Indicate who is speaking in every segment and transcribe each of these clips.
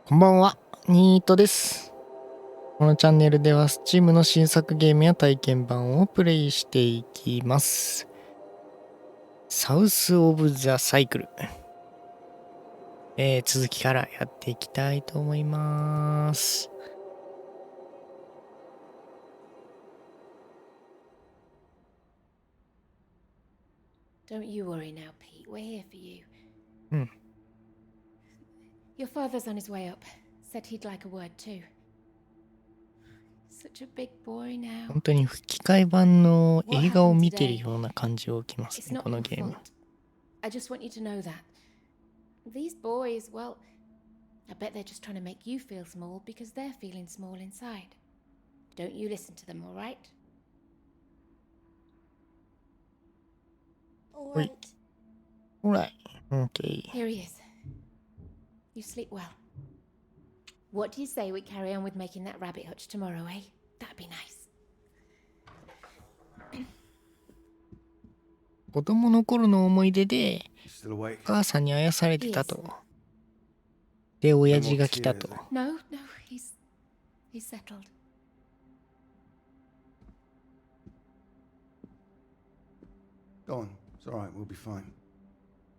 Speaker 1: こんばんは、ニートです。このチャンネルでは Steam の新作ゲームや体験版をプレイしていきます。サウス・オブ・ザ・サイクル。続きからやっていきたいと思います。
Speaker 2: Don't you worry now, Pete. We're here for you.
Speaker 1: Hmm.
Speaker 2: Your father's on his way up. Said he'd like a word too. Such a big boy now.
Speaker 1: 本当に吹き替え版の映画を見てるような感じを受けますね、
Speaker 2: It's
Speaker 1: こ
Speaker 2: not
Speaker 1: の
Speaker 2: your
Speaker 1: ゲーム。
Speaker 2: fault. I just want you to know that. These boys, well, I bet they're just trying to make you feel small because they're feeling small inside. Don't you listen to them, all right?
Speaker 3: All
Speaker 1: Wait.
Speaker 3: right.
Speaker 1: Alright, okay.
Speaker 2: Here he is. You sleep well. What do you say we carry on with making that rabbit hutch tomorrow, eh? That'd be nice.
Speaker 1: 子供の頃の思い出で
Speaker 4: Still
Speaker 1: お
Speaker 4: awake?
Speaker 1: 母さんにあやされてたと。で、親父が来たと。
Speaker 2: No, he's settled.
Speaker 4: Go on. It's all right. We'll be fine.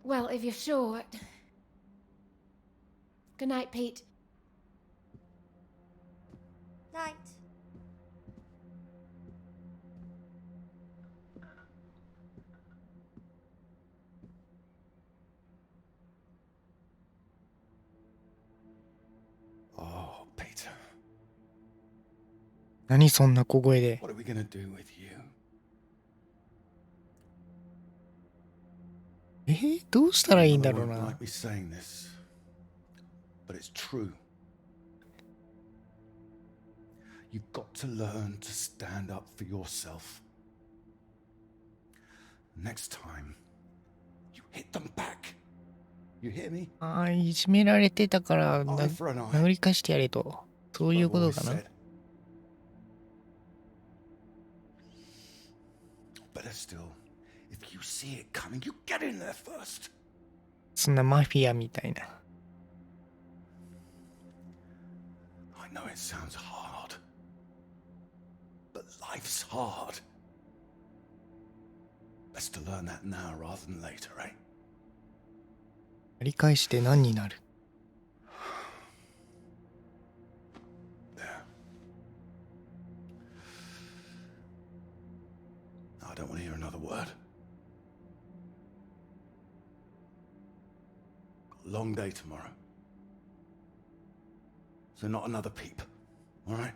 Speaker 2: Well, if you're sure. Good night, Pete.
Speaker 3: Night.
Speaker 4: Oh, Peter.
Speaker 1: 何そんな小声で。
Speaker 4: What are we going to do with you?
Speaker 1: どうしたらいいんだ
Speaker 4: Mother
Speaker 1: ろう
Speaker 4: won't
Speaker 1: な。
Speaker 4: like me saying this, but it's true. You've got to learn to stand up for yourself. Next time, you hit them back. You hear me?
Speaker 1: ああ、いじめられてたからな
Speaker 4: Eye for an eye.
Speaker 1: 殴り返してやれと。そういう
Speaker 4: I've
Speaker 1: こと
Speaker 4: always
Speaker 1: かな。
Speaker 4: said. Better still, if you see it coming, you get in there first.
Speaker 1: そんなマフィアみたいな。
Speaker 4: I know it sounds hard, but life's hard. Best to learn that now rather than later, eh?
Speaker 1: 繰り返して何になる。
Speaker 4: There. I don't want to hear another word. Got a long day tomorrow. So not another peep, all right?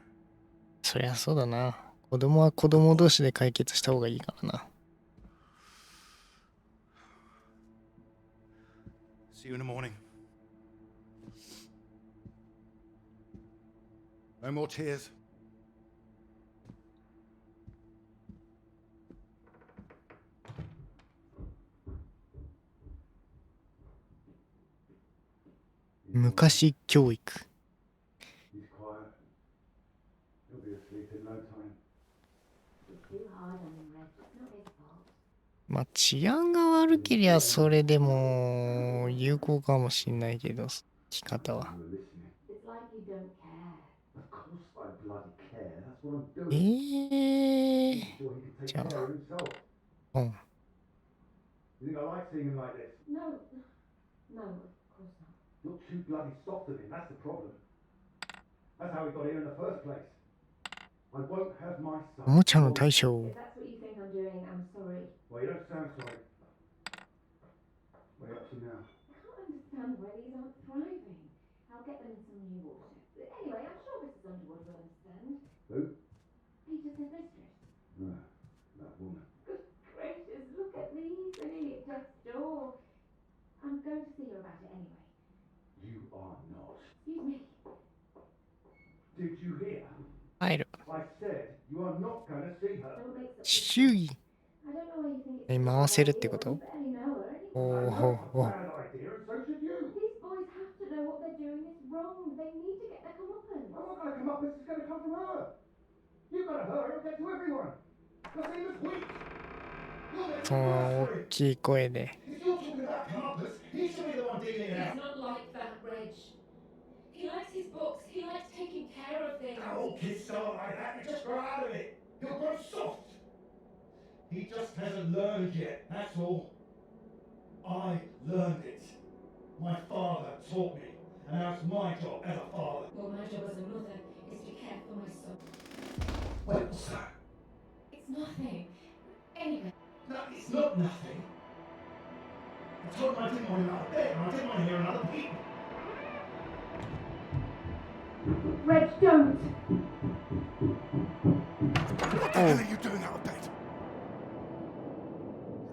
Speaker 1: そりゃそうだな。子供は子供同士で解決した方がいいからな。
Speaker 4: See you in the morning. No more tears.
Speaker 1: 昔教育。
Speaker 4: He's quiet. He'll be asleep in no time.
Speaker 2: Too hard on him, Red. It's not his fault.
Speaker 1: まあ治安が悪けりゃそれでも有効かもしんないけど、生き方は。
Speaker 4: You were listening.
Speaker 2: It's like you don't care.
Speaker 4: Of course I bloody care. That's what I'm doing. Sure he can take
Speaker 1: Ciao.
Speaker 4: care of himself.
Speaker 1: うん。
Speaker 4: You think I like seeing him like this?
Speaker 2: No, of course not.
Speaker 4: You're too bloody soft of him. That's the problem. That's how we got here in the first place. I won't have my
Speaker 1: お
Speaker 4: son.
Speaker 1: もちゃの大将。
Speaker 2: If that's what you think I'm doing, I'm sorry.
Speaker 4: Well, you don't sound sorry. What are you up to now?
Speaker 2: I can't understand why these aren't thriving. I'll get them in some new water. Anyway, I'm sure Mrs. Underwood will understand.
Speaker 4: Who?
Speaker 2: Peter's his mistress.
Speaker 4: No, that woman.
Speaker 2: Good gracious, look at these. They're nearly at death's door. I'm going to see her about it anyway.
Speaker 4: You are not.
Speaker 2: Excuse me.
Speaker 4: Did you hear?
Speaker 1: 入る。
Speaker 4: I said you are not going to see her.
Speaker 2: Don't make such a
Speaker 1: 周囲
Speaker 2: I don't know why you think it's
Speaker 1: に
Speaker 2: such a
Speaker 1: 回
Speaker 2: bad
Speaker 1: せるって
Speaker 2: idea
Speaker 1: こ
Speaker 2: when
Speaker 1: と
Speaker 2: you barely know her anyway.
Speaker 1: お
Speaker 4: I
Speaker 1: ー
Speaker 4: know
Speaker 1: ほ
Speaker 4: it's
Speaker 1: う
Speaker 4: a
Speaker 1: ほう。
Speaker 4: bad idea, and so should you.
Speaker 2: These boys have to know what they're doing is wrong. They need to get their comeuppance.
Speaker 4: I'm not going to come up. This is going to come from her. You've got to hurt her. It'll get to everyone. You're seeing this weak.
Speaker 1: その大きい声で。
Speaker 4: If you're talking about purpose, he should be the one dealing it
Speaker 2: It's
Speaker 4: out.
Speaker 2: not like that, Reg. He likes his books. He likes taking care of things.
Speaker 4: All kids start like that, they just grow out of it. He'll grow soft. He just hasn't learned yet, that's all. I learned it. My father taught me, and now it's my job as a father.
Speaker 2: Well, my job as a mother is to care for my son.
Speaker 4: Wait, what's that?
Speaker 2: It's nothing. Anyway.
Speaker 4: No, it's not nothing. I told him I didn't want him out of bed, and I didn't want to hear another people.
Speaker 2: Reg, don't!
Speaker 4: What the hell are you doing out of bed?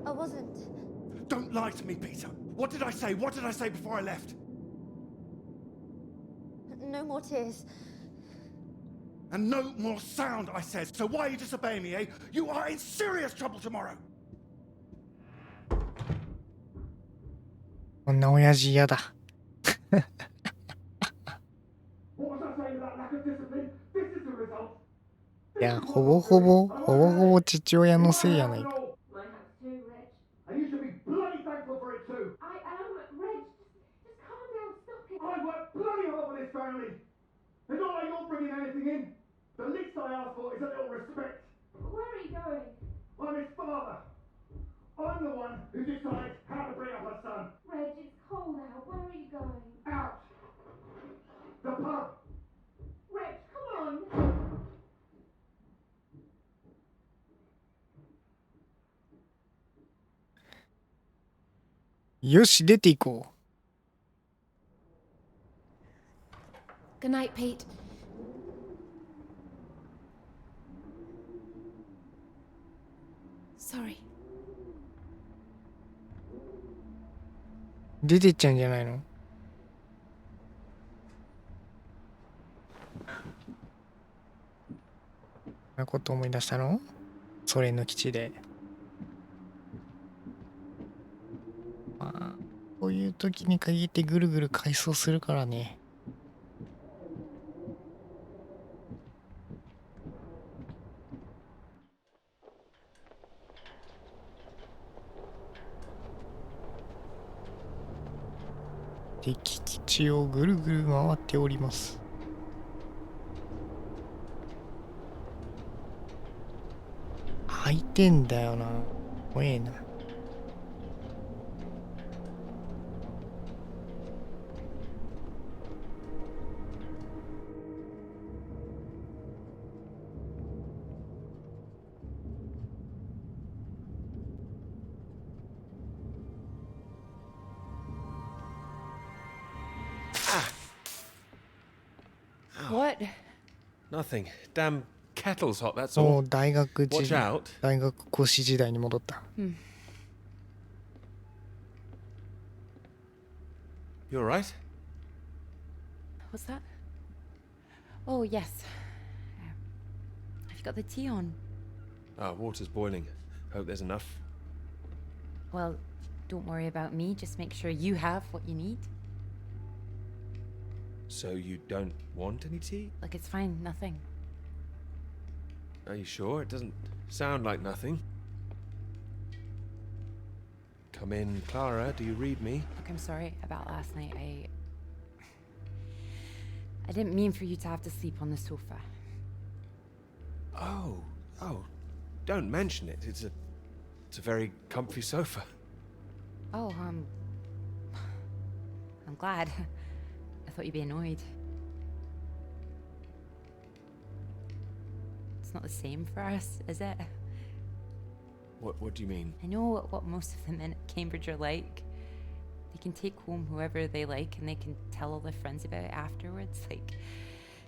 Speaker 3: I wasn't.
Speaker 4: Don't lie to me, Peter. What did I say? What did I say before I left?
Speaker 3: No more tears.
Speaker 4: And no more sound, I said. So why are you disobeying me, eh? You are in serious trouble tomorrow.
Speaker 1: こんな親父嫌だ。
Speaker 4: What was I saying about lack of discipline? This is the result.
Speaker 1: いや、ほぼほぼ父親のせいやないか。
Speaker 2: My house too, Reg.
Speaker 4: And you should be bloody thankful for it too.
Speaker 2: I am, Reg. Just calm down, stop it.
Speaker 4: I worked bloody hard for this family. It's not like you're bringing anything in. The least I ask for is a little respect.
Speaker 2: Where are you going?
Speaker 4: I'm his father. I'm the one who decides how to bring up a son.
Speaker 2: Reg, it's cold out. Where are you going?
Speaker 4: Out. The pub.
Speaker 2: Reg, come on.
Speaker 1: よし、出ていこう。
Speaker 2: Good night, Pete. Sorry.
Speaker 1: 出てっちゃうんじゃないの？なこと思い出したの？ソ連の基地で。まあ、こういう時に限ってぐるぐる回想するからね。敵基地をぐるぐる回っております。開いてんだよな。怖えな。
Speaker 2: What?
Speaker 5: Nothing. Damn kettle's hot, that's
Speaker 1: も
Speaker 5: all.
Speaker 1: う大学
Speaker 5: Watch
Speaker 1: 時代、
Speaker 5: out.
Speaker 1: 大学講師時代に戻った。
Speaker 5: You alright?
Speaker 2: What's that? Oh, yes. Have you got the tea on?
Speaker 5: Ah, water's boiling. Hope there's enough.
Speaker 2: Well, don't worry about me. Just make sure you have what you need.
Speaker 5: So you don't want any tea?
Speaker 2: Look, it's fine. Nothing.
Speaker 5: Are you sure? It doesn't sound like nothing. Come in, Clara. Do you read me?
Speaker 2: Look, I'm sorry about last night. I didn't mean for you to have to sleep on the sofa.
Speaker 5: Oh, don't mention it. It's a very comfy sofa.
Speaker 2: Oh, I'm glad. I thought you'd be annoyed. It's not the same for us, is it?
Speaker 5: What do you mean?
Speaker 2: I know what most of the men at Cambridge are like. They can take home whoever they like and they can tell all their friends about it afterwards. Like,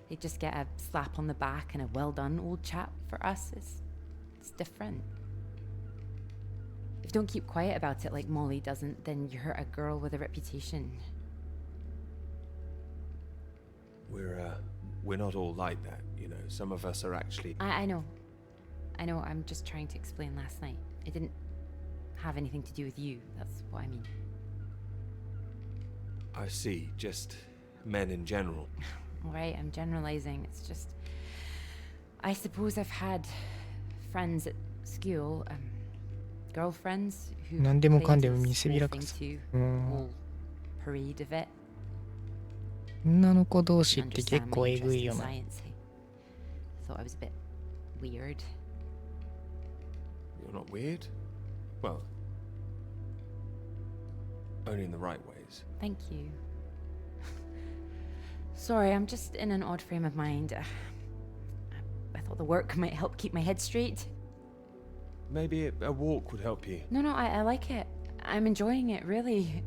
Speaker 2: they just get a slap on the back and a well done, old chap. For us, it's different. If you don't keep quiet about it like Molly doesn't, then you hurt a girl with a reputation.
Speaker 5: We're not all like that, you know. Some of us are actually...
Speaker 2: I know. I'm just trying to explain last night. It didn't have anything to do with you. That's what I mean.
Speaker 5: I see. Just men in general.
Speaker 2: All right, I'm generalizing. It's just... I suppose I've had friends at school, girlfriends who
Speaker 1: 何でもかんでも
Speaker 2: played
Speaker 1: 見
Speaker 2: this
Speaker 1: せび
Speaker 2: whole
Speaker 1: らか
Speaker 2: thing
Speaker 1: さ。
Speaker 2: too.
Speaker 1: うん。
Speaker 2: Whole parade of it.
Speaker 1: 女の子同士って
Speaker 2: Understand
Speaker 1: 結
Speaker 2: my
Speaker 1: 構え
Speaker 2: interest
Speaker 1: ぐい
Speaker 2: in
Speaker 1: よな。
Speaker 2: science. I thought I was a bit weird.
Speaker 5: You're not weird? Well, only in the right ways.
Speaker 2: Thank you. Sorry, I'm just in an odd frame of mind. I thought the work might help keep my head straight.
Speaker 5: Maybe a walk would help you.
Speaker 2: No, I like it. I'm enjoying it, really.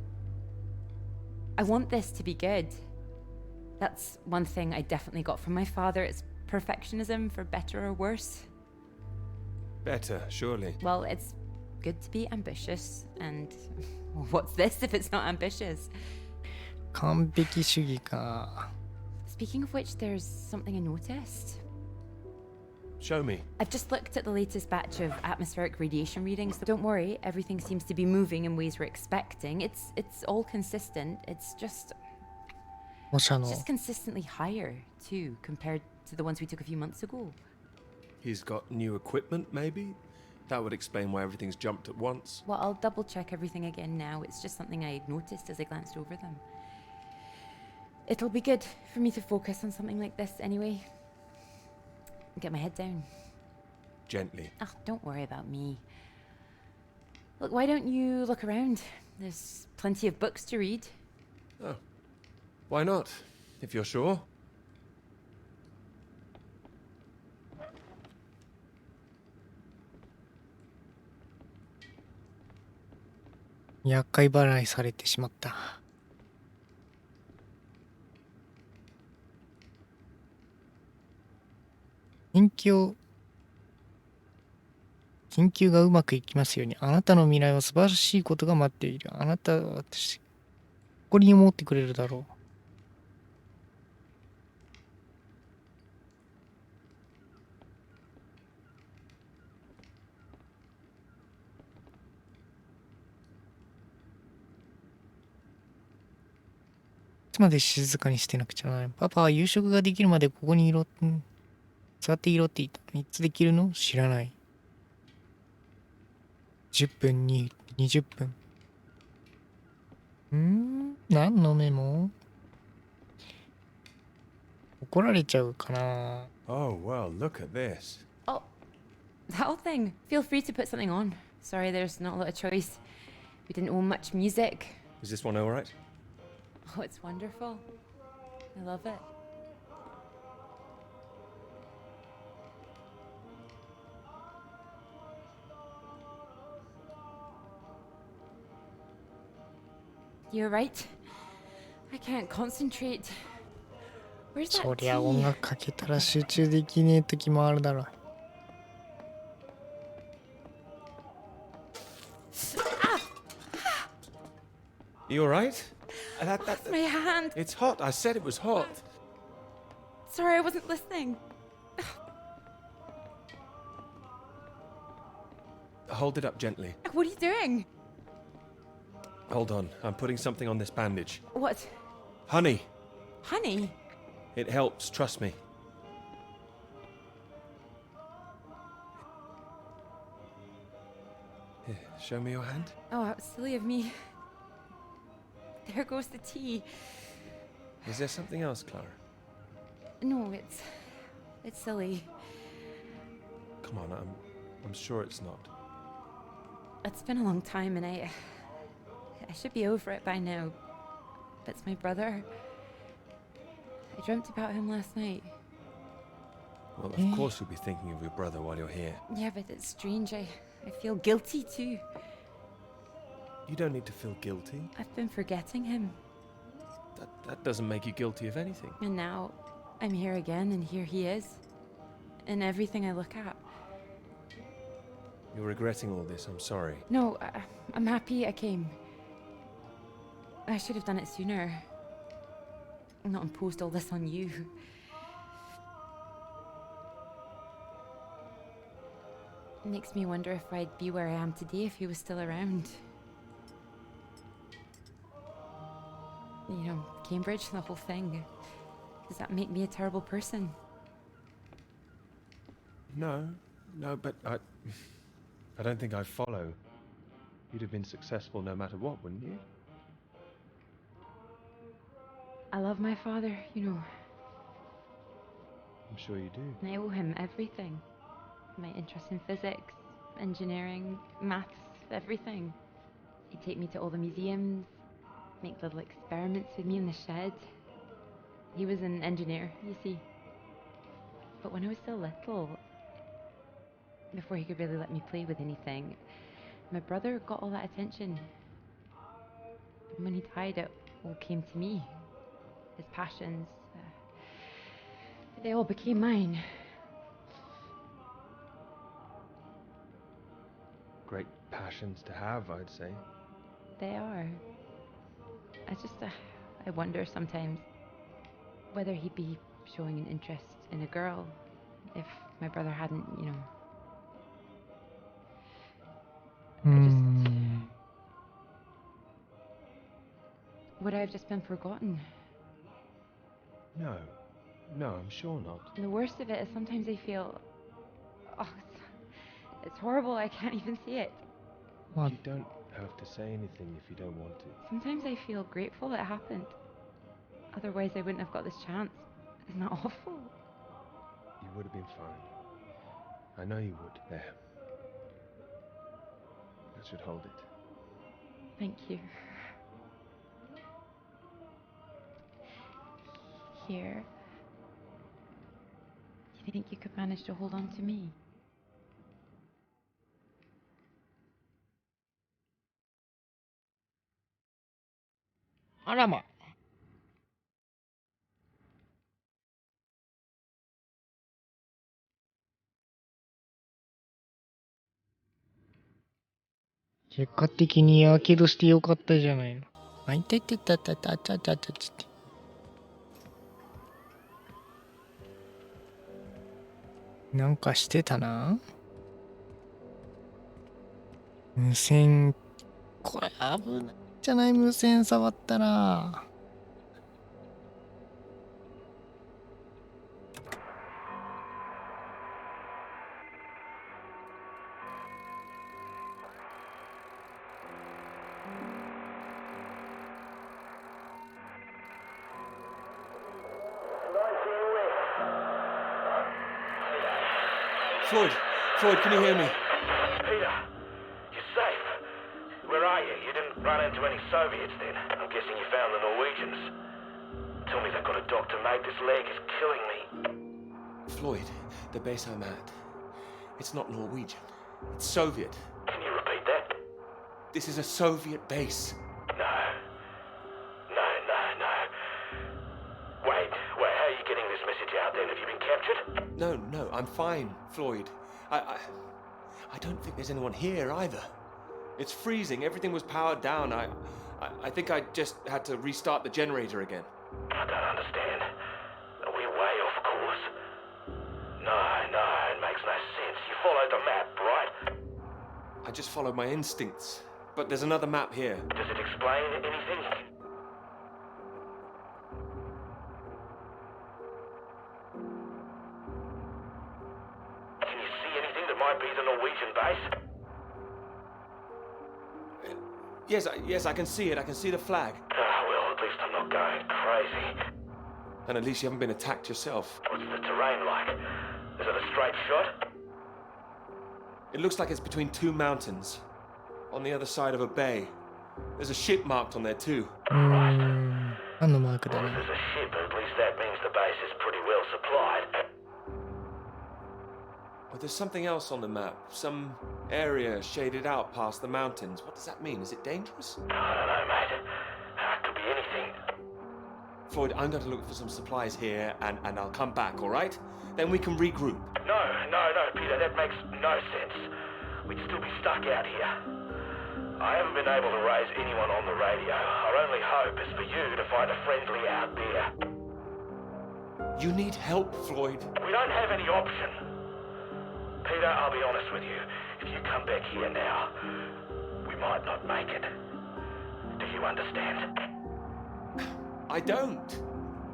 Speaker 2: I want this to be good. That's one thing I definitely got from my father. It's perfectionism, for better or worse.
Speaker 5: Better, surely.
Speaker 2: Well, it's good to be ambitious, and what's this if it's not ambitious?
Speaker 1: 完璧主義か。
Speaker 2: Speaking of which, there's something I noticed.
Speaker 5: Show me.
Speaker 2: I've just looked at the latest batch of atmospheric radiation readings. Don't worry, everything seems to be moving in ways we're expecting. It's all consistent. It's just
Speaker 1: 放射能。
Speaker 2: just consistently higher too compared to the ones we took a few months ago.
Speaker 5: He's got new equipment, maybe? That would explain why everything's jumped at once.
Speaker 2: Well, I'll double check everything again now. It's just something I noticed as I glanced over them. It'll be good for me to focus on something like this anyway. Get my head down.
Speaker 5: Gently.
Speaker 2: Oh, don't worry about me. Look, why don't you look around? There's plenty of books to read.
Speaker 5: Oh. Why not? If you're sure.
Speaker 1: 厄介払いされてしまった。研究がうまくいきますように。あなたの未来は素晴らしいことが待っている。あなたは私、誇りに思ってくれるだろう。いつまで静かにしてなくちゃならない。パパは夕食ができるまでここにいろ、座っていろって言った。いつできるの？知らない。10分に20分。何のメモ？怒られちゃうかな。
Speaker 5: Oh, well, look at this.
Speaker 2: Oh, that old thing. Feel free to put something on. Sorry, there's not a lot of choice. We didn't own much music.
Speaker 5: Is this one alright?
Speaker 2: Oh, it's wonderful. I love it. You're right. I can't concentrate. Where's
Speaker 1: そ
Speaker 2: that
Speaker 1: りゃ音
Speaker 2: tea?
Speaker 1: 楽かけたら集中できねえ時もあるだろう。
Speaker 5: You alright?
Speaker 2: My hand.
Speaker 5: It's hot. I said it was hot.
Speaker 2: Sorry, I wasn't listening.
Speaker 5: Hold it up gently.
Speaker 2: What are you doing?
Speaker 5: Hold on. I'm putting something on this bandage.
Speaker 2: What?
Speaker 5: Honey.
Speaker 2: Honey?
Speaker 5: It helps, trust me. Here, show me your hand.
Speaker 2: Oh, how silly of me. There goes the tea.
Speaker 5: Is there something else, Clara?
Speaker 2: No, it's silly.
Speaker 5: Come on, I'm sure it's not.
Speaker 2: It's been a long time and I should be over it by now. But it's my brother. I dreamt about him last night.
Speaker 5: Well, of course you'll be thinking of your brother while you're here.
Speaker 2: Yeah, but it's strange. I feel guilty too.
Speaker 5: You don't need to feel guilty.
Speaker 2: I've been forgetting him.
Speaker 5: That doesn't make you guilty of anything.
Speaker 2: And now I'm here again and here he is. In everything I look at.
Speaker 5: You're regretting all this, I'm sorry.
Speaker 2: No, I'm happy I came. I should have done it sooner. Not imposed all this on you. It makes me wonder if I'd be where I am today if he was still around. You know, Cambridge, the whole thing. Does that make me a terrible person?
Speaker 5: No, but I don't think I follow. You'd have been successful no matter what, wouldn't you?
Speaker 2: I love my father, you know.
Speaker 5: I'm sure you do.
Speaker 2: And I owe him everything. My interest in physics, engineering, maths, everything. He'd take me to all the museums, make little experiments with me in the shed. He was an engineer, you see. But when I was still little, before he could really let me play with anything, my brother got all that attention. And when he died, it all came to me. His passions, they all became mine.
Speaker 5: Great passions to have, I'd say.
Speaker 2: They are. I wonder sometimes whether he'd be showing an interest in a girl if my brother hadn't, you know. Would I have just been forgotten?
Speaker 5: No, I'm sure not.
Speaker 2: And the worst of it is sometimes I feel, oh, it's horrible. I can't even see it.
Speaker 1: What?
Speaker 5: You don't have to say anything if you don't want to.
Speaker 2: Sometimes I feel grateful it happened. Otherwise, I wouldn't have got this chance. Isn't that awful?
Speaker 5: You would have been fine. I know you would. There. That should hold it.
Speaker 2: Thank you. Here. Do you think you could manage to hold on to me?
Speaker 1: Alama. 結果的にやけどしてよかったじゃないの。あ、いたいたいたいたいたいたいたいたいた。なんかしてたな。無線、これ危ないじゃない、無線触ったら。
Speaker 5: Floyd, can you hear me?
Speaker 6: Peter, you're safe. Where are you? You didn't run into any Soviets then? I'm guessing you found the Norwegians. Tell me they've got a doctor, mate. This leg is killing me.
Speaker 5: Floyd, the base I'm at. It's not Norwegian. It's Soviet.
Speaker 6: Can you repeat that?
Speaker 5: This is a Soviet base.
Speaker 6: No. Wait, how are you getting this message out then? Have you been captured?
Speaker 5: No, I'm fine, Floyd. I don't think there's anyone here either. It's freezing. Everything was powered down. I think I just had to restart the generator again.
Speaker 6: I don't understand. We're way off course. No, it makes no sense. You followed the map, right?
Speaker 5: I just followed my instincts. But there's another map here.
Speaker 6: Does it explain anything? Can you see anything that might be the Norwegian base?
Speaker 5: Yes, I can see it. I can see the flag.
Speaker 6: Well, at least I'm not going crazy.
Speaker 5: And at least you haven't been attacked yourself.
Speaker 6: What's the terrain like? Is it a straight shot?
Speaker 5: It looks like it's between two mountains. On the other side of a bay. There's a ship marked on there too.
Speaker 1: 何のマークだ
Speaker 6: Well,
Speaker 1: ね
Speaker 6: if。there's a ship, at least that means the base is pretty well supplied.
Speaker 5: But there's something else on the map. Some area shaded out past the mountains. What does that mean? Is it dangerous?
Speaker 6: I don't know, mate. It could be anything.
Speaker 5: Floyd, I'm going to look for some supplies here and I'll come back, alright? Then we can regroup.
Speaker 6: No, Peter, that makes no sense. We'd still be stuck out here. I haven't been able to raise anyone on the radio. Our only hope is for you to find a friendly out there.
Speaker 5: You need help, Floyd.
Speaker 6: We don't have any option. Peter, I'll be honest with you. If you come back here now, we might not make it. Do you understand?
Speaker 5: I don't.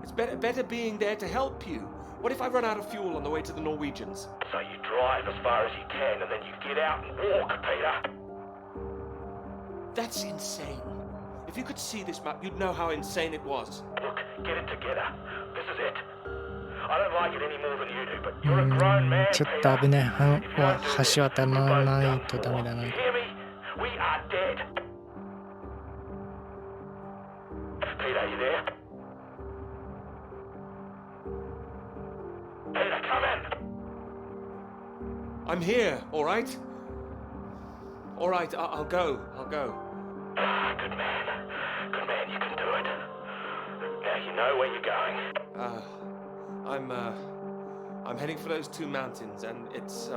Speaker 5: It's better being there to help you. What if I run out of fuel on the way to the Norwegians?
Speaker 6: So you drive as far as you can and then you get out and walk, Peter.
Speaker 5: That's insane. If you could see this map, you'd know how insane it was.
Speaker 6: Look, get it together. This is it. I don't like it any more than you do, but you're a grown man,
Speaker 1: ちょっと危ない。
Speaker 6: Peter. If you
Speaker 1: は
Speaker 6: don't do
Speaker 1: 橋
Speaker 6: this,
Speaker 1: 渡
Speaker 6: we're
Speaker 1: ら
Speaker 6: both
Speaker 1: ない
Speaker 6: done
Speaker 1: とダメだ
Speaker 6: for.
Speaker 1: な。
Speaker 6: You hear me? We are dead. Peter, you there? Peter, come in.
Speaker 5: I'm here, all right? All right, I'll go. I'll go.
Speaker 6: Ah, good man. Good man, you can do it. Now you know where you're going.
Speaker 5: I'm heading for those two mountains, and it's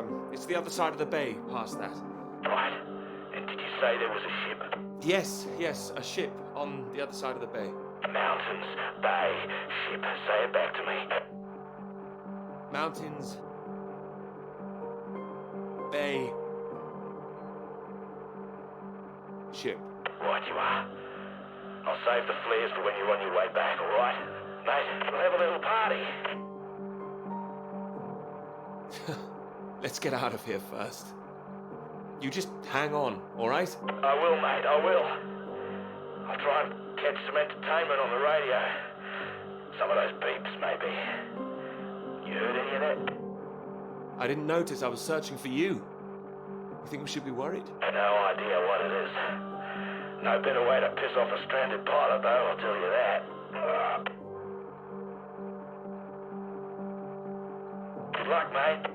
Speaker 5: the other side of the bay, past that.
Speaker 6: Right. And did you say there was a ship?
Speaker 5: Yes, a ship on the other side of the bay.
Speaker 6: Mountains, bay, ship. Say it back to me.
Speaker 5: Mountains, bay, ship.
Speaker 6: Right you are. I'll save the flares for when you're on your way back, all right? Mate, we'll have a little party.
Speaker 5: Let's get out of here first. You just hang on, all right?
Speaker 6: I will, mate, I will. I'll try and catch some entertainment on the radio. Some of those beeps, maybe. You heard any of that?
Speaker 5: I didn't notice I was searching for you. You think we should be worried?
Speaker 6: No idea what it is. No better way to piss off a stranded pilot, though, I'll tell you that. Good luck, mate.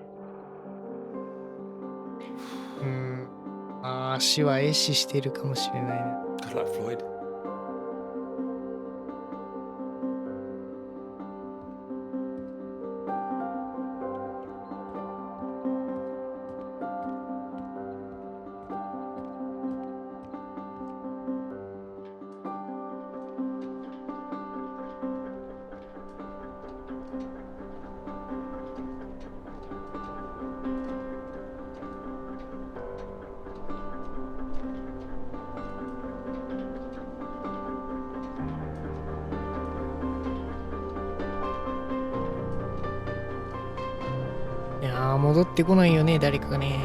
Speaker 1: 足は壊死しているかもしれないね。
Speaker 5: Good luck, Floyd.
Speaker 1: いやー、戻ってこないよね、誰かがね。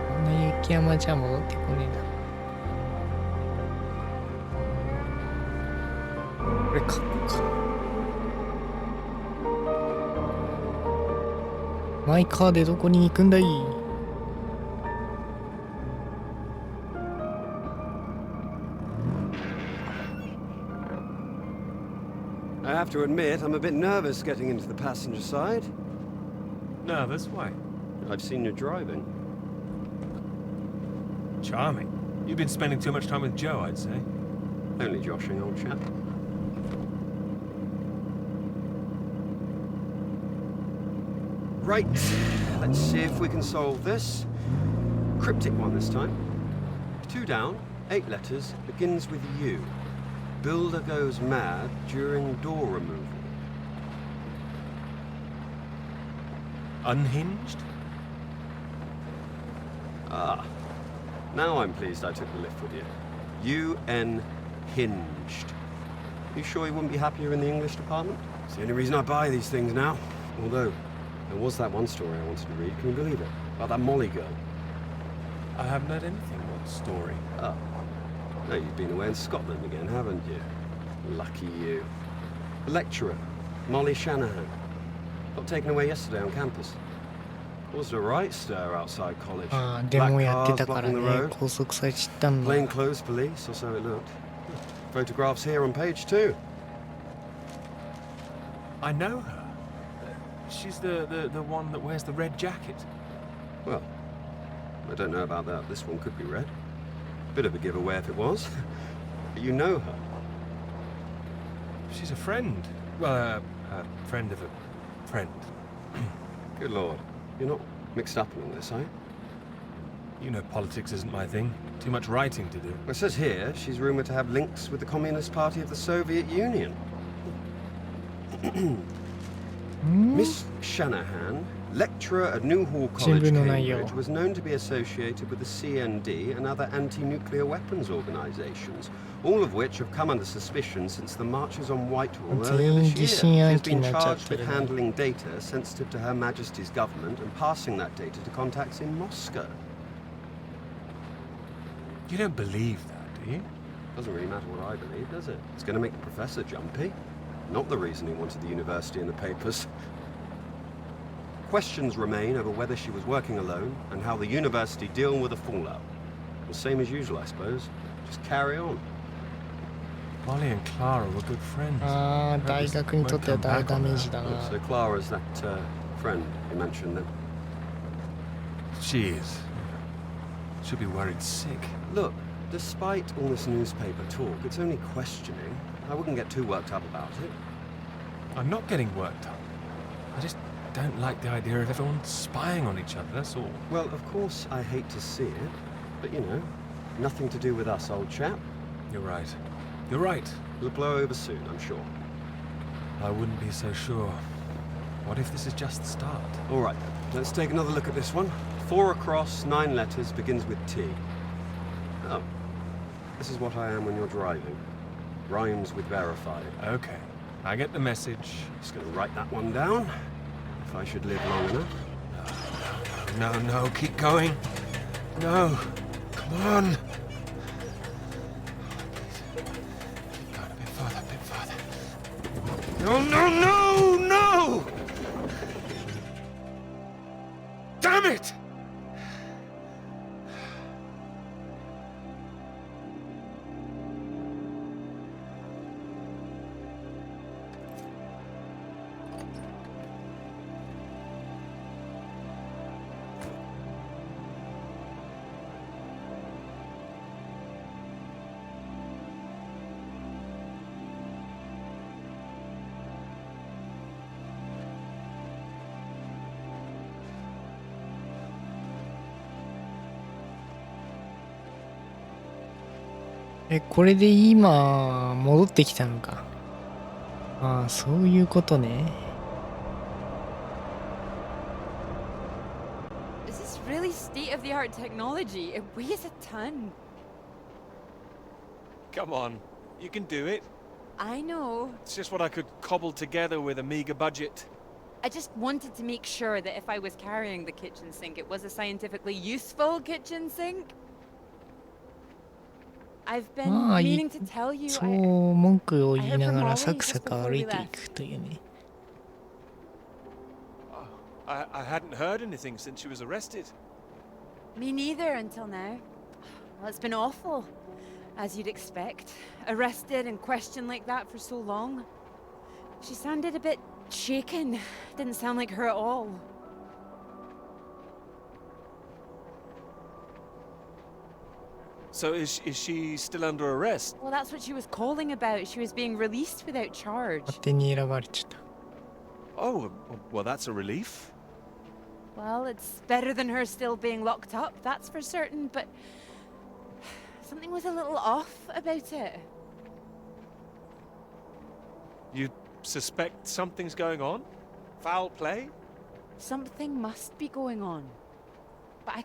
Speaker 1: こんな雪山じゃ戻ってこねえな。これ過去か。マイカーでどこに行くんだい？
Speaker 7: I have to admit, I'm a bit nervous getting into the passenger side.
Speaker 8: Nervous? Why?
Speaker 7: I've seen you driving.
Speaker 8: Charming. You've been spending too much time with Joe, I'd say.
Speaker 7: Only joshing, old chap. Right, let's see if we can solve this. Cryptic one this time. 2 down, 8 letters, begins with U. Builder goes mad during door removal.
Speaker 8: Unhinged?
Speaker 7: Ah, now I'm pleased I took the lift with you. UN hinged. You sure you wouldn't be happier in the English department? It's the only reason I buy these things now. Although, there was that one story I wanted to read, can you believe it? About that Molly girl.
Speaker 8: I haven't heard anything. What story?
Speaker 7: Oh. No, you've been away in Scotland again, haven't you? Lucky you. The lecturer, Molly Shanahan. Got taken away yesterday on campus. Caused a right stir outside college.
Speaker 1: ああ、デモ
Speaker 7: Black
Speaker 1: やって
Speaker 7: cars
Speaker 1: たから
Speaker 7: blocking the
Speaker 1: ね、
Speaker 7: road.
Speaker 1: 拘束されちったんだ。
Speaker 7: Plainclothes police, or so it looked. Photographs here on page 2.
Speaker 8: I know her. She's the one that wears the red jacket.
Speaker 7: Well, I don't know about that. This one could be red. Bit of a giveaway if it was. But you know her.
Speaker 8: She's a friend. Well, a friend of a friend.
Speaker 7: Good lord. You're not mixed up in all this, are you?
Speaker 8: You know politics isn't my thing. Too much writing to do.
Speaker 7: Well, it says here she's rumoured to have links with the Communist Party of the Soviet Union. Miss Shanahan, lecturer at Newhall College,
Speaker 1: 新聞の内容。
Speaker 7: Cambridge, was known to be associated with the CND and other anti-nuclear weapons organisations, all of which have come under suspicion since the marches on Whitehall earlier this year. She has been charged with handling data sensitive to Her Majesty's government and passing that data to contacts in Moscow.
Speaker 8: You don't believe that, do you?
Speaker 7: Doesn't really matter what I believe, does it? It's going to make the professor jumpy. Not the reason he wanted the university in the papers. Questions remain over whether she was working alone and how the university deal with the fallout. The same as usual, I suppose. Just carry on.
Speaker 8: Molly and Clara were good friends.
Speaker 1: ああ、大学にとっては大ダメージだな。
Speaker 7: So Clara's that friend you mentioned then?
Speaker 8: She is. She'll be worried sick.
Speaker 7: Look, despite all this newspaper talk, it's only questioning. I wouldn't get too worked up about it.
Speaker 8: I'm not getting worked up. I just don't like the idea of everyone spying on each other, that's all.
Speaker 7: Well, of course I hate to see it, but you know, nothing to do with us, old chap.
Speaker 8: You're right. You're right.
Speaker 7: It'll blow over soon, I'm sure.
Speaker 8: I wouldn't be so sure. What if this is just the start?
Speaker 7: All right, let's take another look at this one. 4 across, 9 letters, begins with T. Oh, this is what I am when you're driving. Rhymes with verified.
Speaker 8: Okay, I get the message.
Speaker 7: Just gonna write that one down, if I should live long enough.
Speaker 8: No, keep going. No, come on. Keep going a bit farther. No! Damn it!
Speaker 1: これで今戻ってきたのか。ああ、そういうことね。
Speaker 2: Is this really state-of-the-art technology? It weighs a ton.
Speaker 5: Come on, you can do it.
Speaker 2: I know.
Speaker 5: It's just what I could cobble together with a meager budget.
Speaker 2: I just wanted to make sure that if I was carrying the kitchen sink, it was a scientifically useful kitchen sink. I've been
Speaker 1: まあ、
Speaker 2: meaning to tell you.
Speaker 1: そう文句を言いながらサクサク歩いていくというね。
Speaker 5: I hadn't heard anything since she was arrested.
Speaker 2: Me neither until now. Well, it's been awful, as you'd expect. Arrested and questioned like that for so long. She sounded a bit shaken. Didn't sound like her at all.
Speaker 5: So is she still under arrest?
Speaker 2: Well, that's what she was calling about. She was being released without charge.
Speaker 1: 勝手に選ばれちゃった。
Speaker 5: Oh, well, that's a relief.
Speaker 2: Well, it's better than her still being locked up, that's for certain, but something was a little off about it.
Speaker 5: You suspect something's going on? Foul play?
Speaker 2: Something must be going on. But I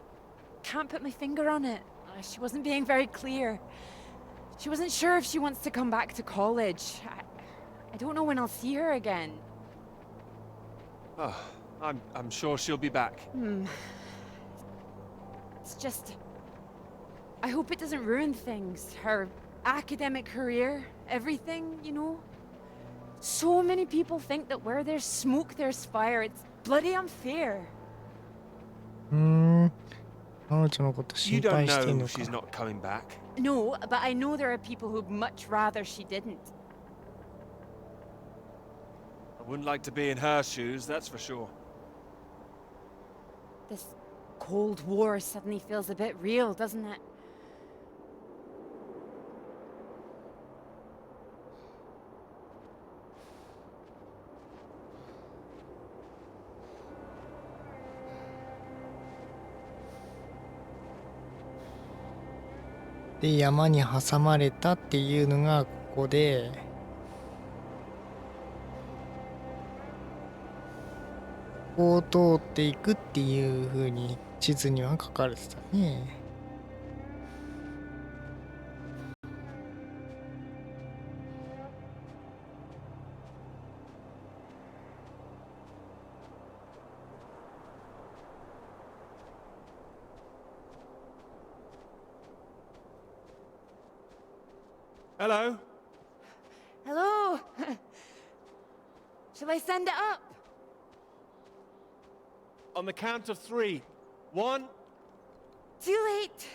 Speaker 2: can't put my finger on it. She wasn't being very clear. She wasn't sure if she wants to come back to college. I don't know when I'll see her again.
Speaker 5: Oh, I'm sure she'll be back.
Speaker 2: It's just... I hope it doesn't ruin things. Her academic career, everything, you know? So many people think that where there's smoke, there's fire. It's bloody unfair.
Speaker 1: 彼女のこと
Speaker 5: You
Speaker 1: 心
Speaker 5: don't
Speaker 1: 配してん
Speaker 5: know
Speaker 1: の
Speaker 5: she's
Speaker 1: か。
Speaker 5: not coming back.
Speaker 2: No, but I know there are people who'd much rather she didn't.
Speaker 5: I wouldn't like to be in her shoes, that's for sure.
Speaker 2: This Cold War suddenly feels a bit real, doesn't it? .
Speaker 1: で山に挟まれたっていうのがここで、ここを通っていくっていう風に地図には書かれてたね。
Speaker 5: Hello?
Speaker 2: Hello? Shall I send it up?
Speaker 5: On the count of 3. 1.
Speaker 2: Too late.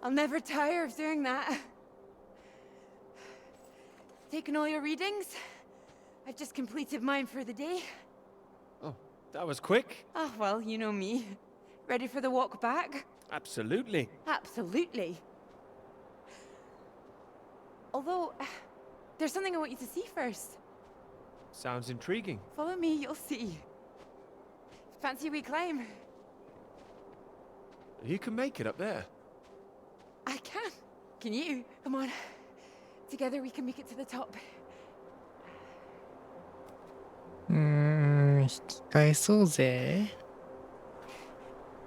Speaker 2: I'll never tire of doing that. Taken all your readings? I've just completed mine for the day.
Speaker 5: Oh, that was quick.
Speaker 2: Oh, well, you know me. Ready for the walk back?
Speaker 5: Absolutely.
Speaker 2: Absolutely. Although, there's something I want you to see first.
Speaker 5: Sounds intriguing.
Speaker 2: Follow me, you'll see. Fancy we climb?
Speaker 5: You can make it up there.
Speaker 2: I can. Can you? Come on. Together we can make it to the top.
Speaker 1: 引き返そうぜ。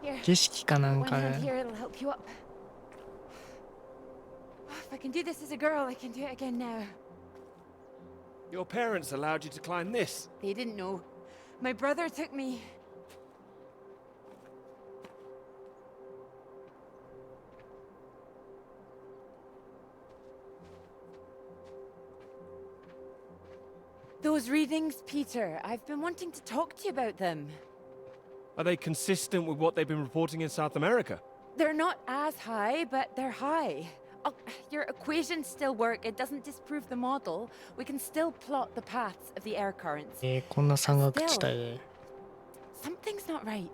Speaker 2: Here.
Speaker 1: 景色かなん
Speaker 2: One
Speaker 1: か
Speaker 2: hand
Speaker 1: で。
Speaker 2: here, it'll help you up. If I can do this as a girl, I can do it again now.
Speaker 5: Your parents allowed you to climb this.
Speaker 2: They didn't know. My brother took me. Those readings, Peter, I've been wanting to talk to you about them.
Speaker 5: Are they consistent with what they've been reporting in South America?
Speaker 2: They're not as high, but they're high. Oh, your equations still work. It doesn't disprove the model. We can still plot the paths of the air currents.
Speaker 1: こんな山岳地帯で。
Speaker 2: Something's not right.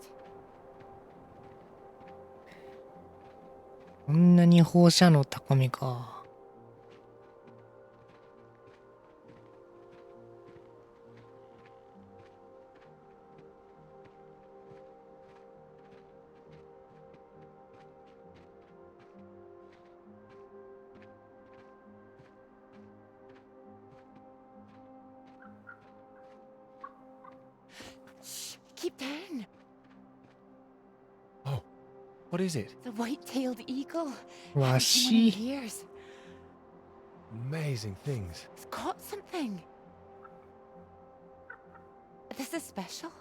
Speaker 1: こんなに放射能高みか。
Speaker 2: Shh, keep down.
Speaker 5: Oh, what is it?
Speaker 2: The white-tailed eagle.
Speaker 1: Wow,
Speaker 2: Haven't seen one in
Speaker 1: she-
Speaker 2: years.
Speaker 5: Amazing things.
Speaker 2: It's caught something. This is special.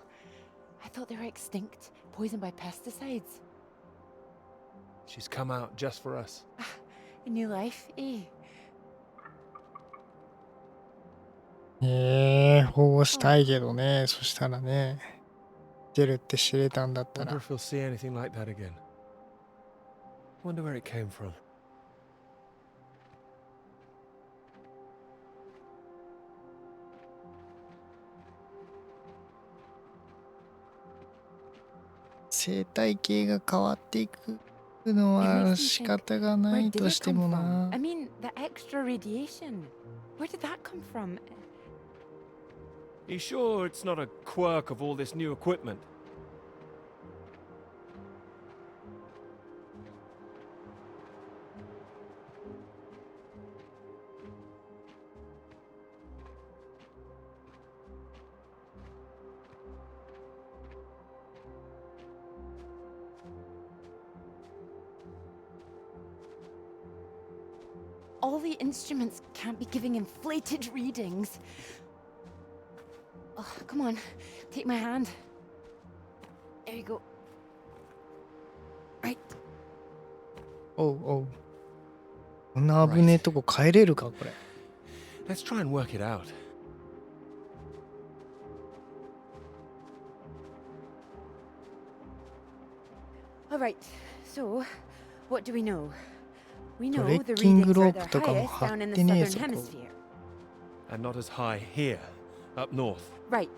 Speaker 2: I thought they were extinct, poisoned by pesticides.
Speaker 5: She's come out just for us.
Speaker 2: A new life, eh?
Speaker 1: 保護したいけどね。そしたらね。出るって知れたんだったら
Speaker 5: Wonder。if we'll see anything like that again. Wonder where it came from.
Speaker 1: 生態系が変わっていくの
Speaker 2: It makes
Speaker 1: は
Speaker 2: me
Speaker 1: 仕
Speaker 2: think,
Speaker 1: 方がな
Speaker 2: where
Speaker 1: い
Speaker 2: did
Speaker 1: と
Speaker 2: it
Speaker 1: して
Speaker 2: come
Speaker 1: も
Speaker 2: from?
Speaker 1: な
Speaker 2: I。mean, the extra radiation. Where did that come from?
Speaker 5: You sure it's not a quirk of all this new equipment?
Speaker 2: All the instruments can't be giving inflated readings. Oh, come on, take my hand. There you go. Right.
Speaker 1: おうおう。こんな危ねえとこ帰れるかこれ。
Speaker 5: Let's try and work it out.
Speaker 2: All right. So, what do we know? We
Speaker 1: ト
Speaker 2: know
Speaker 1: レ
Speaker 2: the
Speaker 1: ッキング
Speaker 2: readings
Speaker 1: ロ
Speaker 2: are
Speaker 1: ー
Speaker 2: their
Speaker 1: プとかも
Speaker 2: highest
Speaker 1: 張
Speaker 2: down
Speaker 1: っ
Speaker 2: in the
Speaker 1: てねえ
Speaker 2: southern
Speaker 1: そこ。
Speaker 2: hemisphere.
Speaker 5: And not as high here, up north.
Speaker 2: Right.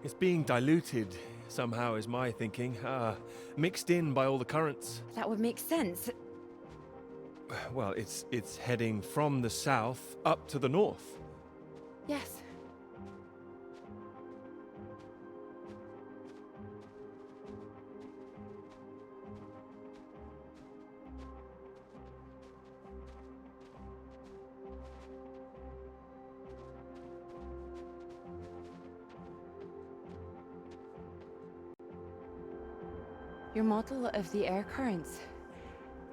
Speaker 5: It's being diluted somehow, is my thinking. Mixed in by all the currents.
Speaker 2: That would make sense.
Speaker 5: Well, it's heading from the south up to the north.
Speaker 2: Yes. Your model of the air currents.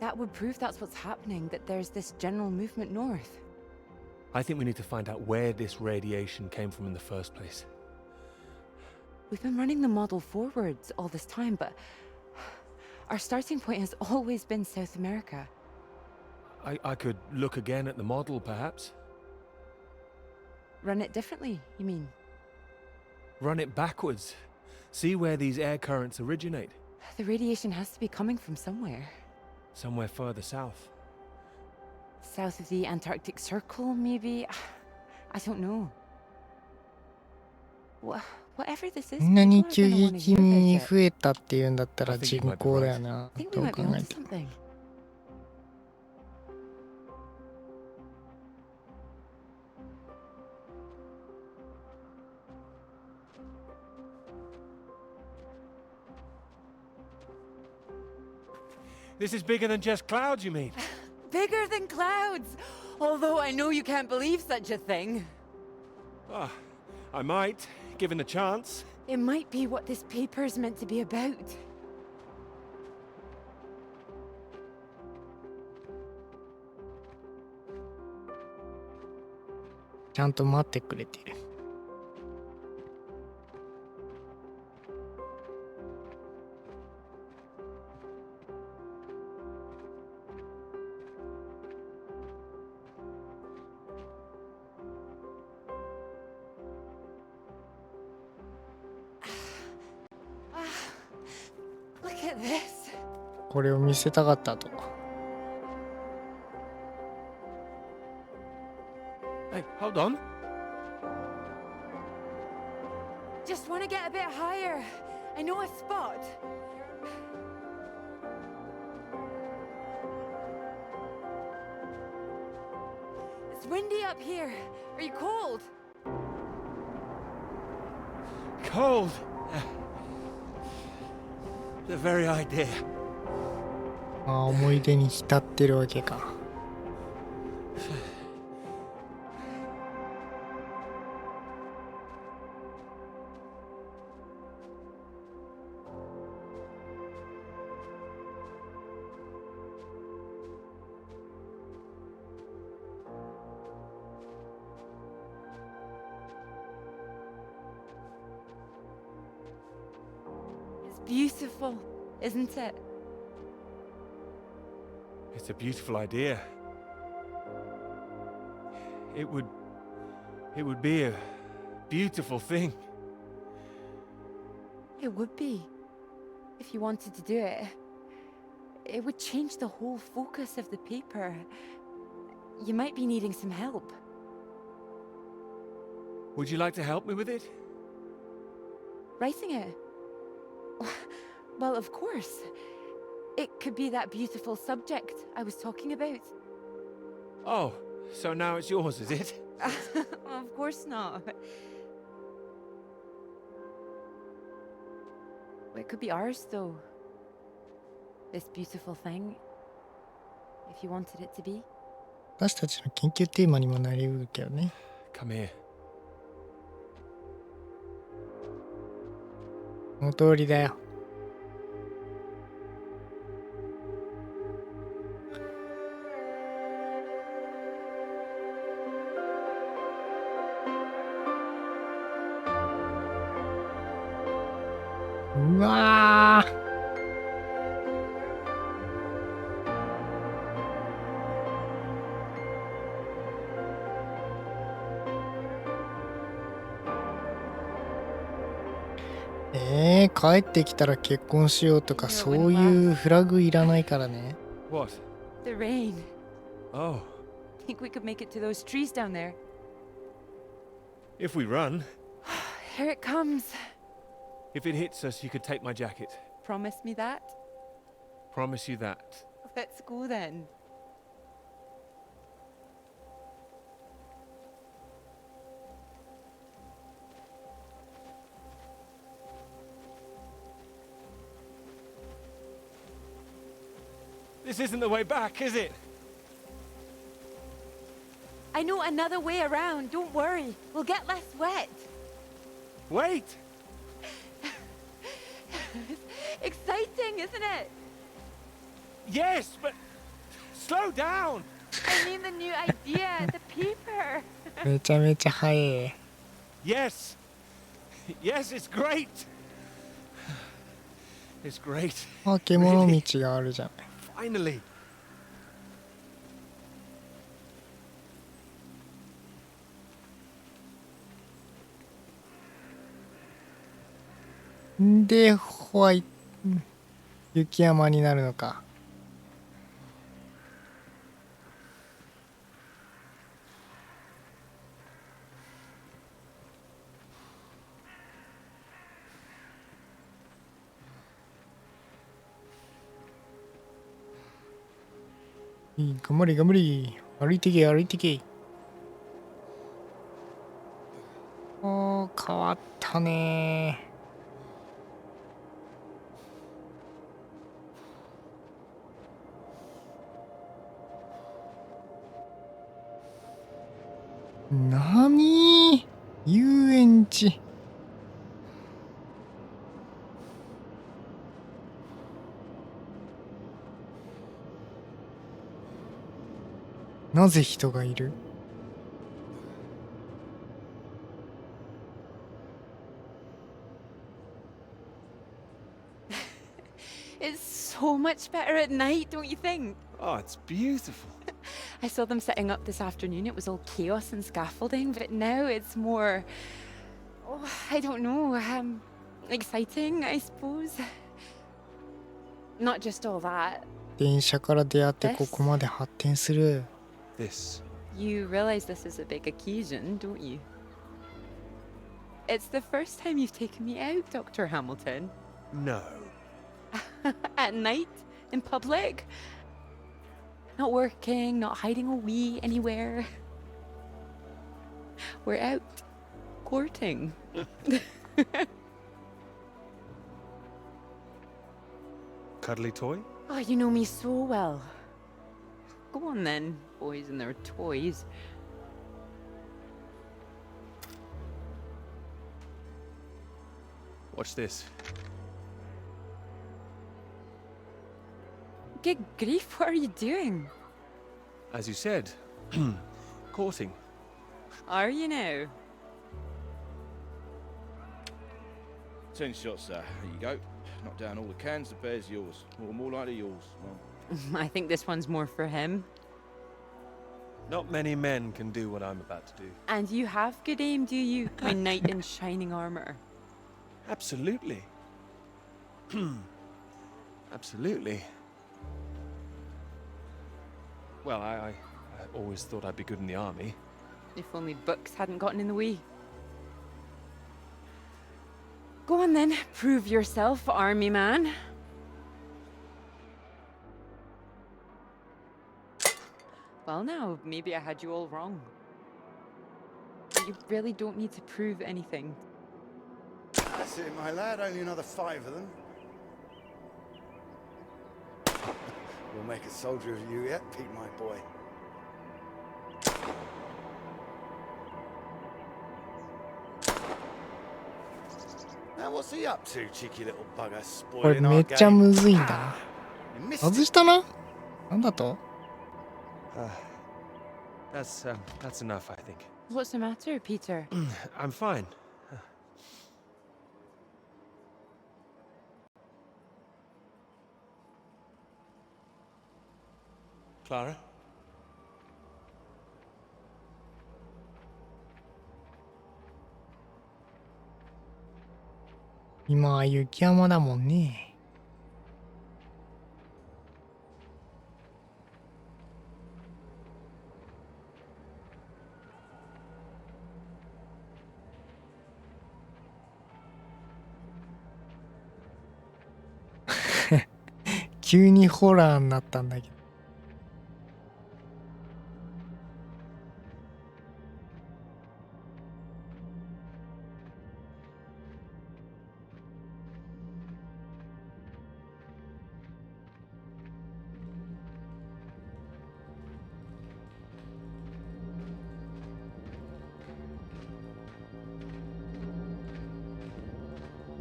Speaker 2: That would prove that's what's happening, that there's this general movement north.
Speaker 5: I think we need to find out where this radiation came from in the first place.
Speaker 2: We've been running the model forwards all this time, but Our starting point has always been South America.
Speaker 8: I could look again at the model, perhaps.
Speaker 2: Run it differently, you mean?
Speaker 8: Run it backwards. See where these air currents originate.
Speaker 2: The radiation has to be coming from somewhere.
Speaker 8: Somewhere further south.
Speaker 2: South of the Antarctic Circle, maybe? I don't know. Whatever this is,
Speaker 1: こんなに
Speaker 2: people
Speaker 1: 急
Speaker 2: are gonna wanna
Speaker 1: 激
Speaker 2: hear
Speaker 1: に
Speaker 2: about it.
Speaker 1: 増えたっていうんだったら
Speaker 8: I think you
Speaker 1: 人
Speaker 8: might be
Speaker 1: 口だよ
Speaker 8: right.
Speaker 1: な。
Speaker 2: I think
Speaker 1: ど
Speaker 2: we
Speaker 1: う
Speaker 2: might
Speaker 1: 考
Speaker 2: be
Speaker 1: え
Speaker 2: onto
Speaker 1: ても。
Speaker 2: something.
Speaker 8: This is bigger than just clouds, you mean?
Speaker 2: Bigger than clouds! Although I know you can't believe such a thing.
Speaker 8: Ah, I might, given the chance.
Speaker 2: It might be what this paper's meant to be about.
Speaker 1: ちゃんと待ってくれてる。
Speaker 2: Look at this.
Speaker 1: これを見せたかったと。
Speaker 8: Hey, hold on.
Speaker 2: Just want to get a bit higher. I know a spot. It's windy up here. Are you cold?
Speaker 8: Cold. The very idea.
Speaker 1: ああ、思い出に浸ってるわけか。
Speaker 2: It's beautiful, isn't it?
Speaker 8: It's a beautiful idea. It would be a beautiful thing.
Speaker 2: It would be. If you wanted to do it. It would change the whole focus of the paper. You might be needing some help.
Speaker 8: Would you like to help me with it?
Speaker 2: Writing it? Well, of course. It could be that beautiful subject I was talking about.
Speaker 8: Oh, so now it's yours, is it?
Speaker 2: Of course not. It could be ours, though. This beautiful thing. If you wanted it to be.
Speaker 1: 私たちの研究テーマにもなりうるけどね。
Speaker 8: Come here.
Speaker 1: その通りだよ。うわー。帰ってきたら結婚しようとかそういうフラグいらないからね。
Speaker 8: What?
Speaker 2: The rain.
Speaker 8: Oh,
Speaker 2: Think we could make it to those trees down there?
Speaker 8: if we run.
Speaker 2: Here it comes.
Speaker 8: If it hits us, you could take my jacket.
Speaker 2: Promise me that?
Speaker 8: Promise you that.
Speaker 2: Let's go then.
Speaker 8: This isn't the way back, is it?
Speaker 2: I know another way around. Don't worry. We'll get less wet.
Speaker 8: Wait!
Speaker 2: Exciting, isn't it?
Speaker 8: Yes, but slow down!
Speaker 2: I mean the new idea, the paper.
Speaker 1: めちゃめちゃ早い。
Speaker 8: Yes! Yes, it's great! It's great.
Speaker 1: あ、獣道があるじゃない。
Speaker 8: Finally.
Speaker 1: で、ホワイト、雪山になるのか。頑張れ頑張れ。歩いてけ歩いてけ。おー、変わったね。なに遊園地。なぜ人がいる？
Speaker 2: It's so much better at night, don't you think?
Speaker 8: Oh, it's beautiful.
Speaker 2: I saw them setting up this afternoon. It was all chaos and scaffolding, but now it's more, oh, I don't know, exciting, I suppose. Not just all that.
Speaker 1: 電車から出会ってここまで発展する。
Speaker 8: This.
Speaker 2: You realize this is a big occasion, don't you? It's the first time you've taken me out, Dr. Hamilton.
Speaker 8: No.
Speaker 2: At night, in public. Not working, not hiding a wee anywhere. We're out courting.
Speaker 8: Cuddly toy?
Speaker 2: Oh, you know me so well. Go on then, boys and their toys.
Speaker 8: Watch this.
Speaker 2: Good grief, what are you doing?
Speaker 8: As you said, courting.
Speaker 2: Are you now?
Speaker 9: 10 shots, sir. There you go. Knock down all the cans, the bear's yours. Or more likely yours. Well,
Speaker 2: I think this one's more for him.
Speaker 8: Not many men can do what I'm about to do.
Speaker 2: And you have good aim, do you, my knight in shining armor?
Speaker 8: Absolutely. Absolutely. Well, I always thought I'd be good in the army.
Speaker 2: If only books hadn't gotten in the way. Go on then, prove yourself, army man. Well now, maybe I had you all wrong. You really don't need to prove anything.
Speaker 4: That's it, my lad. Only another 5 of them. We'll make a soldier of you yet, Pete, my boy. Now what's he up to, cheeky little bugger,
Speaker 1: これ
Speaker 4: spoiling
Speaker 1: め
Speaker 4: our
Speaker 1: っちゃ
Speaker 4: game?
Speaker 1: むずいんだ。
Speaker 4: You missed
Speaker 1: 外
Speaker 4: it.
Speaker 1: したな。なんだと？
Speaker 8: That's enough, I think.
Speaker 2: What's the matter, Peter?
Speaker 8: I'm fine. Clara?
Speaker 1: 今は雪山だもんね。急にホラーになったんだけど。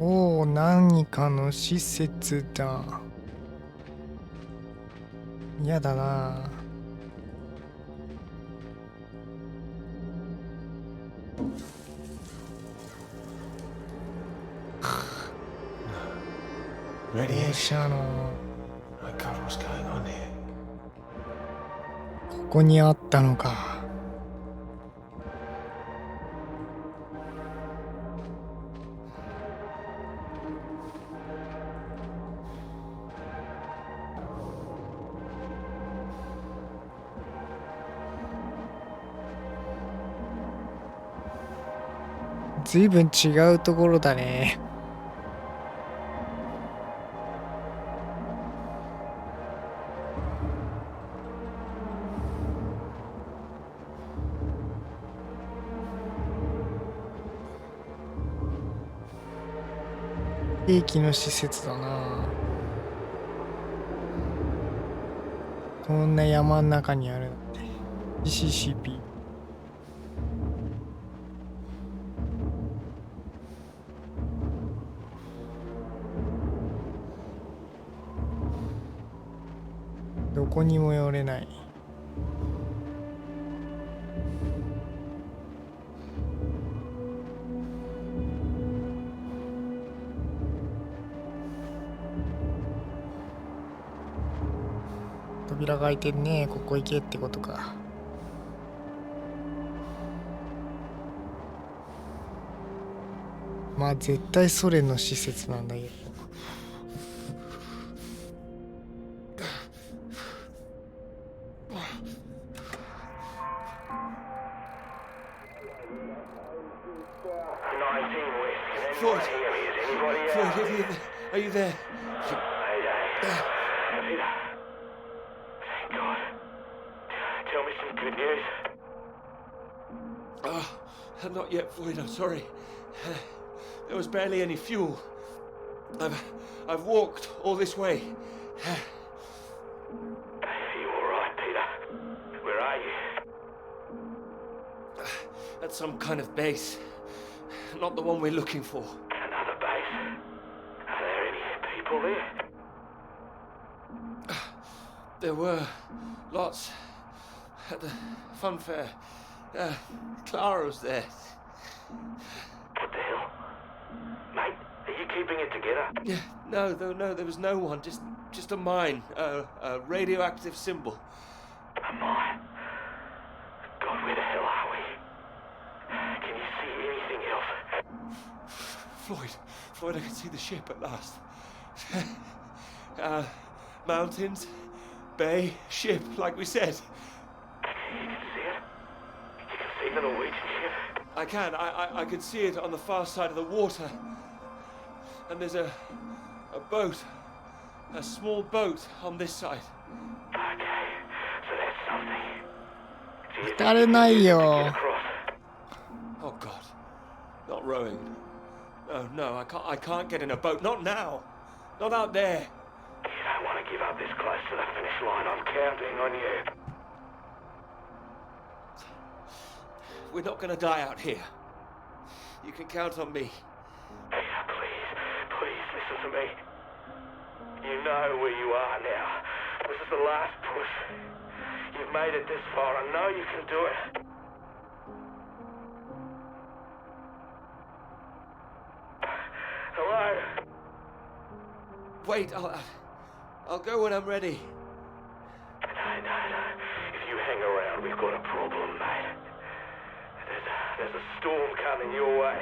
Speaker 1: おお、何かの施設だ。やだな。どうしたの？
Speaker 8: My God, what's going on here?
Speaker 1: ここにあったのか。ずいぶん違うところだね。兵器の施設だな。こんな山の中にあるなんて。CCP。どこにも寄れない。扉が開いてんね。ここ行けってことか。まあ絶対ソ連の施設なんだけど。
Speaker 6: Floyd, Floyd,
Speaker 5: Are you there?
Speaker 6: Peter. Thank God. Tell me some good news.
Speaker 5: Not yet, Floyd. I'm sorry. There was barely any fuel. I've walked all this way.
Speaker 6: Are you all right, Peter? Where are you?
Speaker 5: At some kind of base. Not the one we're looking for.
Speaker 6: Another base? Are there any people there?
Speaker 5: There were lots at the fun fair. Clara was there.
Speaker 6: What the hell? Mate, are you keeping it together?
Speaker 5: Yeah, no, there was no one. Just a mine, a radioactive symbol.
Speaker 6: A mine? God, where the hell are we? Can you see anything else?
Speaker 5: Floyd, I can see the ship at last. Mountains, bay, ship, like we said.
Speaker 6: You can see it? You can see the Norwegian ship?
Speaker 5: I can. I can see it on the far side of the water. And there's a boat, a small boat on this side.
Speaker 6: Okay, so that's something. Do you
Speaker 1: 渡れないよ。
Speaker 6: get across?
Speaker 5: Oh God, not rowing. No, I can't get in a boat. Not now. Not out there.
Speaker 6: You don't want to give up this close to the finish line. I'm counting on you.
Speaker 5: We're not gonna die out here. You can count on me.
Speaker 6: Peter, please listen to me. You know where you are now. This is the last push. You've made it this far. I know you can do it. Hello?
Speaker 5: Wait, I'll go when I'm ready.
Speaker 6: No. If you hang around, we've got a problem, mate. There's a storm coming your way.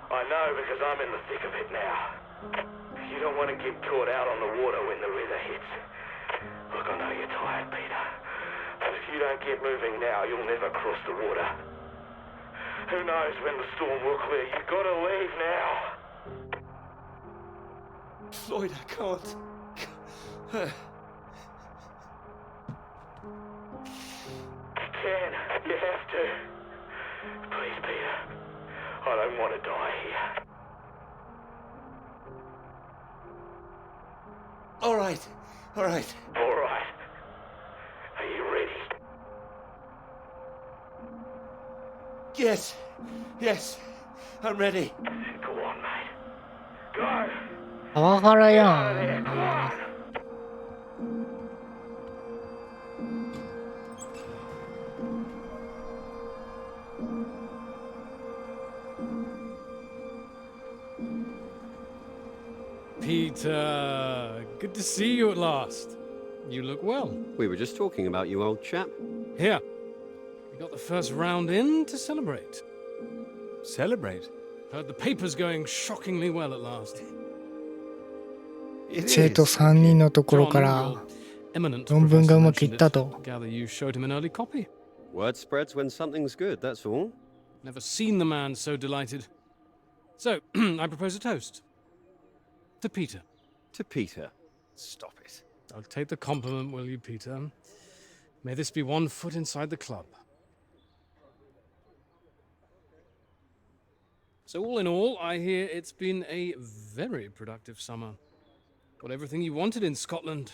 Speaker 6: I know because I'm in the thick of it now. You don't want to get caught out on the water when the river hits. Look, I know you're tired, Peter. But if you don't get moving now, you'll never cross the water. Who knows when the storm will clear? You've got to leave now.
Speaker 5: Floyd, I can't.
Speaker 6: You can. You have to. Please, Peter. I don't want to die here.
Speaker 5: All right.
Speaker 6: All right. Are you ready?
Speaker 5: Yes. I'm ready.
Speaker 6: Go on, mate. Go.
Speaker 1: パワハラや
Speaker 6: Out of there.
Speaker 1: ん。
Speaker 6: Come on.
Speaker 8: Pete,
Speaker 10: Peter, good to see you at last. You look well.
Speaker 7: We were just talking about you, old chap.
Speaker 10: Here, we got the first round in to celebrate.
Speaker 8: Celebrate?
Speaker 10: Heard the paper's going shockingly well at last.
Speaker 1: 生徒3人のところから
Speaker 10: Eminent
Speaker 1: 論文がう
Speaker 10: professor
Speaker 1: まくい
Speaker 10: mentioned
Speaker 1: った
Speaker 10: it.
Speaker 1: と。
Speaker 10: Gather you showed him an early copy.
Speaker 7: Word spreads when something's good, that's all.
Speaker 10: Never seen the man so delighted. So, I propose a toast. To Peter.
Speaker 7: To Peter.
Speaker 8: Stop it.
Speaker 10: I'll take the compliment, will you, Peter? May this be one foot inside the club. So all in all, I hear it's been a very productive summer. Got everything you wanted in Scotland.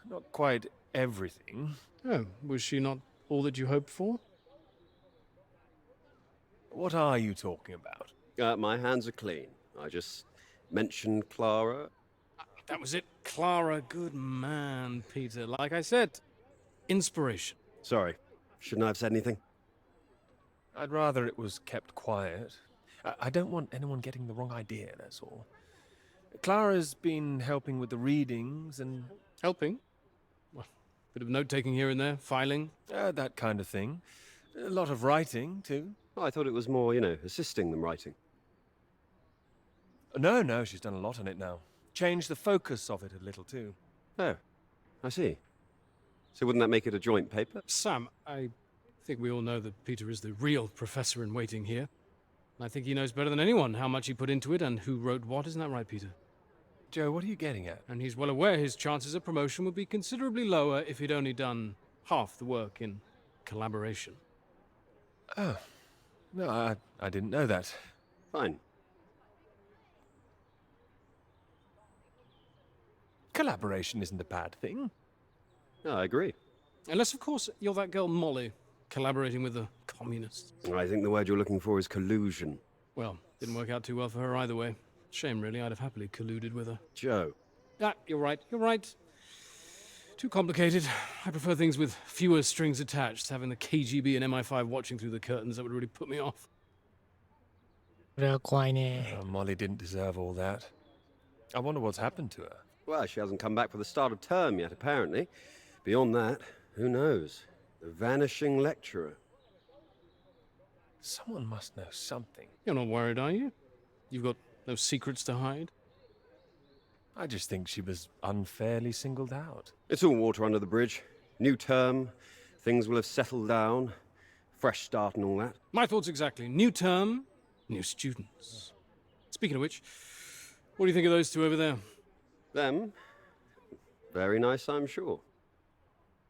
Speaker 8: Not quite everything.
Speaker 10: Oh, was she not all that you hoped for?
Speaker 8: What are you talking about?
Speaker 7: My hands are clean. I just mentioned Clara.
Speaker 10: That was it. Clara, good man, Peter. Like I said, inspiration.
Speaker 7: Sorry, shouldn't I have said anything?
Speaker 8: I'd rather it was kept quiet. I don't want anyone getting the wrong idea, that's all. Clara's been helping with the readings and...
Speaker 10: Helping? Well, bit of note-taking here and there, filing.
Speaker 8: that kind of thing. A lot of writing, too.
Speaker 7: Oh, I thought it was more, assisting them writing.
Speaker 8: No, she's done a lot on it now. Changed the focus of it a little, too.
Speaker 7: Oh, I see. So wouldn't that make it a joint paper?
Speaker 10: Sam, I think we all know that Peter is the real professor in waiting here. And I think he knows better than anyone how much he put into it and who wrote what. Isn't that right, Peter?
Speaker 8: Joe, what are you getting at?
Speaker 10: And he's well aware his chances of promotion would be considerably lower if he'd only done half the work in collaboration.
Speaker 8: Oh. No, I didn't know that.
Speaker 7: Fine.
Speaker 8: Collaboration isn't a bad thing.
Speaker 7: No, I agree.
Speaker 10: Unless, of course, you're that girl Molly, collaborating with the communists.
Speaker 7: I think the word you're looking for is collusion.
Speaker 10: Well, didn't work out too well for her either way. Shame, really. I'd have happily colluded with her.
Speaker 7: Joe.
Speaker 10: Ah, you're right. Too complicated. I prefer things with fewer strings attached. Having the KGB and MI5 watching through the curtains, that would really put me off.
Speaker 1: これは怖いね。
Speaker 8: Molly didn't deserve all that. I wonder what's happened to her.
Speaker 7: Well, she hasn't come back for the start of term yet, apparently. Beyond that, who knows? The vanishing lecturer.
Speaker 8: Someone must know something.
Speaker 10: You're not worried, are you? You've got no secrets to hide?
Speaker 8: I just think she was unfairly singled out.
Speaker 7: It's all water under the bridge. New term, things will have settled down, fresh start and all that.
Speaker 10: My thoughts exactly. New term, new students. Speaking of which, what do you think of those two over there?
Speaker 7: Them? Very nice, I'm sure.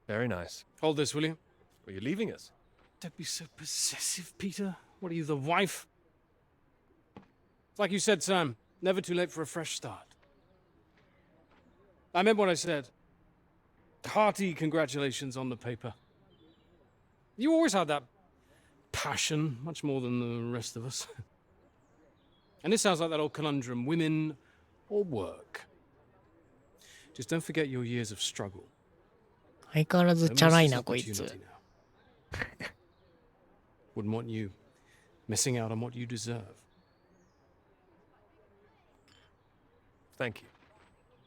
Speaker 8: Very nice.
Speaker 10: Hold this, will you?
Speaker 8: Are you leaving us?
Speaker 10: Don't be so possessive, Peter. What are you, the wife? It's like you said, Sam. Never too late for a fresh start. I meant what I said. Hearty congratulations on the paper. You always had that passion, much more than the rest of us. And this sounds like that old conundrum, women or work. Just don't forget your years of struggle.
Speaker 1: 相変わらず
Speaker 10: Don't
Speaker 1: チャラい
Speaker 10: miss
Speaker 1: な
Speaker 10: this
Speaker 1: こいつ。
Speaker 10: opportunity now. Wouldn't want you missing out on what you deserve.
Speaker 8: Thank you.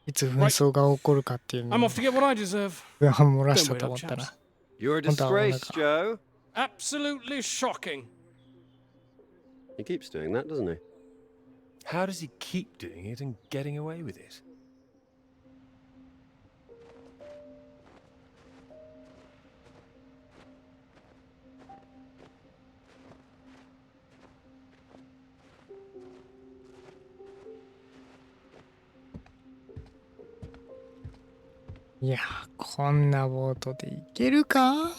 Speaker 1: いつ紛争が起こるかっていうの
Speaker 10: I'm
Speaker 1: を
Speaker 10: off to get what I deserve.
Speaker 1: 不安漏らし
Speaker 10: Don't
Speaker 1: た
Speaker 10: wait
Speaker 1: と
Speaker 10: up,
Speaker 1: 思ったら
Speaker 10: chaps.
Speaker 7: You're a
Speaker 1: Hold on,
Speaker 7: disgrace,
Speaker 1: hold
Speaker 7: Joe.
Speaker 10: Absolutely shocking.
Speaker 7: He keeps doing that, doesn't he?
Speaker 8: How does he keep doing it and getting away with it?
Speaker 1: 「いやこんなボートで行けるか?」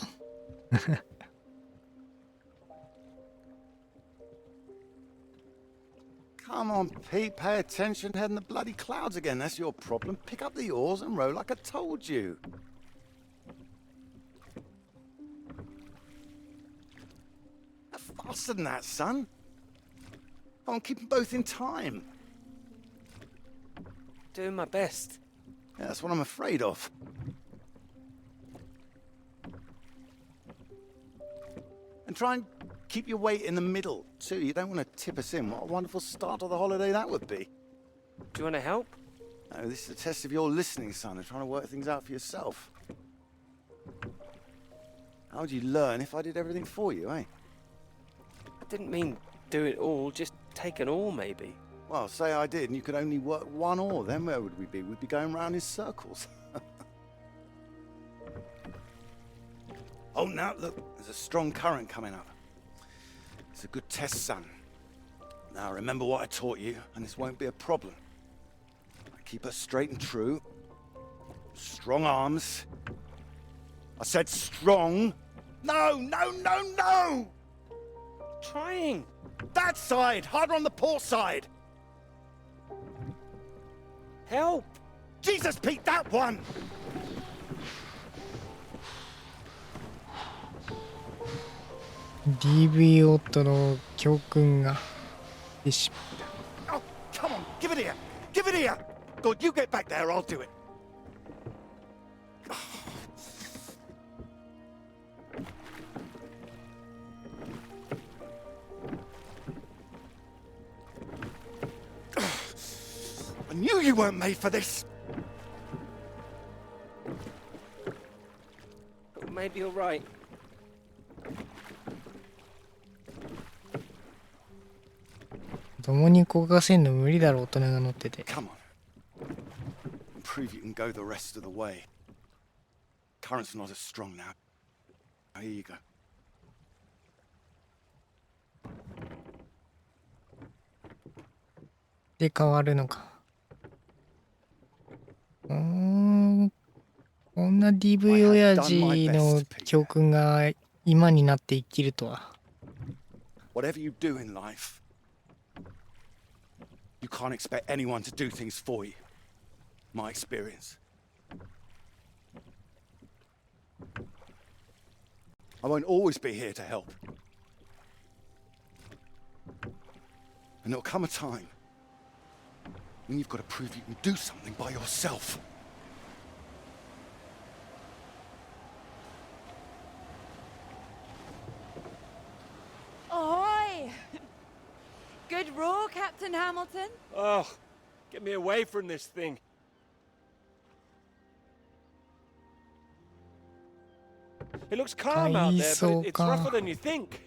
Speaker 11: Come on, Pete, pay attention. Head in the bloody clouds again. That's your problem. Pick up the oars and row like I told you. Faster than that, son. Come on, keep them both in time.
Speaker 5: Doing my best.
Speaker 11: Yeah, that's what I'm afraid of. And try and keep your weight in the middle, too. You don't want to tip us in. What a wonderful start to the holiday that would be.
Speaker 12: Do you want to help?
Speaker 11: No, this is a test of your listening, son, and trying to work things out for yourself. How would you learn if I did everything for you, eh?
Speaker 12: I didn't mean do it all, just take an oar, maybe.
Speaker 11: Well, say I did, and you could only work one oar, then where would we be? We'd be going round in circles. Oh, now, look, there's a strong current coming up. It's a good test, son. Now, remember what I taught you, and this won't be a problem. Keep her straight and true. Strong arms. I said strong. No, no, no, no!
Speaker 12: Trying.
Speaker 11: That side! Harder on the port side!
Speaker 12: Help!
Speaker 11: Jesus, Pete, that one!
Speaker 1: DV 夫の教訓が出てしまった。
Speaker 11: Oh, come on, give it here! Give it here! God, you get back there, I'll do it. I knew you weren't made for this.
Speaker 12: Maybe you're right.
Speaker 1: 共にこがせんの無理だろ、大人が乗ってて。
Speaker 11: Come on. Prove you can go the rest of the way. Current's not as strong now. Here you go.
Speaker 1: で変わるのか。こんな DV 親父の教訓が今になって生きるとは。
Speaker 11: Whatever you do in life, you can't expect anyone to do things for you. My experience. I won't always be here to help. And there'll come a time when you've got to prove you can do something by yourself.
Speaker 2: Ahoy! Good row, Captain Hamilton.
Speaker 8: Oh, get me away from this thing. It looks calm out there, but it's rougher than you think.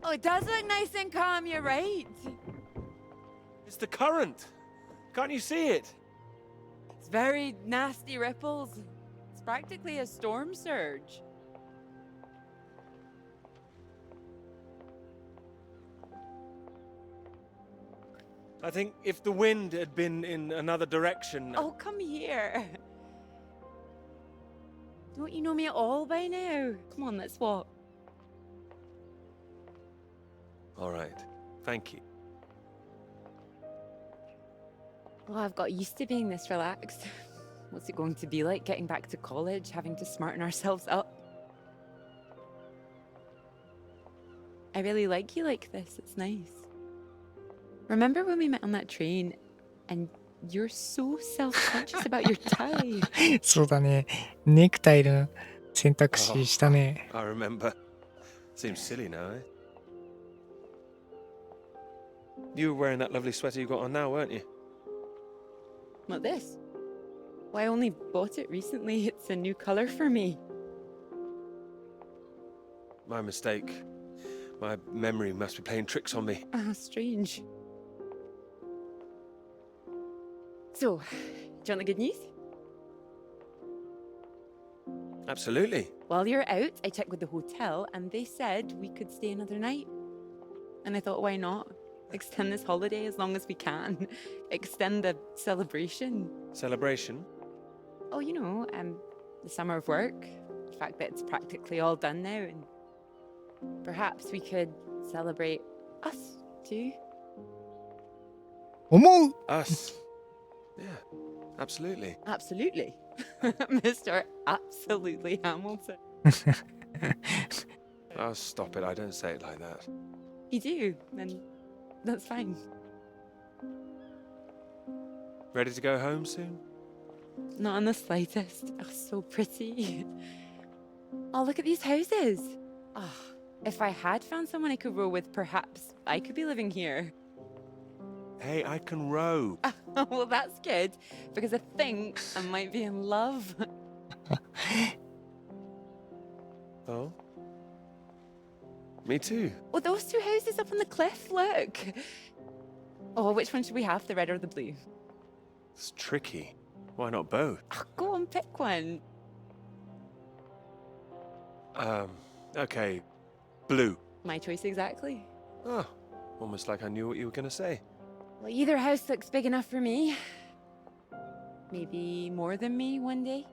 Speaker 2: Oh, it does look nice and calm, you're right.
Speaker 8: It's the current. Can't you see it?
Speaker 2: It's very nasty ripples. It's practically a storm surge.
Speaker 8: I think if the wind had been in another direction...
Speaker 2: Oh, come here. Don't you know me at all by now? Come on, let's walk.
Speaker 8: All right. Thank you.
Speaker 2: Well, I've got used to being this relaxed. What's it going to be like getting back to college, having to smarten ourselves up? I really like you like this. It's nice. Remember when we met on that train and you're so self-conscious about your tie?
Speaker 1: そうだね。ネクタイの選択肢したね。
Speaker 8: I remember. Seems silly now, eh? You were wearing that lovely sweater you got on now, weren't you?
Speaker 2: What, this? Well, I only bought it recently. It's a new color for me.
Speaker 8: My mistake. My memory must be playing tricks on me.
Speaker 2: Ah, strange. So, do you want the good news?
Speaker 8: Absolutely.
Speaker 2: While you're out, I checked with the hotel and they said we could stay another night. And I thought, why not? Extend this holiday as long as we can. Extend the celebration.
Speaker 8: Celebration?
Speaker 2: Oh, you know, the summer of work. The fact that it's practically all done now. And perhaps we could celebrate us, too.
Speaker 1: 思う
Speaker 8: Us. Yeah, absolutely.
Speaker 2: Absolutely. Mr. Absolutely Hamilton.
Speaker 8: Oh, stop it. I don't say it like that.
Speaker 2: You do, and that's fine.
Speaker 8: Ready to go home soon?
Speaker 2: Not in the slightest. Oh, so pretty. Oh, look at these houses. Oh, if I had found someone I could row with, perhaps I could be living here.
Speaker 8: Hey, I can row.
Speaker 2: Ah, Well, that's good, because I think I might be in love.
Speaker 8: Oh? Me too.
Speaker 2: Oh, those two houses up on the cliff, look. Oh, which one should we have, the red or the blue?
Speaker 8: It's tricky. Why not both?
Speaker 2: Oh, go on, pick one.
Speaker 8: Okay. Blue.
Speaker 2: My choice exactly.
Speaker 8: Oh, almost like I knew what you were gonna say.
Speaker 2: Well, either house looks big enough for me. Maybe more than me one day.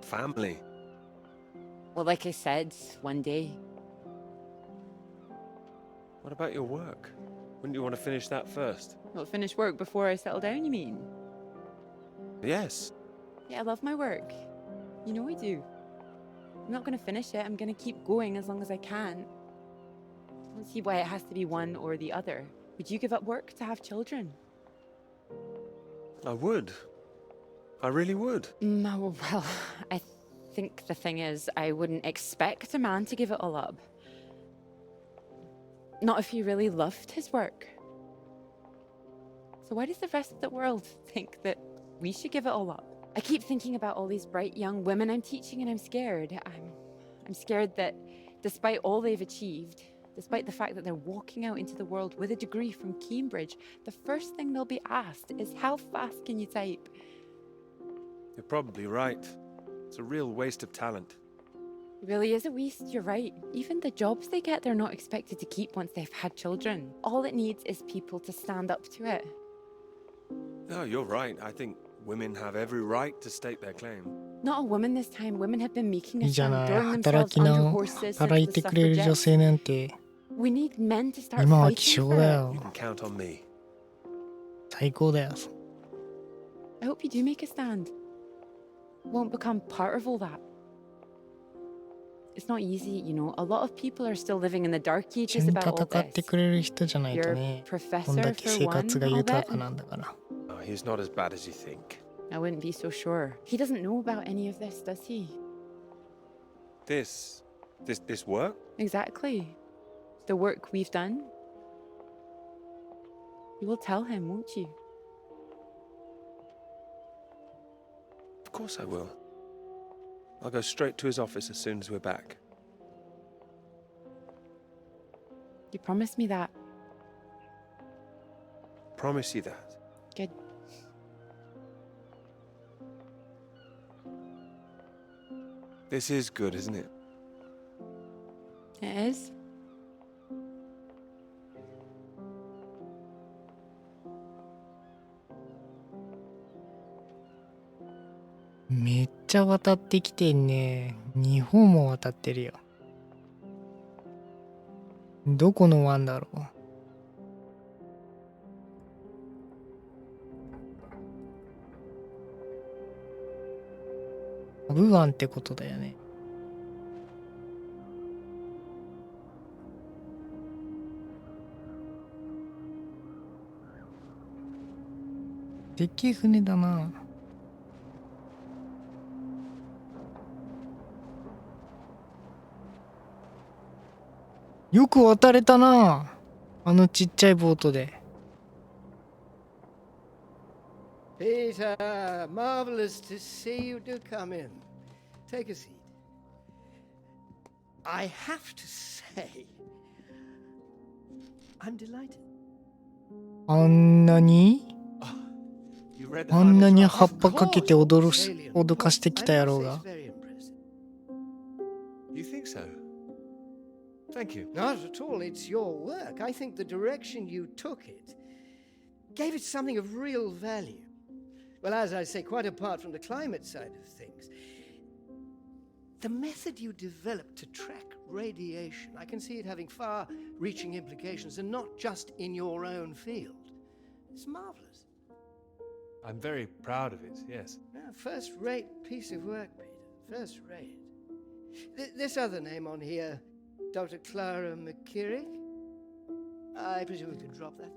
Speaker 8: Family.
Speaker 2: Well, like I said, one day.
Speaker 8: What about your work? Wouldn't you want to finish that first?
Speaker 2: Well, finish work before I settle down, you mean?
Speaker 8: Yes.
Speaker 2: Yeah, I love my work. You know I do. I'm not going to finish it. I'm going to keep going as long as I can. I don't see why it has to be one or the other. Would you give up work to have children?
Speaker 8: I would. I really would.
Speaker 2: No, well, I think the thing is, I wouldn't expect a man to give it all up. Not if he really loved his work. So why does the rest of the world think that we should give it all up? I keep thinking about all these bright young women I'm teaching, and I'm scared. I'm scared that despite all they've achieved, despite the fact that they're walking out into the world with a degree from Cambridge, the first thing they'll be asked is, how fast can you type?
Speaker 8: You're probably right. It's a real waste of talent.
Speaker 2: It really is a waste, you're right. Even the jobs they get, they're not expected to keep once they've had children. All it needs is people to stand up to it.
Speaker 8: No, you're right. I think women have every right to state their claim.
Speaker 2: Not a woman this time. Women have been making
Speaker 1: い
Speaker 2: a
Speaker 1: いじゃ
Speaker 2: stand,
Speaker 1: ない。
Speaker 2: throwing
Speaker 1: 働
Speaker 2: themselves
Speaker 1: き
Speaker 2: under
Speaker 1: な、
Speaker 2: horses
Speaker 1: 働い
Speaker 2: since
Speaker 1: て
Speaker 2: the
Speaker 1: くれる女
Speaker 2: suffragettes.
Speaker 1: 性なんて、
Speaker 2: We need men to start
Speaker 1: 今は
Speaker 2: fighting
Speaker 1: 希少
Speaker 2: for
Speaker 1: だ
Speaker 2: it.
Speaker 1: よ
Speaker 8: You。can count on me.
Speaker 1: 最高だよ。
Speaker 2: I hope you do make a stand. Won't become part of all that. It's not easy, you know. A lot of people are still living in the dark
Speaker 1: 一緒
Speaker 2: ages
Speaker 1: に
Speaker 2: about all
Speaker 1: 戦って
Speaker 2: this.
Speaker 1: くれる人じゃないと
Speaker 2: Your
Speaker 1: ね、こん
Speaker 2: professor
Speaker 1: だけ
Speaker 2: for
Speaker 1: 生
Speaker 2: one,
Speaker 1: 活が
Speaker 2: I'll
Speaker 1: 豊
Speaker 2: bet.
Speaker 1: かなんだから。
Speaker 8: Oh, he's not as bad as you think.
Speaker 2: I wouldn't be so sure. He doesn't know about any of this, does he?
Speaker 8: This work?
Speaker 2: Exactly. The work we've done. You will tell him, won't you?
Speaker 8: Of course I will. I'll go straight to his office as soon as we're back.
Speaker 2: You promised me that.
Speaker 8: Promise you that.
Speaker 2: Good.
Speaker 8: This is good, isn't it?
Speaker 2: It is.
Speaker 1: めっちゃ渡ってきてんね。日本も渡ってるよ。どこの湾だろう。パブ湾ってことだよね。でっけえ船だな。よく渡れたな。あのちっちゃいボートで。
Speaker 13: Peter, marvelous to see you. Do come in. Take a seat. I have to say, I'm delighted.
Speaker 1: あんなに
Speaker 8: You read the
Speaker 1: あんな
Speaker 8: final
Speaker 1: に
Speaker 8: draft?
Speaker 1: 葉っぱかけて脅かしてきた野郎
Speaker 13: I
Speaker 1: が
Speaker 13: must say it's very impressive.
Speaker 8: You think so? Thank you.
Speaker 13: Not at all. It's your work. I think the direction you took it gave it something of real value. Well, as I say, quite apart from the climate side of things, the method you developed to track radiation, I can see it having far-reaching implications, and not just in your own field. It's marvelous.
Speaker 8: I'm very proud of it, yes.
Speaker 13: First-rate piece of work, Peter. First-rate. This other name on here, Dr. Clara McKirrick. I presume we could drop that.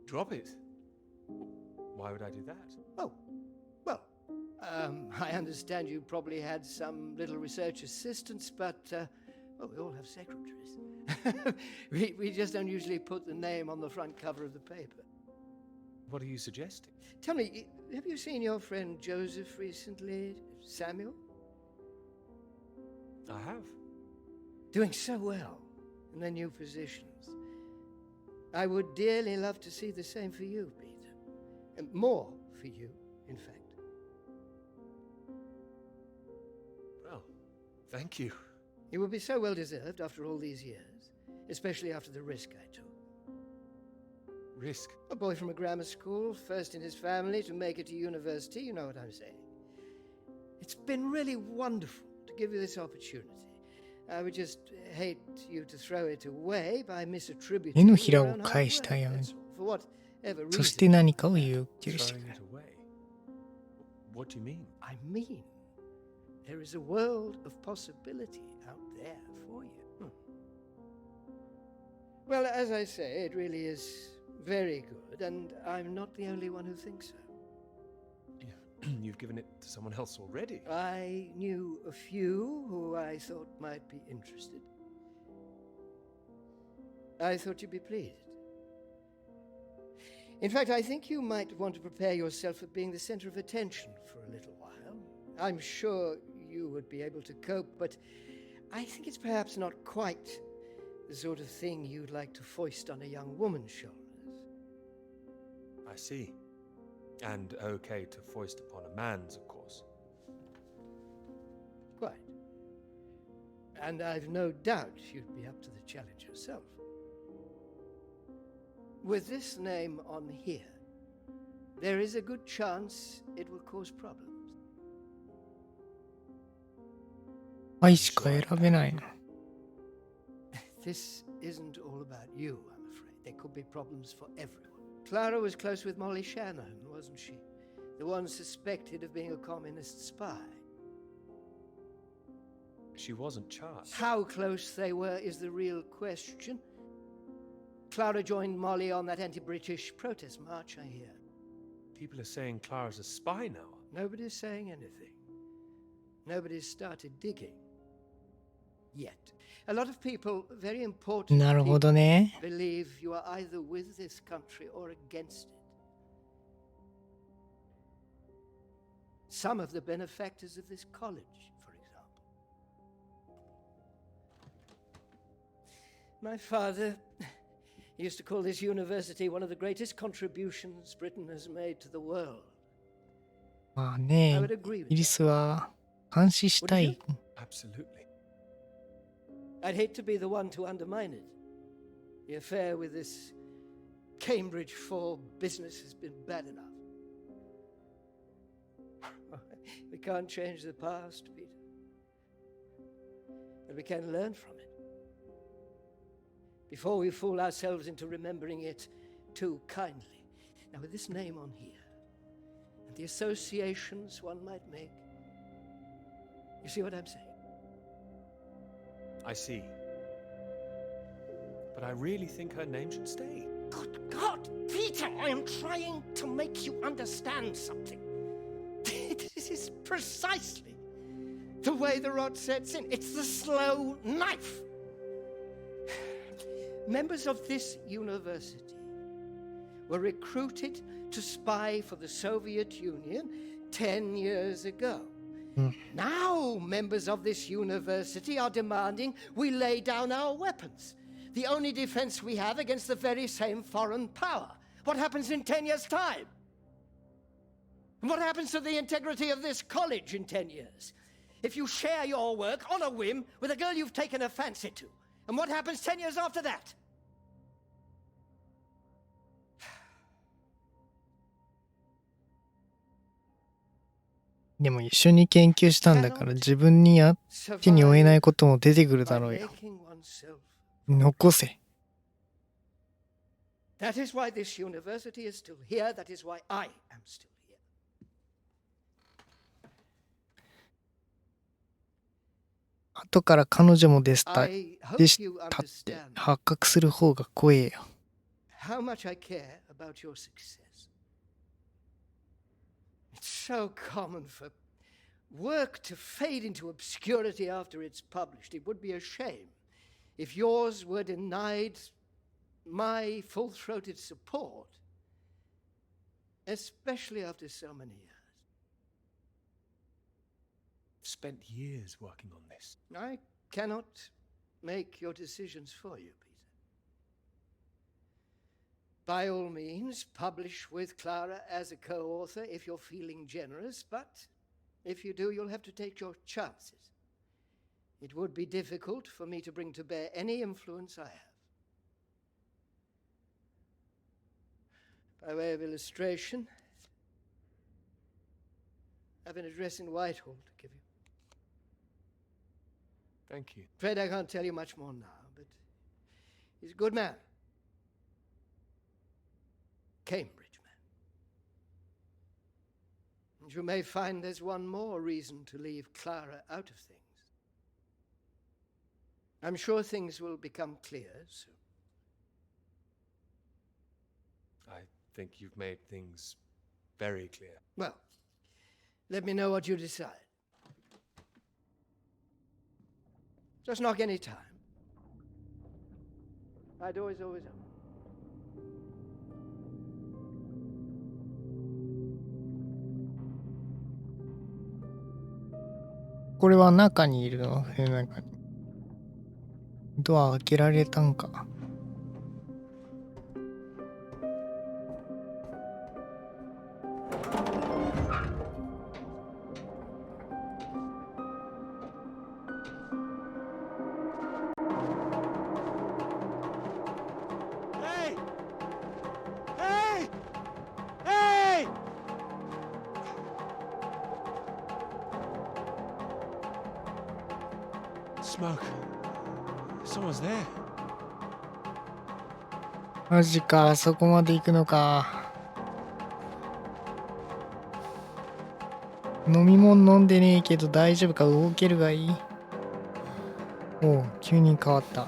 Speaker 8: Drop it? Why would I do that?
Speaker 13: Oh, well, I understand you probably had some little research assistants, but, well, we all have secretaries. we just don't usually put the name on the front cover of the paper.
Speaker 8: What are you suggesting?
Speaker 13: Tell me, have you seen your friend Joseph recently, Samuel?
Speaker 8: I have.
Speaker 13: Doing so well in their new positions. I would dearly love to see the same for you, Peter. And more for you, in fact.
Speaker 8: Well, thank you.
Speaker 13: It would be so well deserved after all these years, especially after the risk I took.
Speaker 8: Risk?
Speaker 13: A boy from a grammar school, first in his family to make it to university, you know what I'm saying. It's been really wonderful to give you this opportunity. I would just hate you to throw it away by misattributing
Speaker 1: 手のひ
Speaker 13: your
Speaker 1: らを
Speaker 13: own
Speaker 1: 返
Speaker 13: hard
Speaker 1: したよう
Speaker 13: work,
Speaker 1: に
Speaker 13: that's all. For whatever
Speaker 1: そして
Speaker 13: reason.
Speaker 1: 何かを言う許して
Speaker 8: Throwing
Speaker 1: くれ
Speaker 8: it away. What do you mean?
Speaker 13: I mean, there is a world of possibility out there for you. Well, as I say, it really is very good, and I'm not the only one who thinks so.
Speaker 8: You've given it to someone else already.
Speaker 13: I knew a few who I thought might be interested. I thought you'd be pleased. In fact, I think you might want to prepare yourself for being the center of attention for a little while. I'm sure you would be able to cope, but I think it's perhaps not quite the sort of thing you'd like to foist on a young woman's shoulders.
Speaker 8: I see. And okay to foist upon a man's, of course.
Speaker 13: Quite. And I've no doubt you'd be up to the challenge yourself. With this name on here, there is a good chance it will cause problems.
Speaker 1: 愛しか選べないの
Speaker 13: This isn't all about you, I'm afraid. There could be problems for everyone. Clara was close with Molly Shannon, wasn't she? The one suspected of being a communist spy.
Speaker 8: She wasn't charged.
Speaker 13: How close they were is the real question. Clara joined Molly on that anti-British protest march, I hear.
Speaker 8: People are saying Clara's a spy now.
Speaker 13: Nobody's saying anything. Nobody's started digging. Yet. A lot of people, very important
Speaker 1: なるほど
Speaker 13: people,
Speaker 1: ね
Speaker 13: believe you are either with this country or against it. Some of the benefactors of this college, for example. My father used to call this university one of the greatest contributions Britain has made to the world.
Speaker 1: まあね
Speaker 13: I would agree
Speaker 1: イ
Speaker 13: with
Speaker 1: ギリスは監視したい
Speaker 8: Absolutely.
Speaker 13: I'd hate to be the one to undermine it. The affair with this Cambridge 4 business has been bad enough. We can't change the past, Peter. But we can learn from it. Before we fool ourselves into remembering it too kindly. Now, with this name on here, and the associations one might make, you see what I'm saying?
Speaker 8: I see. But I really think her name should stay.
Speaker 13: Good God, Peter, I am trying to make you understand something. This is precisely the way the rot sets in. It's the slow knife. Members of this university were recruited to spy for the Soviet Union 10 years ago. Now, members of this university are demanding we lay down our weapons. The only defense we have against the very same foreign power. What happens in 10 years' time? And what happens to the integrity of this college in 10 years? If you share your work on a whim with a girl you've taken a fancy to. And what happens 10 years after that?
Speaker 1: でも一緒に研究したんだから自分に手に負えないことも出てくるだろうよ。残せ。
Speaker 13: That is why this university is still here. That is why I am still here.
Speaker 1: 後から彼女もでした
Speaker 13: I
Speaker 1: で
Speaker 13: hope
Speaker 1: し
Speaker 13: you
Speaker 1: たって
Speaker 13: understand
Speaker 1: 発覚する方が怖えよ。
Speaker 13: how much I care about your success. It's so common for work to fade into obscurity after it's published. It would be a shame if yours were denied my full-throated support, especially after so many years.
Speaker 8: Spent years working on this.
Speaker 13: I cannot make your decisions for you, Peter. By all means, publish with Clara as a co-author if you're feeling generous, but if you do, you'll have to take your chances. It would be difficult for me to bring to bear any influence I have. By way of illustration, I have an address in Whitehall to give you.
Speaker 8: Thank you.
Speaker 13: Afraid I can't tell you much more now, but he's a good man. Cambridge man. And you may find there's one more reason to leave Clara out of things. I'm sure things will become clear soon.
Speaker 8: I think you've made things very clear.
Speaker 13: Well, let me know what you decide. Just knock any time. My door is always open.
Speaker 1: これは中にいるの？部屋の中に。ドア開けられたんか。
Speaker 8: Smoke. Someone's there.
Speaker 1: マジか、そこまで行くのか。飲み物飲んでねえけど大丈夫か？動けるがいい？おう、急に変わった。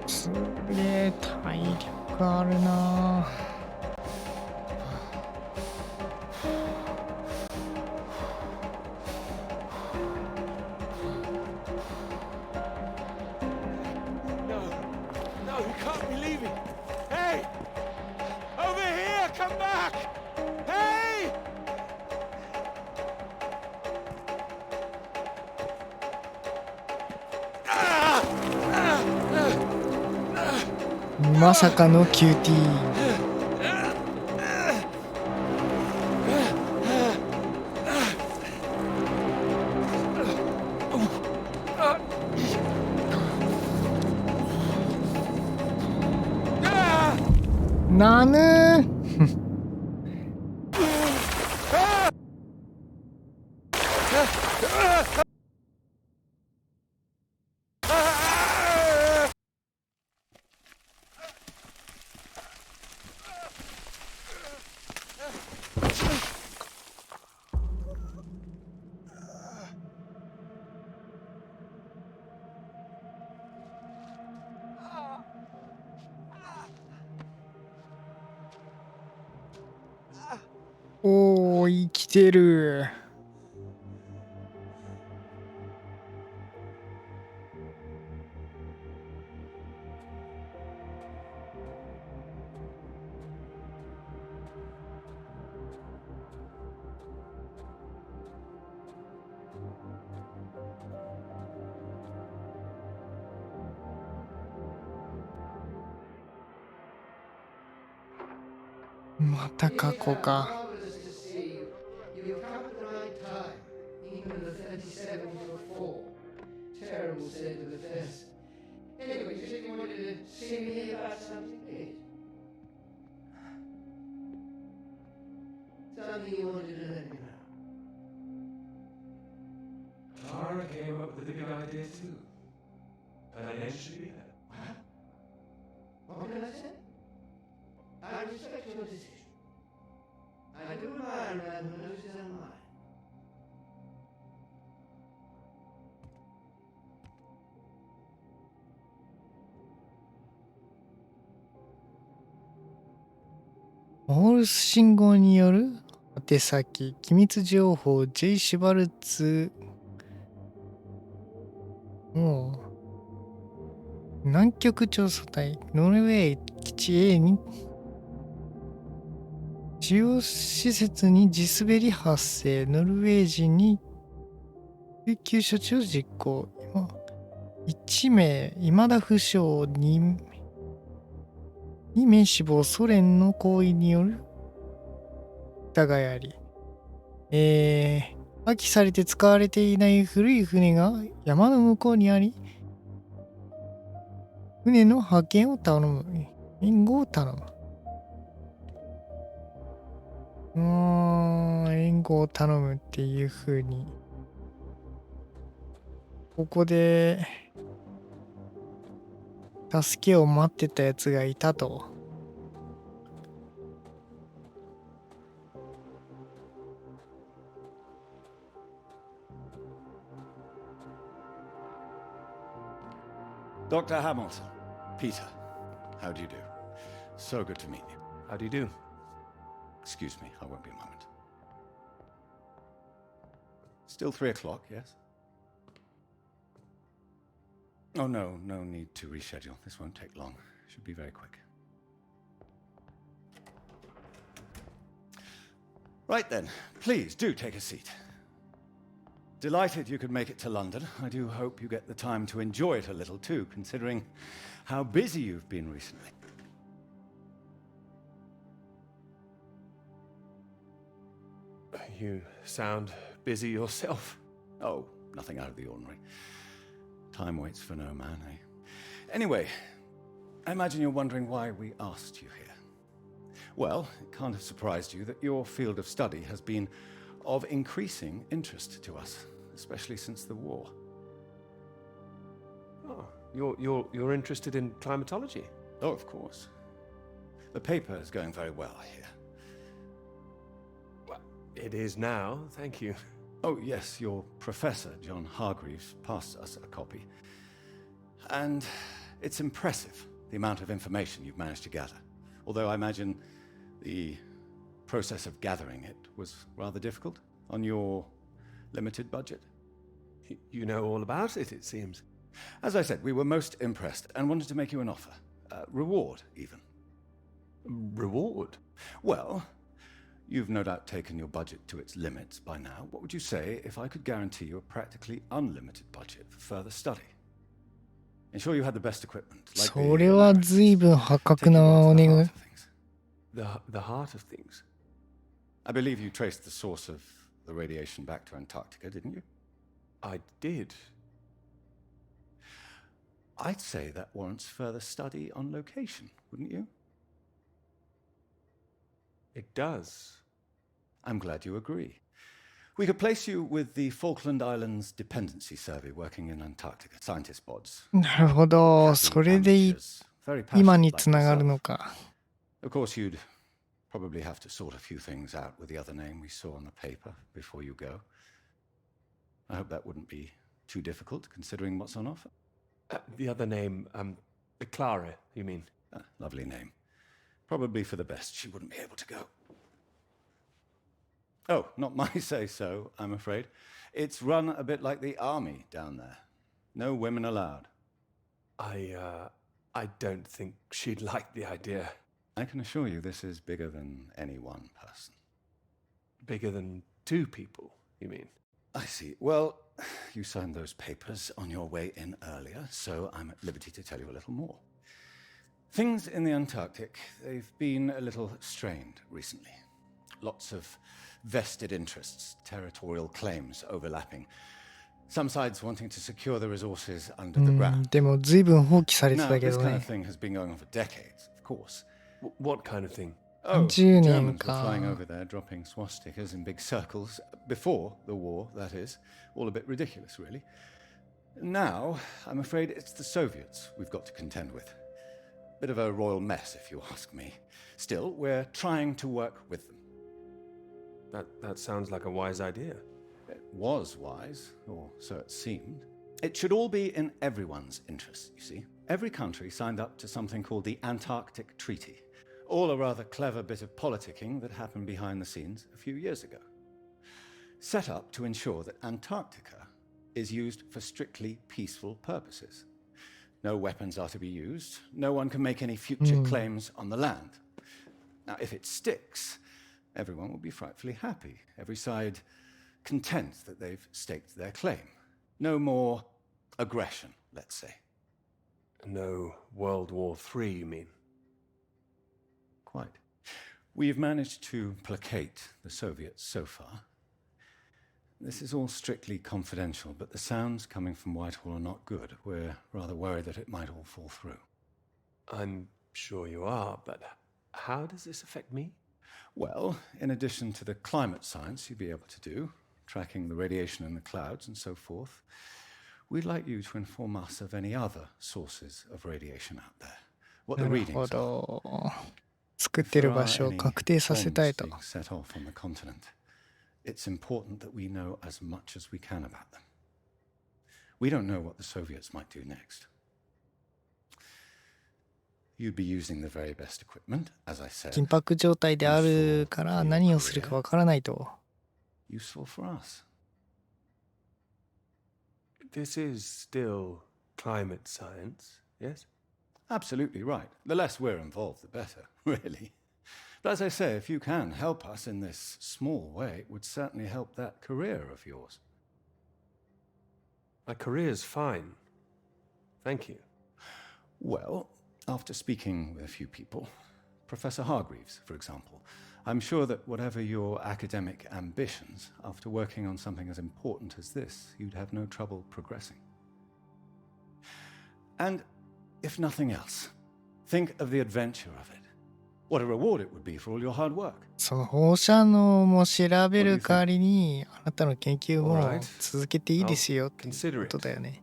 Speaker 1: すげえ体力あるな。
Speaker 6: No, you can't be leaving. Hey! Over here! Come back! Hey!
Speaker 1: まさかの QT。なぬーおー、生きてる。また過去か。
Speaker 13: You've come at the right time, even at the 37 you were 4. Terrible state of affairs. Anyway, you said you wanted to see me about something, did? Something you wanted to let me know.
Speaker 8: Clara came up with a big idea too. Financially.
Speaker 13: What can I say? I respect your decision. I do admire a man who knows his own mind.
Speaker 1: モールス信号による宛先、機密情報、J シュバルツ、もう、南極調査隊、ノルウェー基地 A に、主要施設に地滑り発生、ノルウェー人に救急処置を実行。1名、未だ不詳、2名死亡、ソ連の行為による疑いあり。破棄されて使われていない古い船が山の向こうにあり、船の派遣を頼む。援護を頼む。援護を頼むっていう風に。ここで、助けを待ってたやつがいたと。
Speaker 11: Dr. Hamilton, Peter, how do you do? So good to meet you.
Speaker 8: How do you do?
Speaker 11: Excuse me, I won't be a moment. Still 3 o'clock, yes? Oh, no need to reschedule. This won't take long. Should be very quick. Right then, please do take a seat. Delighted you could make it to London. I do hope you get the time to enjoy it a little too, considering how busy you've been recently.
Speaker 8: You sound busy yourself.
Speaker 11: Oh, nothing out of the ordinary. Time waits for no man, eh? Anyway, I imagine you're wondering why we asked you here. Well, it can't have surprised you that your field of study has been of increasing interest to us, especially since the war.
Speaker 8: Oh, you're interested in climatology?
Speaker 11: Oh, of course. The paper is going very well, I hear.
Speaker 8: Well, it is now, thank you.
Speaker 11: Oh, yes, your professor, John Hargreaves, passed us a copy. And it's impressive, the amount of information you've managed to gather. Although I imagine the process of gathering it was rather difficult on your limited budget.
Speaker 8: You know all about it, it seems.
Speaker 11: As I said, we were most impressed and wanted to make you an offer. Reward, even.
Speaker 8: Reward?
Speaker 11: Well, you've no doubt taken your budget to its limits by now. What would you say if I could guarantee you a practically unlimited budget for further study? Ensure you had the best equipment. Like
Speaker 1: それは随分破格なお願い。
Speaker 8: The heart of things.
Speaker 11: I believe you traced the source of the radiation back to Antarctica, didn't you?
Speaker 8: I did.
Speaker 11: I'd say that warrants further study on location, wouldn't you?
Speaker 8: It does.
Speaker 11: I'm glad you agree. We could place you with the Falkland Islands Dependency Survey working in Antarctica, scientist bods.
Speaker 1: なるほど。それで今につながるのか。
Speaker 11: Of course, you'd probably have to sort a few things out with the other name we saw on the paper before you go. I hope that wouldn't be too difficult, considering what's on offer.
Speaker 8: The other name, Clara, you mean?
Speaker 11: Lovely name. Probably for the best she wouldn't be able to go. Oh, not my say-so, I'm afraid. It's run a bit like the army down there. No women allowed.
Speaker 8: I don't think she'd like the idea.
Speaker 11: I can assure you this is bigger than any one person.
Speaker 8: Bigger than 2 people, you mean?
Speaker 11: I see. Well, you signed those papers on your way in earlier, so I'm at liberty to tell you a little more. Things in the Antarctic, they've been a little strained recently. Lots of vested interests, territorial claims overlapping. Some sides wanting to secure the resources under the ground.
Speaker 1: でも随分放棄されて
Speaker 11: Now,
Speaker 1: たけ
Speaker 11: this
Speaker 1: ど
Speaker 11: kind
Speaker 1: ね
Speaker 11: of。thing has been going on for decades, of course.
Speaker 8: What kind of thing?
Speaker 11: Oh,
Speaker 1: 10 年
Speaker 11: Germans were
Speaker 1: か。
Speaker 11: flying over there, dropping swastikas in big circles. Before the war, that is. All a bit ridiculous, really. Now, I'm afraid it's the Soviets we've got to contend with. Bit of a royal mess, if you ask me. Still, we're trying to work with them.
Speaker 8: That sounds like a wise idea.
Speaker 11: It was wise, or so it seemed. It should all be in everyone's interest, you see. Every country signed up to something called the Antarctic Treaty, All a rather clever bit of politicking that happened behind the scenes a few years ago. Set up to ensure that Antarctica is used for strictly peaceful purposes. No weapons are to be used. No one can make any future claims on the land. Now, if it sticks, everyone will be frightfully happy. Every side content that they've staked their claim. No more aggression, let's say.
Speaker 8: No World War III, you mean?
Speaker 11: Quite. We've managed to placate the Soviets so far. This is all strictly confidential, but the sounds coming from Whitehall are not good. We're rather worried that it might all fall through.
Speaker 8: I'm sure you are, but how does this affect me?
Speaker 11: Well, in addition to the climate science you'd be able to do, tracking the radiation in the clouds and so forth, we'd like you to inform us of any other sources of radiation out there. What the
Speaker 1: なる
Speaker 11: readings
Speaker 1: ほ
Speaker 11: are.
Speaker 1: ど。作ってる
Speaker 11: If there
Speaker 1: 場
Speaker 11: are
Speaker 1: 所を
Speaker 11: any
Speaker 1: 確定させたい
Speaker 11: bombs
Speaker 1: と。
Speaker 11: being set off on the continent, it's important that we know as much as we can about them. We don't know what the Soviets might do next. You'd be using the very best equipment, as I said.
Speaker 1: 緊迫状態であるから何をするかわからないと。
Speaker 11: Useful for us.
Speaker 8: This is still climate science, yes?
Speaker 11: Absolutely right. The less we're involved, the better, really. But as I say, if you can help us in this small way, it would certainly help that career of yours.
Speaker 8: My career's fine. Thank you.
Speaker 11: Well, after speaking with a few people, Professor Hargreaves, for example, I'm sure that whatever your academic ambitions, after working on something as important as this, you'd have no trouble progressing. And if nothing else, think of the adventure of it. What a reward it would be for all your hard work.
Speaker 1: その放射能も調べる代わりに、あなたの研究も
Speaker 8: Alright.
Speaker 1: 続けていいですよってことだよね。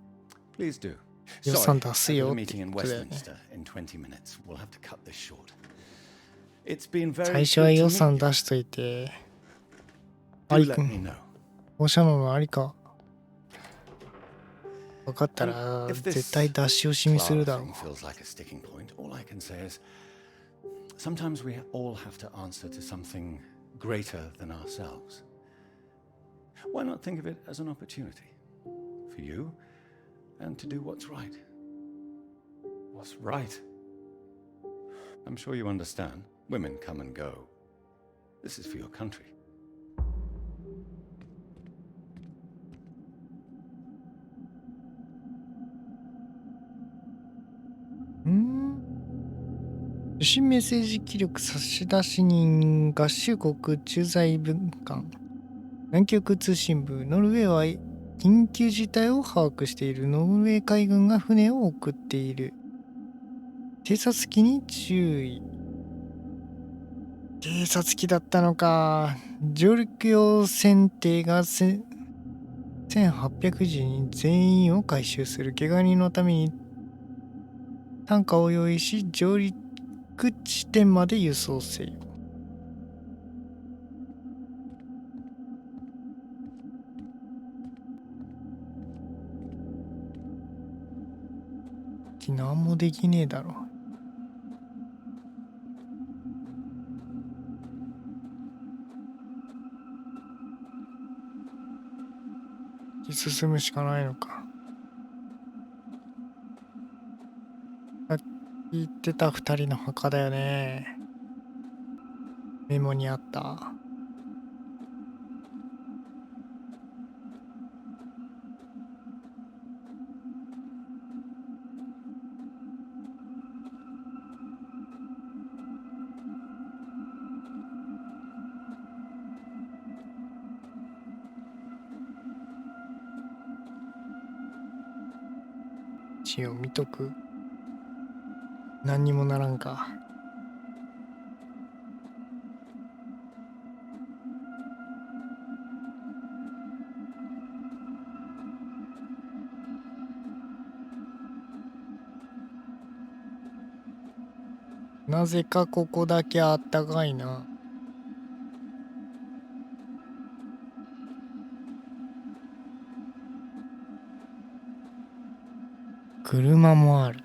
Speaker 11: Please do.
Speaker 1: 予算
Speaker 11: Sorry,
Speaker 1: 出す
Speaker 11: I've got
Speaker 1: よ
Speaker 11: a
Speaker 1: って
Speaker 11: meeting in
Speaker 1: ことだよね。
Speaker 11: Westminster in 20 minutes. We'll have to cut this short. It's been very
Speaker 1: 最初は
Speaker 11: good
Speaker 1: 予
Speaker 11: to
Speaker 1: 算
Speaker 11: meet you.
Speaker 1: 出しといて、
Speaker 11: Do
Speaker 1: アリ
Speaker 11: let
Speaker 1: 君、
Speaker 11: me know.
Speaker 1: 放射能のありか。分かった
Speaker 11: And
Speaker 1: ら
Speaker 11: if this
Speaker 1: 絶対出し惜しみするだろう。
Speaker 11: Clara thing feels like a sticking point, all I can say is sometimes we all have to answer to something greater than ourselves. Why not think of it as an opportunity for you and to do what's right?
Speaker 8: What's right?
Speaker 11: I'm sure you understand. Women come and go. This is for your country. 受信メッセージ記録差出人合衆国駐在文官南極通信部ノルウェーは緊急事態を把握している。ノルウェー海軍が船を送っている。偵察機に注意。偵察機だったのか。上陸用船艇が1800時に全員を回収する。怪我人のために担架を用意し上陸地点まで輸送せよ。何もできねえだろ。進むしかないのか。さっき言ってた2人の墓だよね。メモにあった。一応見とく。何にもならんか。なぜかここだけあったかいな。車もある。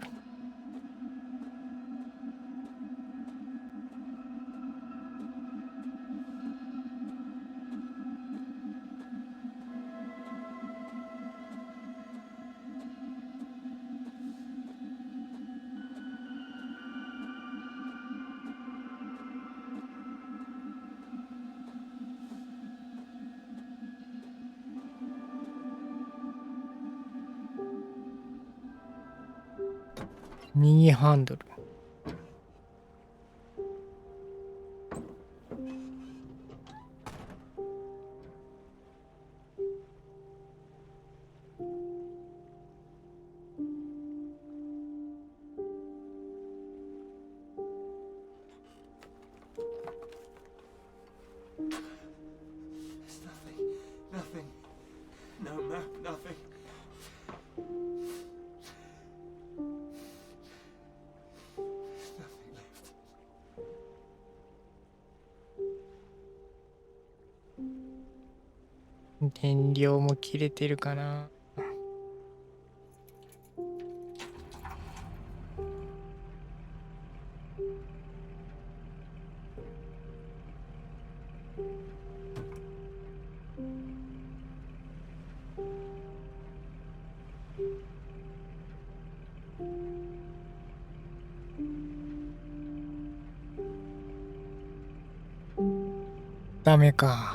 Speaker 1: 右ハンドル。燃料も切れてるかな。ダメか。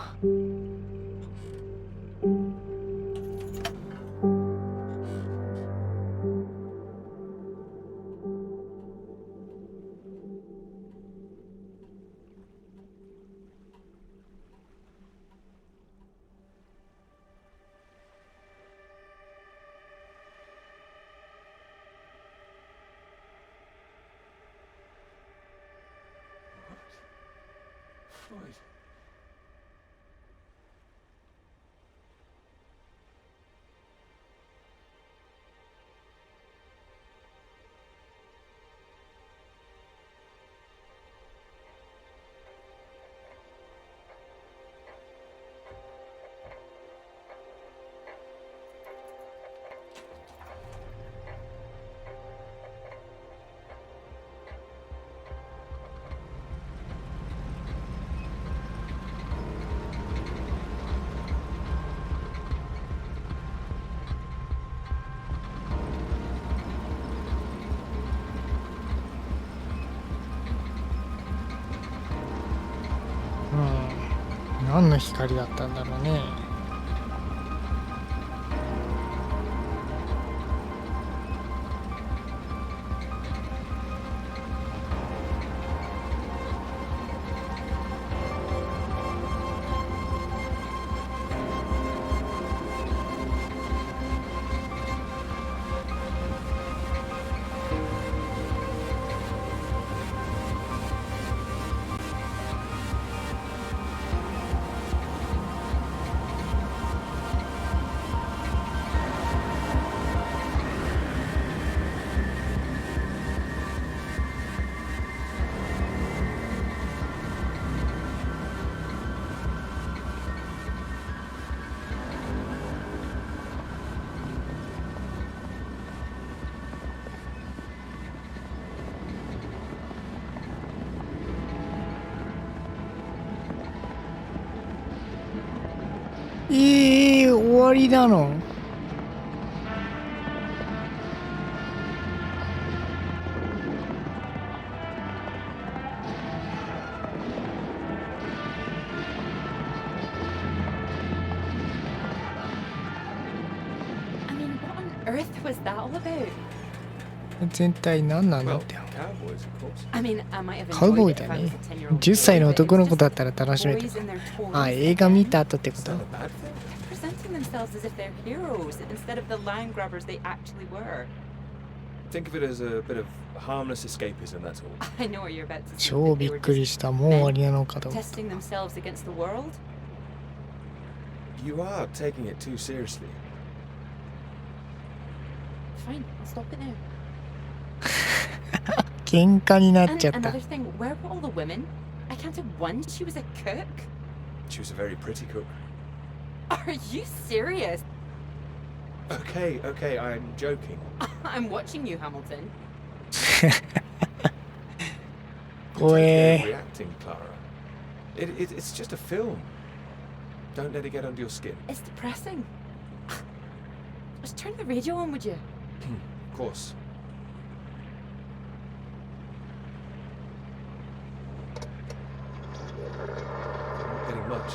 Speaker 1: 何の光だったんだろうね。終わりなの？全体何なのって。カウボーイだね。10歳の男の子だったら楽しめる。あ、映画見た後ってこと？
Speaker 2: themselves as if they're heroes instead of the line grabbers they actually were.
Speaker 8: Think of it as a bit of harmless escapism, that's all.
Speaker 2: I know what you're about to say.
Speaker 1: 超びっくりした。もう終わりなのかと。
Speaker 2: Testing themselves against the world?
Speaker 8: You are taking it too seriously.
Speaker 2: Fine, I'll stop it now.
Speaker 1: 喧嘩になっちゃった。
Speaker 2: And another thing, where were all the women? I counted one. She was a cook.
Speaker 8: She was a very pretty cook.
Speaker 2: Are you serious?
Speaker 8: Okay, I'm joking.
Speaker 2: I'm watching you, Hamilton.
Speaker 8: Reacting, Clara. It's just a film. Don't let it get under your skin.
Speaker 2: It's depressing. Just turn the radio on, would you?
Speaker 8: Of course. Not getting much.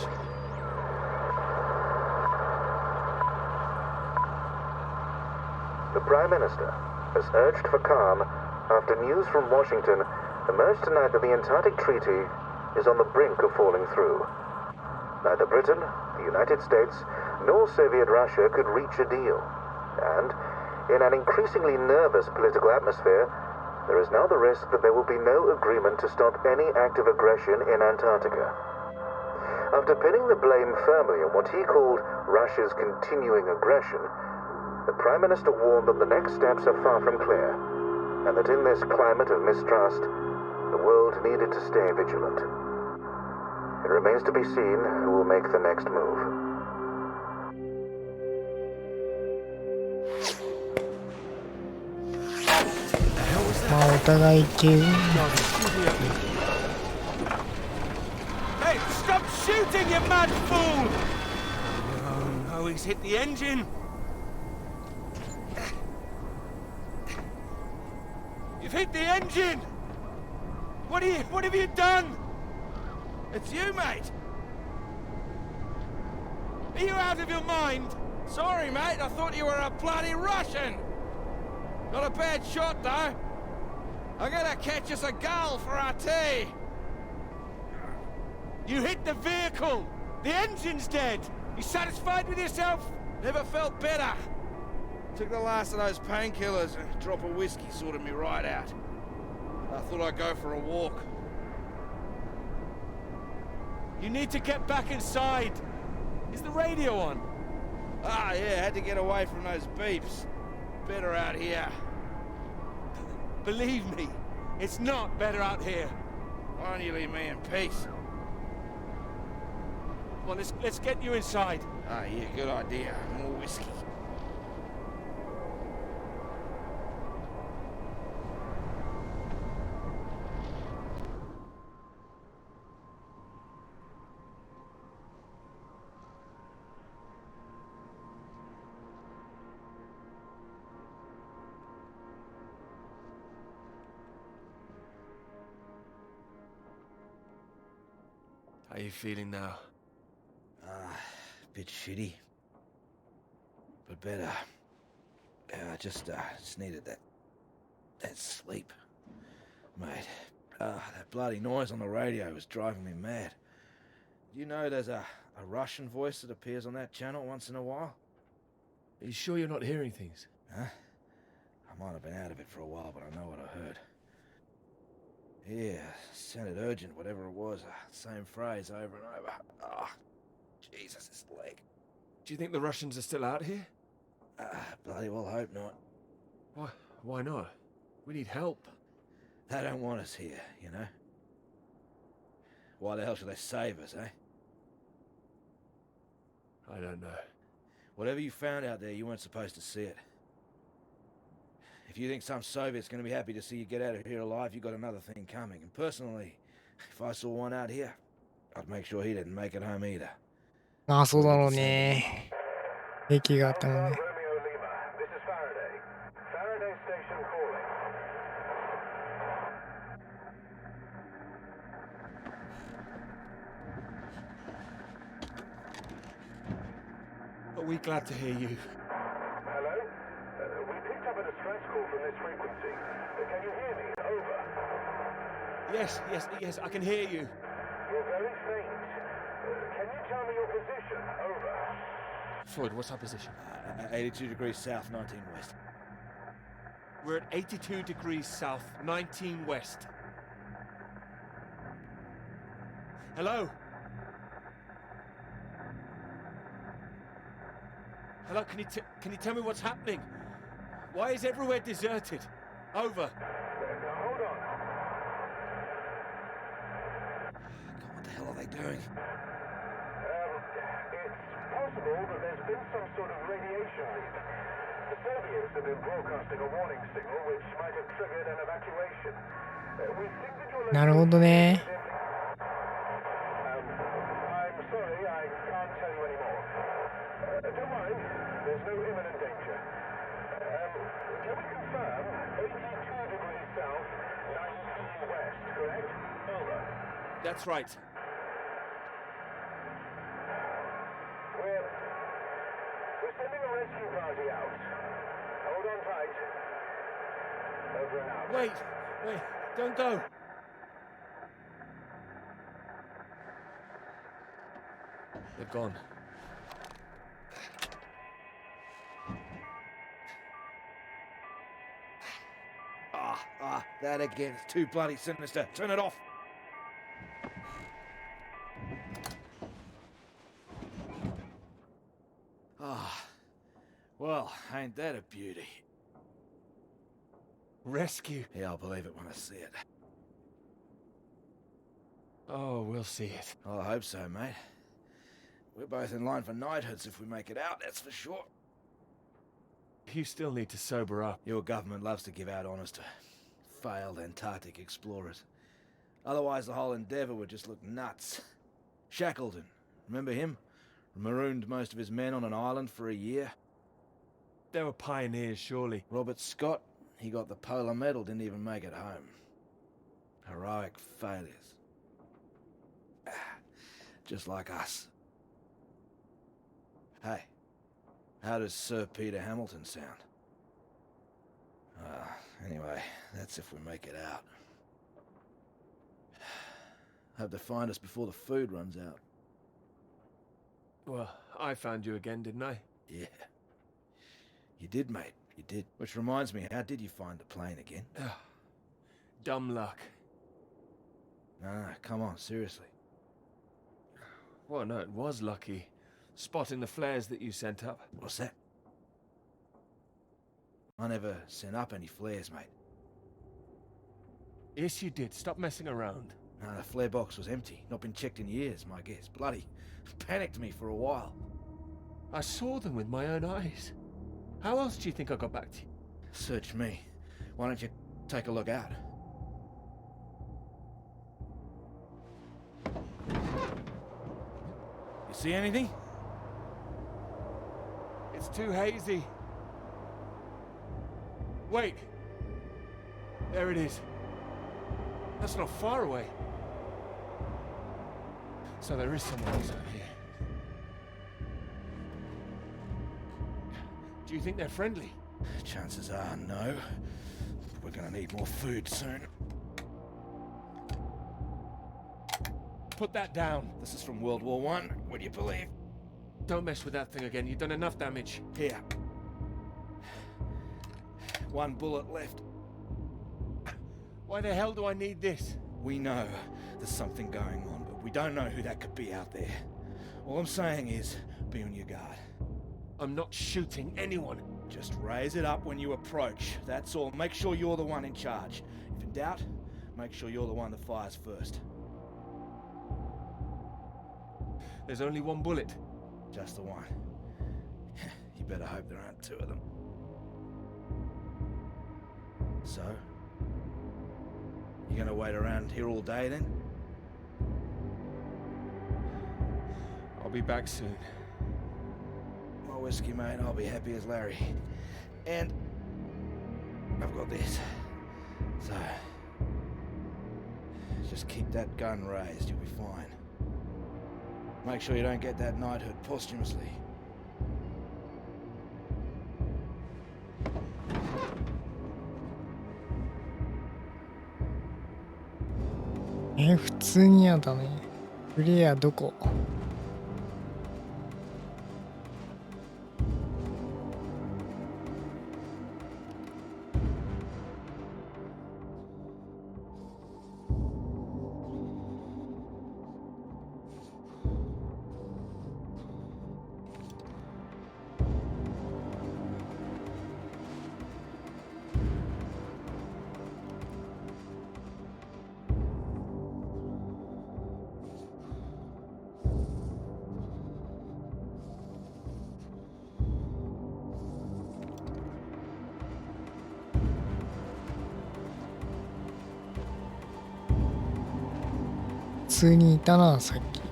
Speaker 6: The Prime Minister has urged for calm
Speaker 14: after news from Washington emerged tonight that the Antarctic Treaty is on the brink of falling through. Neither Britain, the United States, nor Soviet Russia could reach a deal. And, in an increasingly nervous political atmosphere, there is now the risk that there will be no agreement to stop any active aggression in Antarctica. After pinning the blame firmly on what he called Russia's continuing aggression, the Prime Minister warned that the next steps are far from clear, and that in this climate of mistrust, the world needed to stay vigilant. It remains to be seen who will make the next move.
Speaker 1: O互い系
Speaker 6: Hey, stop shooting, you mad fool! Oh, he's hit the engine. You've hit the engine! What have you done? It's you, mate! Are you out of your mind? Sorry, mate, I thought you were a bloody Russian! Not a bad shot, though. I'm gonna catch us a gull for our tea! You hit the vehicle! The engine's dead! You satisfied with yourself? Never felt better. Took the last of those painkillers and a drop of whiskey sorted me right out. I thought I'd go for a walk.
Speaker 8: You need to get back inside. Is the radio on?
Speaker 9: Ah, yeah, had to get away from those beeps. Better out here.
Speaker 8: Believe me, it's not better out here.
Speaker 9: Why don't you leave me in peace?
Speaker 8: Well, let's get you inside.
Speaker 9: Ah, yeah, good idea. More whiskey.
Speaker 8: How are you feeling now?
Speaker 9: Bit shitty. But better. I just needed that sleep. Mate, that bloody noise on the radio was driving me mad. Do you know there's a Russian voice that appears on that channel once in a while?
Speaker 8: Are you sure you're not hearing things?
Speaker 9: Huh? I might have been out of it for a while, but I know what I heard. Yeah, sounded urgent, whatever it was. Same phrase over and over. Ah, Jesus, this leg.
Speaker 8: Do you think the Russians are still out here?
Speaker 9: Bloody well hope not.
Speaker 8: Why not? We need help.
Speaker 9: They don't want us here, you know? Why the hell should they save us, eh?
Speaker 8: I don't know.
Speaker 9: Whatever you found out there, you weren't supposed to see it. If you think some Soviet's going to be happy to see you get out of here alive, you got another thing coming. And personally, if I saw one out here, I'd make sure he didn't make it home either.
Speaker 1: ああ、そうだろうね。駅があったもんね。
Speaker 8: Are we glad to hear you?
Speaker 6: Hello? We picked up a distress call from this frequency. Can you hear me? Over.
Speaker 8: Yes, I can hear you.
Speaker 6: You're very faint. Can you tell me your position? Over.
Speaker 8: Floyd, what's our position?
Speaker 9: 82 degrees south, 19 west.
Speaker 8: We're at 82 degrees south, 19 west. Hello? Hello, can you tell me what's happening? Why is everywhere deserted? Over.
Speaker 6: Hold on.
Speaker 9: God, what the hell are they doing?
Speaker 6: It's possible that there's been some sort of radiation leak. The Soviets have been broadcasting a warning signal which might have triggered an evacuation. We think that you're...
Speaker 1: なるほどね。
Speaker 6: I'm sorry, I can't tell you anymore. Don't worry, there's no imminent danger. Can we confirm 82 degrees south, 19 west, correct? Over.
Speaker 8: That's right.
Speaker 6: We're sending a rescue party out. Hold on tight.
Speaker 5: Wait, don't go. They're gone.
Speaker 9: That again. It's too bloody sinister. Turn it off. Well, ain't that a beauty?
Speaker 5: Rescue?
Speaker 9: Yeah, I'll believe it when I see it.
Speaker 5: Oh, we'll see it.
Speaker 9: I hope so, mate. We're both in line for knighthoods if we make it out, that's for sure.
Speaker 5: You still need to sober up.
Speaker 9: Your government loves to give out honours to failed Antarctic explorers. Otherwise, the whole endeavour would just look nuts. Shackleton, remember him? Marooned most of his men on an island for a year.
Speaker 5: They were pioneers, surely.
Speaker 9: Robert Scott, he got the polar medal, didn't even make it home. Heroic failures. Just like us. Hey, how does Sir Peter Hamilton sound? Anyway, that's if we make it out. Hope to find us before the food runs out.
Speaker 5: Well, I found you again, didn't I?
Speaker 9: Yeah. You did, mate. You did. Which reminds me, how did you find the plane again?
Speaker 5: Dumb luck.
Speaker 9: No, come on, seriously.
Speaker 5: Well, no, it was lucky. Spotting the flares that you sent up.
Speaker 9: What's that? I never sent up any flares, mate.
Speaker 5: Yes, you did. Stop messing around.
Speaker 9: No, the flare box was empty. Not been checked in years, my guess. Bloody panicked me for a while.
Speaker 5: I saw them with my own eyes. How else do you think I got back to you?
Speaker 9: Search me. Why don't you take a look out? You see anything?
Speaker 5: It's too hazy. Wait. There it is. That's not far away. So there is someone else out here. Do you think they're friendly?
Speaker 9: Chances are no. We're gonna need more food soon.
Speaker 5: Put that down.
Speaker 9: This is from World War I. Would you believe?
Speaker 5: Don't mess with that thing again. You've done enough damage.
Speaker 9: Here. One bullet left.
Speaker 5: Why the hell do I need this?
Speaker 9: We know there's something going on, but we don't know who that could be out there. All I'm saying is, be on your guard.
Speaker 5: I'm not shooting anyone.
Speaker 9: Just raise it up when you approach. That's all. Make sure you're the one in charge. If in doubt, make sure you're the one that fires first.
Speaker 5: There's only one bullet.
Speaker 9: Just the one. You better hope there aren't two of them. So? You gonna wait around here all day then?
Speaker 5: I'll be back soon.
Speaker 9: My whiskey, mate, I'll be happy as Larry. And I've got this. So, just keep that gun raised, you'll be fine. Make sure you don't get that knighthood posthumously.
Speaker 1: 普通にやだね。クリアどこ？普通にいたな、さっき。こ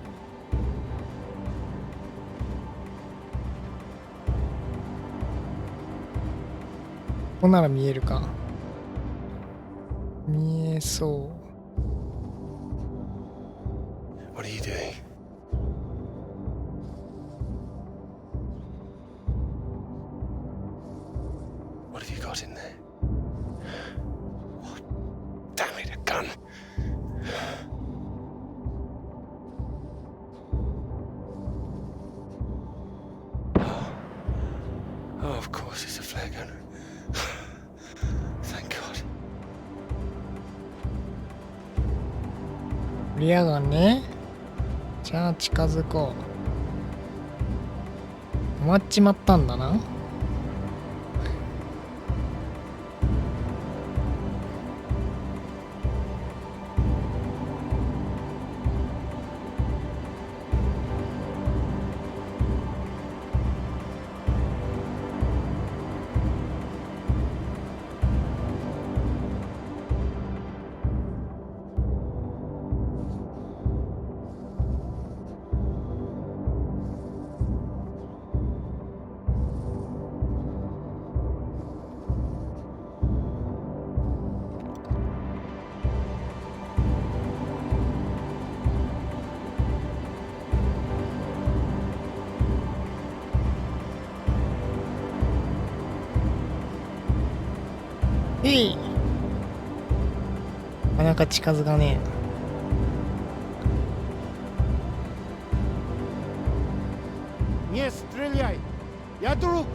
Speaker 1: こなら見えるか。見えそう。
Speaker 5: What are you doing? What have you got in there? flare gun. Thank God.
Speaker 1: クリアガンね。じゃあ近づこう。止まっちまったんだな。なかなか近づかね
Speaker 15: え。Не стреляй! Я друг!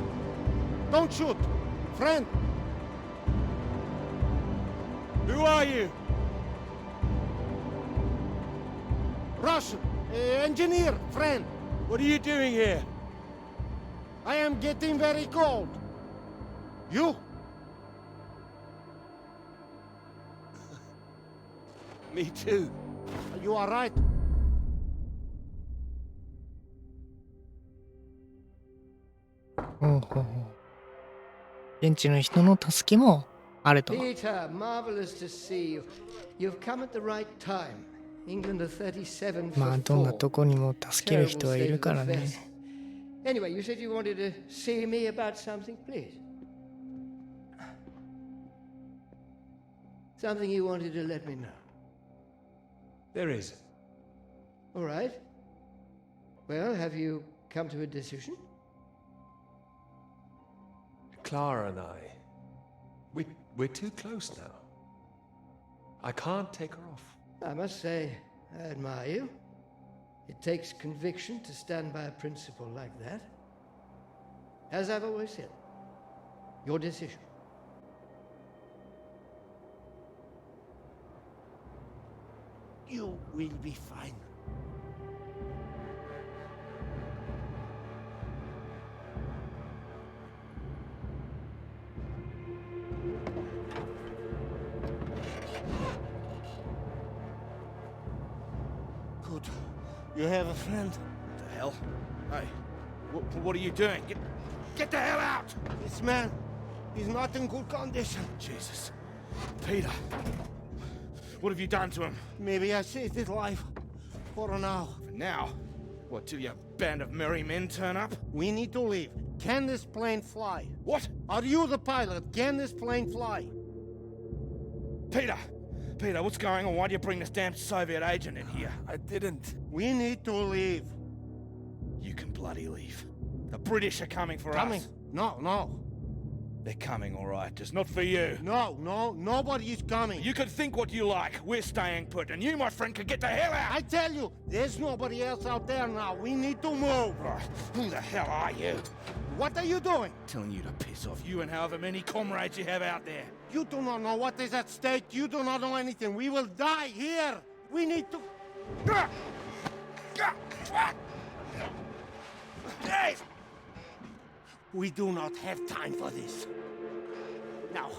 Speaker 15: Don't shoot! Friend!
Speaker 5: Who are you?
Speaker 15: Russian! Engineer! Friend!
Speaker 5: What are you doing here?
Speaker 15: I am getting very cold. You?
Speaker 5: Me too.
Speaker 15: You are right.
Speaker 1: ほうほうほう。現地の人の助けもあると。
Speaker 13: Peter, marvelous to see you. You've come at the right time. England are 37 for
Speaker 1: まあどんな
Speaker 13: 4.
Speaker 1: とこにも助ける人はいるからね。
Speaker 13: Anyway, you said you wanted to see me about something, please. Something you wanted to let me know.
Speaker 5: There is.
Speaker 13: All right. Well, have you come to a decision?
Speaker 5: Clara and I. We're too close now. I can't take her off.
Speaker 13: I must say, I admire you. It takes conviction to stand by a principle like that. As I've always said, your decision.
Speaker 15: You will be fine. Good. You have a friend?
Speaker 9: What the hell? Hey, what are you doing? Get the hell out!
Speaker 15: This man is not in good condition.
Speaker 9: Jesus. Peter. What have you done to him?
Speaker 15: Maybe I saved his life. For now.
Speaker 9: For now? What, till your band of merry men turn up?
Speaker 15: We need to leave. Can this plane fly?
Speaker 9: What?
Speaker 15: Are you the pilot? Can this plane fly?
Speaker 9: Peter! Peter, what's going on? Why do you bring this damn Soviet agent in here?
Speaker 5: I didn't.
Speaker 15: We need to leave.
Speaker 9: You can bloody leave. The British are coming for
Speaker 15: Coming?
Speaker 9: us.
Speaker 15: No.
Speaker 9: They're coming, all right, just not for you.
Speaker 15: No, nobody is coming.
Speaker 9: You can think what you like. We're staying put, and you, my friend, can get the hell out.
Speaker 15: I tell you, there's nobody else out there now. We need to move.
Speaker 9: Right. Who the hell are you?
Speaker 15: What are you doing?
Speaker 9: Telling you to piss off, you and however many comrades you have out there.
Speaker 15: You do not know what is at stake. You do not know anything. We will die here. We need to... We do not have time for this. Now,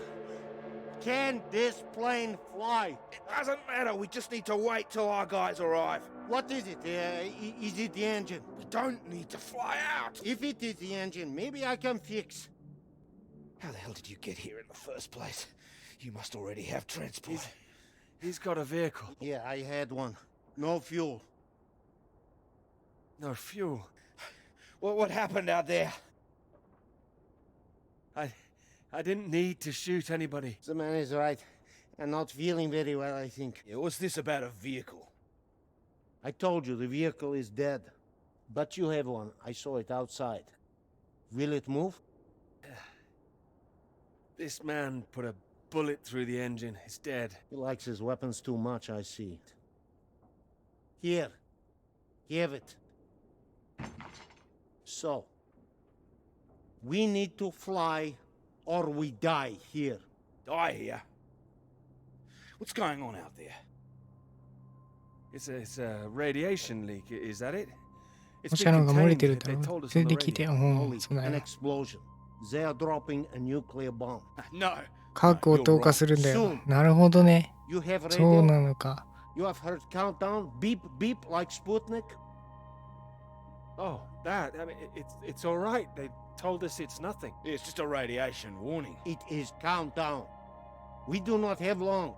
Speaker 15: can this plane fly?
Speaker 9: It doesn't matter. We just need to wait till our guys arrive.
Speaker 15: What is it? Is it the engine?
Speaker 9: We don't need to fly out.
Speaker 15: If it is the engine, maybe I can fix.
Speaker 9: How the hell did you get here in the first place? You must already have transport.
Speaker 5: He's got a vehicle.
Speaker 15: Yeah, I had one. No fuel.
Speaker 5: No fuel.
Speaker 9: Well, what happened out there?
Speaker 5: I didn't need to shoot anybody.
Speaker 15: The man is right. And not feeling very well, I think.
Speaker 9: Yeah, what's this about a vehicle?
Speaker 15: I told you, the vehicle is dead. But you have one. I saw it outside. Will it move?
Speaker 5: This man put a bullet through the engine. It's dead.
Speaker 15: He likes his weapons too much, I see it. Here. Have it. So, we need to fly or we die here.
Speaker 9: Die here? What's going on out there?
Speaker 8: It's a radiation leak, is that it?
Speaker 1: 放射能が漏れてるだろ
Speaker 8: They told
Speaker 1: う。
Speaker 8: us
Speaker 1: そ
Speaker 8: on
Speaker 1: れ
Speaker 8: the
Speaker 1: で聞いて、
Speaker 8: radio.
Speaker 1: そうだ
Speaker 15: An
Speaker 1: よ。
Speaker 15: explosion. They are dropping a nuclear bomb.
Speaker 9: No.
Speaker 1: 核を投下するんだよ。
Speaker 15: Soon.
Speaker 1: なるほどね。
Speaker 15: You have
Speaker 1: そう
Speaker 15: radio?
Speaker 1: なのか。
Speaker 15: You have heard countdown? Beep, beep, like Sputnik?
Speaker 8: Oh, that. I mean, it's all right. They told us it's nothing.
Speaker 9: Yeah, it's just a radiation warning.
Speaker 15: It is countdown. We do not have long.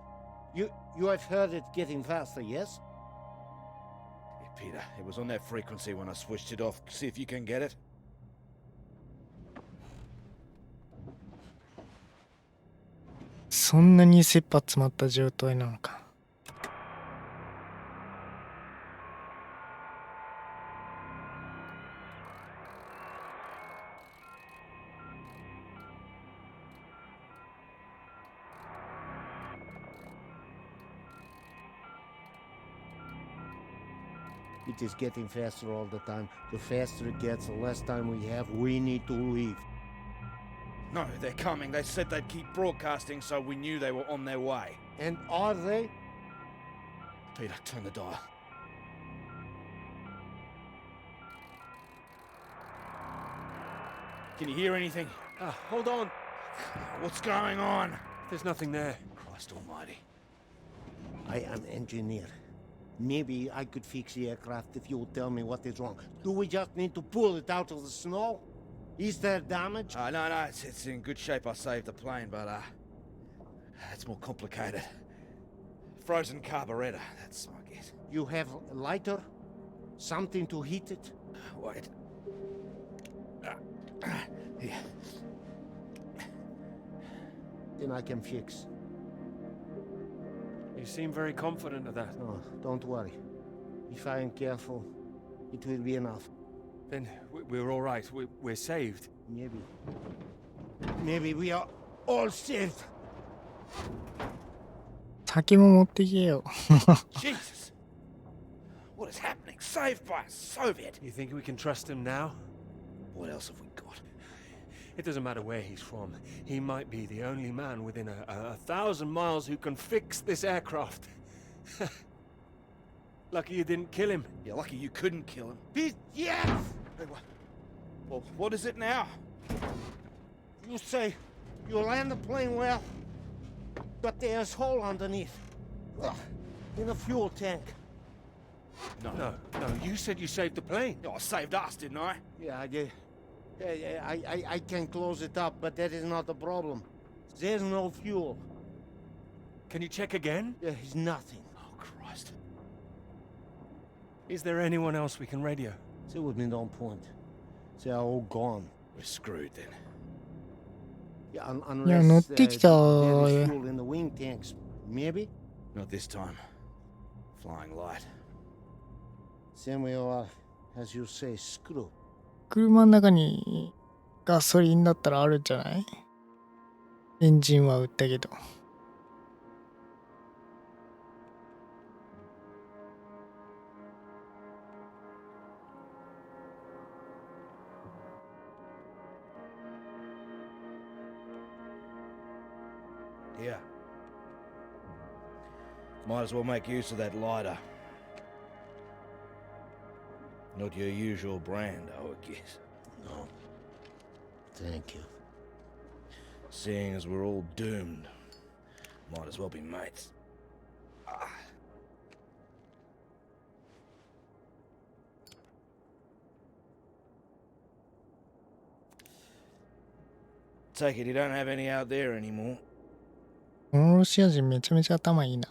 Speaker 15: You have heard it getting faster, yes?
Speaker 9: Yeah, Peter, it was on that frequency when I switched it off. See if you can get it.
Speaker 1: そんなに切羽詰まった状態なのか。
Speaker 15: It is getting faster all the time. The faster it gets, the less time we have. We need to leave.
Speaker 9: No, they're coming. They said they'd keep broadcasting, so we knew they were on their way.
Speaker 15: And are they?
Speaker 9: Peter, turn the dial. Can you hear anything?
Speaker 8: Hold on.
Speaker 9: What's going on?
Speaker 8: There's nothing there.
Speaker 9: Christ almighty.
Speaker 15: I am engineer. Maybe I could fix the aircraft if you would tell me what is wrong. Do we just need to pull it out of the snow? Is there damage?
Speaker 9: No, it's in good shape. I saved the plane, but it's more complicated. Frozen carburetor, that's my guess.
Speaker 15: You have a lighter? Something to heat it?
Speaker 9: Wait. Here.
Speaker 15: Then I can fix.
Speaker 8: You seem very confident of that.
Speaker 15: No, don't worry. If I am careful, it will be enough.
Speaker 8: Then we're all right. We're saved.
Speaker 15: Maybe we are all saved.
Speaker 1: 酒も持ってけよ。
Speaker 9: Jesus! What is happening? Saved by a Soviet!
Speaker 8: You think we can trust him now?
Speaker 9: What else have we got?
Speaker 8: It doesn't matter where he's from. He might be the only man within a 1,000 miles who can fix this aircraft. Lucky you didn't kill him.
Speaker 9: Yeah, lucky you couldn't kill him.
Speaker 15: Yes!
Speaker 9: Hey, well, what is it now?
Speaker 15: You say you land the plane well, but there's a hole underneath. In the fuel tank.
Speaker 8: No, you said you saved the plane.
Speaker 9: Oh, I saved us, didn't I?
Speaker 15: Yeah, I did. I can close it up, but that is not the problem. There's no fuel.
Speaker 8: Can you check again?
Speaker 15: There is nothing.
Speaker 9: Oh, Christ.
Speaker 8: Is there anyone else we can radio?
Speaker 15: There would be no point. They are all gone.
Speaker 9: We're screwed then.
Speaker 15: Yeah,
Speaker 1: いや、乗ってきた。
Speaker 15: there is fuel in the wing tanks. Maybe?
Speaker 9: Not this time. Flying light.
Speaker 15: Then we are, as you say, screwed.
Speaker 1: 車の中にガソリンだったらあるんじゃない？エンジンは売ったけど。
Speaker 9: Yeah. Might as well make use of that lighter. Not your usual brand, I would guess.
Speaker 15: No. Thank you.
Speaker 9: Seeing as we're all doomed, might as well be mates. Take it you don't have any out there anymore.
Speaker 1: このロシア人めちゃめちゃ頭いいな。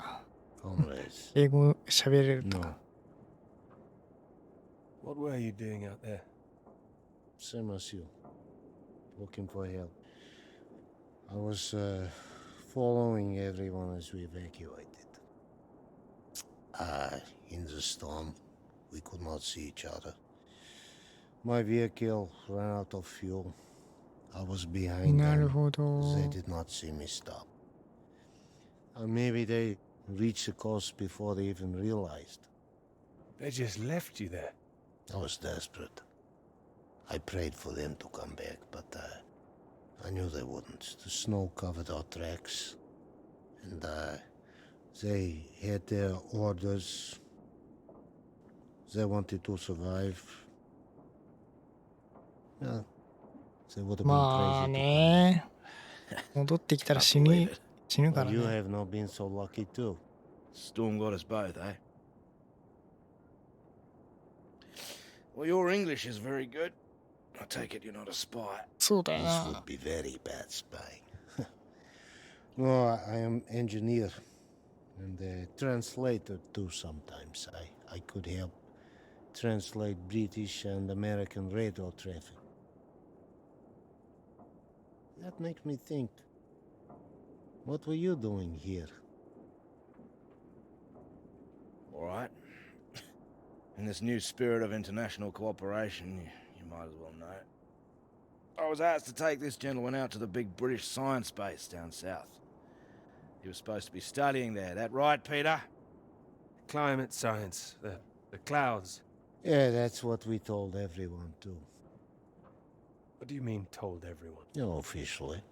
Speaker 15: Comrades.
Speaker 1: 英語喋れるとか。
Speaker 8: What were you doing out there?
Speaker 15: Same as you. Looking for help. I was following everyone as we evacuated. In the storm, we could not see each other. My vehicle ran out of fuel. I was behind
Speaker 1: なる
Speaker 15: them.
Speaker 1: ほど。
Speaker 15: They did not see me stop. Maybe they reached the coast before they even realized.
Speaker 8: They just left you there.
Speaker 15: I was desperate. I prayed for them to come back, but I knew they wouldn't. The snow covered our tracks. And, they had their orders. They wanted to survive. Yeah, they would have been
Speaker 1: まあ
Speaker 15: crazy to come.
Speaker 1: ね。戻ってきたら死ぬ
Speaker 9: Believe it.
Speaker 1: 死ぬか
Speaker 15: Well,
Speaker 1: ら
Speaker 15: you
Speaker 1: ね。
Speaker 15: have not been so lucky too.
Speaker 9: Storm got us both, eh? Well, your English is very good. I take it you're not a spy.
Speaker 1: そうだよ
Speaker 15: This
Speaker 1: な。
Speaker 15: would be very bad spying. No, I am engineer and a translator too sometimes. I could help translate British and American radio traffic. That makes me think. What were you doing here?
Speaker 9: All right. In this new spirit of international cooperation, you might as well know. I was asked to take this gentleman out to the big British science base down south. He was supposed to be studying there. That right, Peter?
Speaker 8: Climate science, the clouds.
Speaker 15: Yeah, that's what we told everyone too.
Speaker 8: What do you mean, told everyone?
Speaker 15: You know, officially.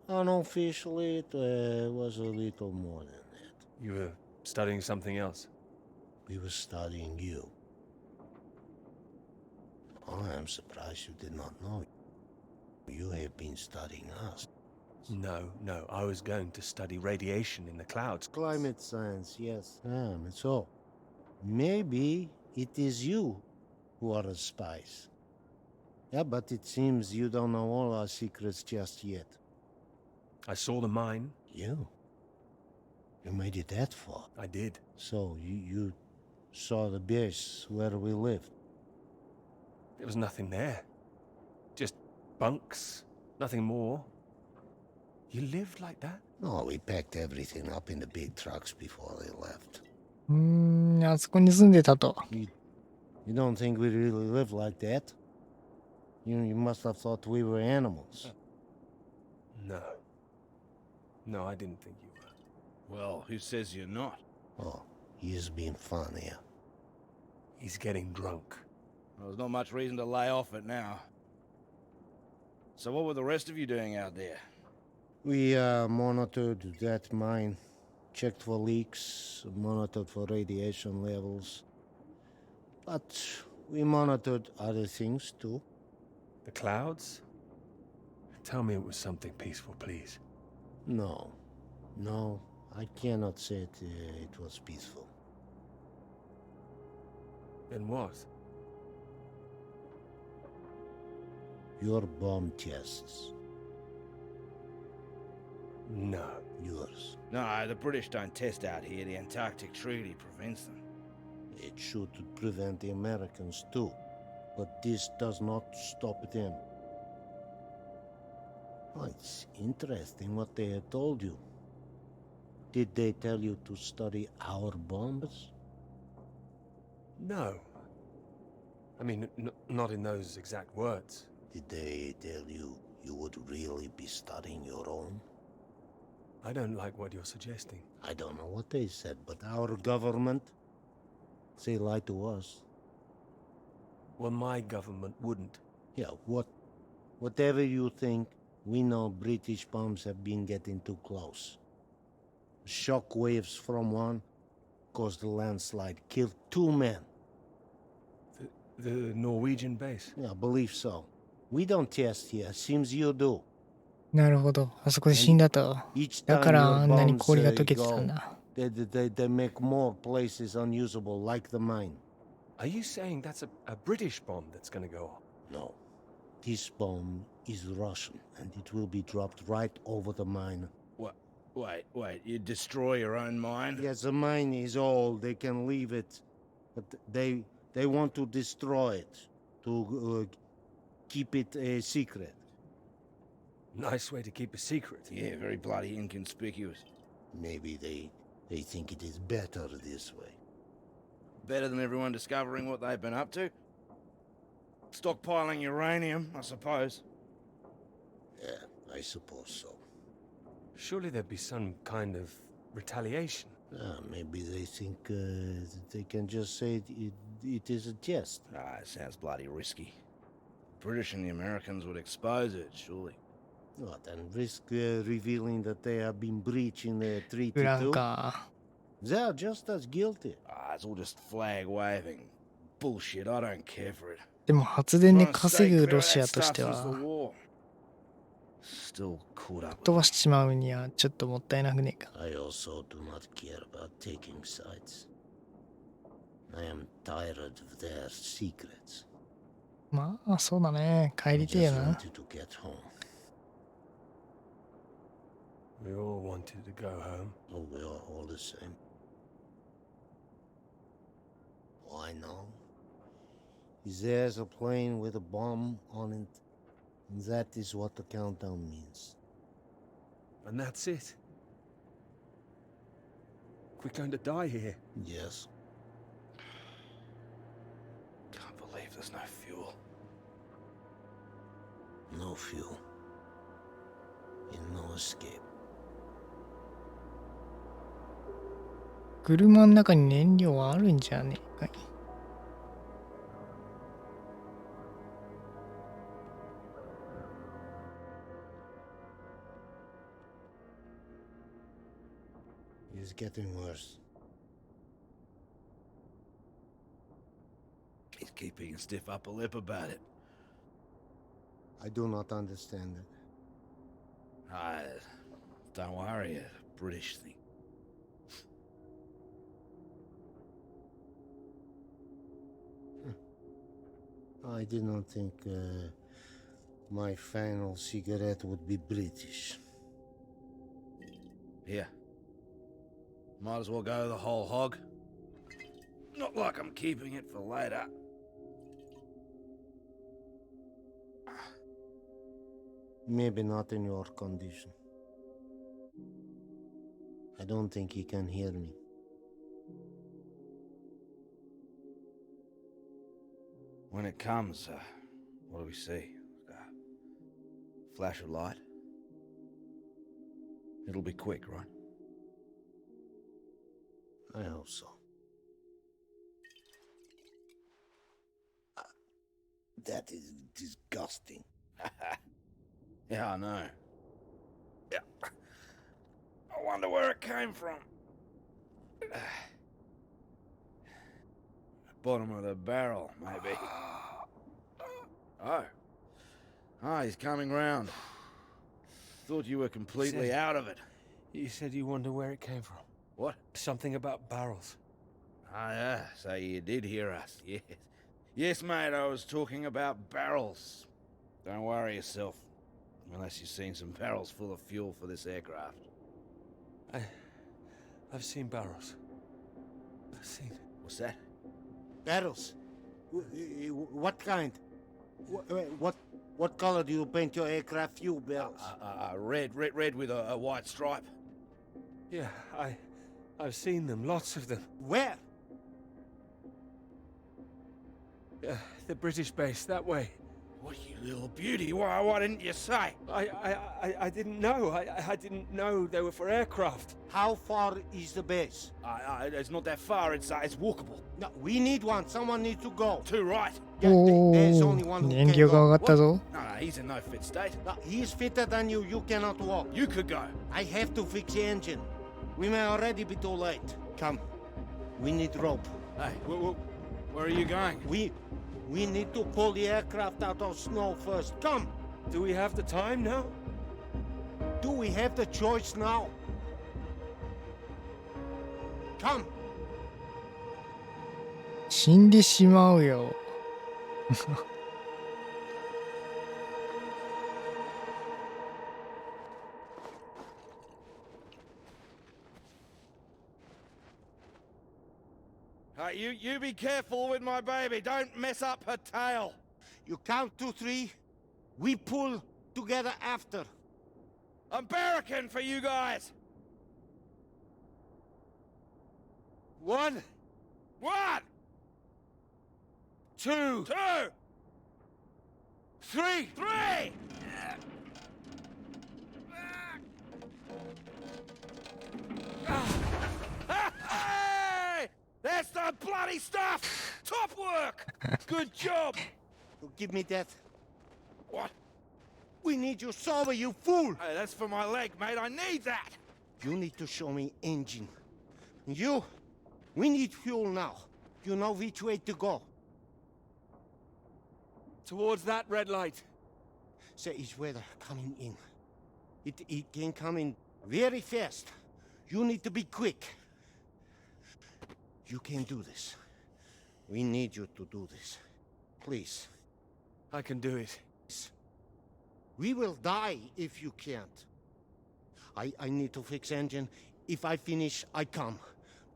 Speaker 15: Unofficially, it was a little more than that.
Speaker 8: You were studying something else?
Speaker 15: We were studying you. Oh, I'm surprised you did not know. You have been studying us.
Speaker 8: No, I was going to study radiation in the clouds.
Speaker 15: Climate science, yes. So, maybe it is you who are the spies. Yeah, but it seems you don't know all our secrets just yet.
Speaker 8: I saw the mine.
Speaker 15: You made it that far?
Speaker 8: I did.
Speaker 15: So, you saw the base where we lived?
Speaker 8: There was nothing there. Just bunks, nothing more. You lived like that?
Speaker 15: No, we packed everything up in the big trucks before they left.
Speaker 1: あそこに住んでたと。
Speaker 15: You don't think we really live like that? You must have thought we were animals.
Speaker 8: No, I didn't think you were.
Speaker 9: Well, who says you're not?
Speaker 15: Oh, he is being fun here.
Speaker 8: He's getting drunk.
Speaker 9: Well, there's not much reason to lay off it now. So what were the rest of you doing out there?
Speaker 15: We monitored that mine, checked for leaks, monitored for radiation levels. But we monitored other things too.
Speaker 8: The clouds? Tell me it was something peaceful, please.
Speaker 15: No, I cannot say it was peaceful.
Speaker 8: Then what?
Speaker 15: Your bomb tests.
Speaker 8: No.
Speaker 15: Yours.
Speaker 9: No, the British don't test out here. The Antarctic Treaty prevents them.
Speaker 15: It should prevent the Americans too. But this does not stop them. Oh, it's interesting what they have told you. Did they tell you to study our bombs?
Speaker 8: No. I mean, not in those exact words.
Speaker 15: Did they tell you you would really be studying your own?
Speaker 8: I don't like what you're suggesting.
Speaker 15: I don't know what they said, but our government, they lied to us.
Speaker 8: Well, my government wouldn't.
Speaker 15: Yeah, whatever you think, we know British bombs have been getting too close. Shock waves from one caused a landslide, killed 2 men.
Speaker 8: The Norwegian base?
Speaker 15: Yeah, I believe so. We don't test here, seems you do.
Speaker 1: なるほど。あそこで死んだと。だからあんなに氷が溶けてたんだ。
Speaker 15: They make more places unusable, like the mine.
Speaker 8: Are you saying that's a British bomb that's gonna go off?
Speaker 15: No. This bomb is Russian, and it will be dropped right over the mine.
Speaker 9: What? Wait, you destroy your own mine?
Speaker 15: Yes, the mine is old, they can leave it. But they want to destroy it, to keep it a secret.
Speaker 8: Nice way to keep a secret.
Speaker 9: Yeah, very bloody inconspicuous.
Speaker 15: Maybe they think it is better this way.
Speaker 9: Better than everyone discovering what they've been up to? Stockpiling uranium, I suppose.
Speaker 15: Yeah, I suppose so.
Speaker 8: Surely there'd be some kind of retaliation.
Speaker 15: Maybe they think that they can just say it is a jest.
Speaker 9: It sounds bloody risky. British and the Americans would expose it, surely.
Speaker 15: What, and risk revealing that they have been breaching the treaty
Speaker 1: ウラン
Speaker 15: too?
Speaker 1: か。
Speaker 15: They're just as guilty.
Speaker 9: It's all just flag waving bullshit. I don't care for it.
Speaker 1: でも発電で
Speaker 9: Trying to
Speaker 1: 稼
Speaker 9: stay
Speaker 1: ぐ
Speaker 9: clear
Speaker 1: ロ
Speaker 9: of
Speaker 1: シア
Speaker 9: that
Speaker 1: とし
Speaker 9: stuff
Speaker 1: て
Speaker 9: since the
Speaker 1: は
Speaker 9: war. Still caught up
Speaker 1: 飛
Speaker 9: with
Speaker 1: ばしちまうにはちょっともったいなくねえか。
Speaker 15: I also do not care about taking sides. I am tired of their secrets.
Speaker 1: まあそうだね。帰
Speaker 15: I
Speaker 1: りてえ
Speaker 15: just
Speaker 1: な。
Speaker 15: wanted to get home.
Speaker 8: We all wanted to go home.
Speaker 15: Oh, we are all the same. Why now? There's a plane with a bomb on it. That is what the countdown means.
Speaker 8: And that's it. We're going to die here.
Speaker 15: Yes.
Speaker 9: Can't believe there's no fuel.
Speaker 15: No fuel. And no escape.
Speaker 1: 車の中に燃料はあるんじゃねえかい。
Speaker 15: It's getting worse.
Speaker 9: He's keeping a stiff upper lip about it.
Speaker 15: I do not understand it.
Speaker 9: Don't worry, it's a British thing.
Speaker 15: I did not think my final cigarette would be British.
Speaker 9: Here. Might as well go the whole hog. Not like I'm keeping it for later.
Speaker 15: Maybe not in your condition. I don't think he can hear me.
Speaker 9: When it comes, what do we see? Flash of light? It'll be quick, right?
Speaker 15: I hope so. That is disgusting.
Speaker 9: Yeah, I know. Yeah. I wonder where it came from. Bottom of the barrel, maybe. Oh. Ah, he's coming round. Thought you were completely out of it.
Speaker 8: You said you wonder where it came from.
Speaker 9: What?
Speaker 8: Something about barrels.
Speaker 9: Ah, yeah, so you did hear us, yes. Yes, mate, I was talking about barrels. Don't worry yourself. Unless you've seen some barrels full of fuel for this aircraft.
Speaker 8: I've seen barrels. I've seen...
Speaker 9: What's that?
Speaker 15: Barrels? What kind? What color do you paint your aircraft fuel barrels?
Speaker 9: Red with a white stripe.
Speaker 8: Yeah, I've seen them, lots of them.
Speaker 15: Where?
Speaker 8: The British base, that way.
Speaker 9: What, you little beauty? Why didn't you say?
Speaker 8: I didn't know. I didn't know they were for aircraft.
Speaker 15: How far is the base?
Speaker 9: It's not that far. It's walkable.
Speaker 15: No, we need one. Someone needs to go.
Speaker 9: Too right.
Speaker 15: Yeah, there's only
Speaker 1: お
Speaker 15: one
Speaker 1: お、
Speaker 15: who
Speaker 1: 燃
Speaker 15: can
Speaker 1: 料が
Speaker 15: go.
Speaker 1: 上がったぞ。
Speaker 9: No, he's in no fit state.
Speaker 15: No, he's fitter than you. You cannot walk.
Speaker 9: You could go.
Speaker 15: I have to fix the engine. We may already be too late. Come. We need rope.
Speaker 9: Hey, where are you going?
Speaker 15: We need to pull the aircraft out of snow first. Come.
Speaker 8: Do we have the time now?
Speaker 15: Do we have the choice now? Come.
Speaker 1: 死んでしまうよ。
Speaker 9: You be careful with my baby. Don't mess up her tail.
Speaker 15: You count 2, 3. We pull together after.
Speaker 9: I'm barracking for you guys.
Speaker 15: 1, 2, 3.
Speaker 9: Hey! That's the bloody stuff! Top work! Good job!
Speaker 15: Give me that.
Speaker 9: What?
Speaker 15: We need your sober, you fool!
Speaker 9: Hey, that's for my leg, mate. I need that!
Speaker 15: You need to show me engine. And you, we need fuel now. You know which way to go.
Speaker 8: Towards that red light.
Speaker 15: There is weather coming in. It can come in very fast. You need to be quick. You can do this. We need you to do this. Please.
Speaker 8: I can do it.
Speaker 15: We will die if you can't. I need to fix engine. If I finish, I come.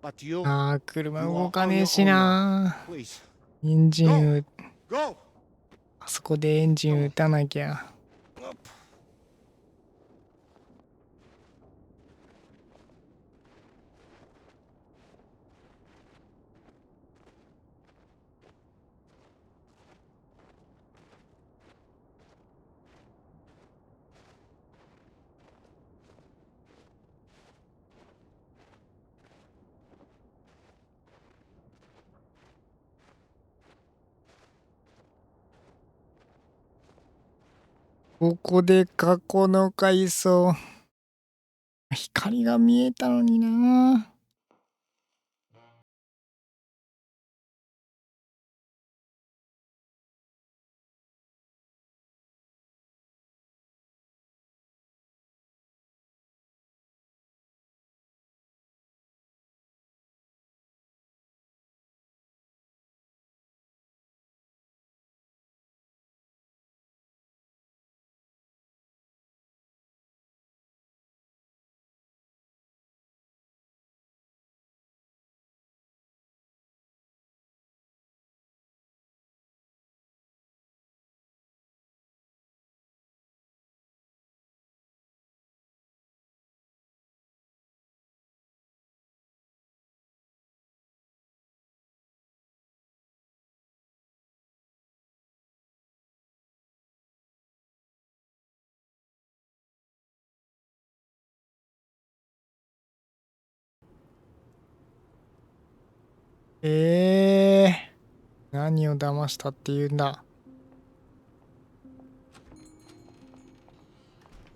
Speaker 15: But you...
Speaker 1: ああ、車動かねえしな。
Speaker 15: Please.
Speaker 1: エンジン打
Speaker 15: Go!
Speaker 1: あそこでエンジン打たなきゃ。ここで過去の回想。光が見えたのにな。何を騙したって言うんだ。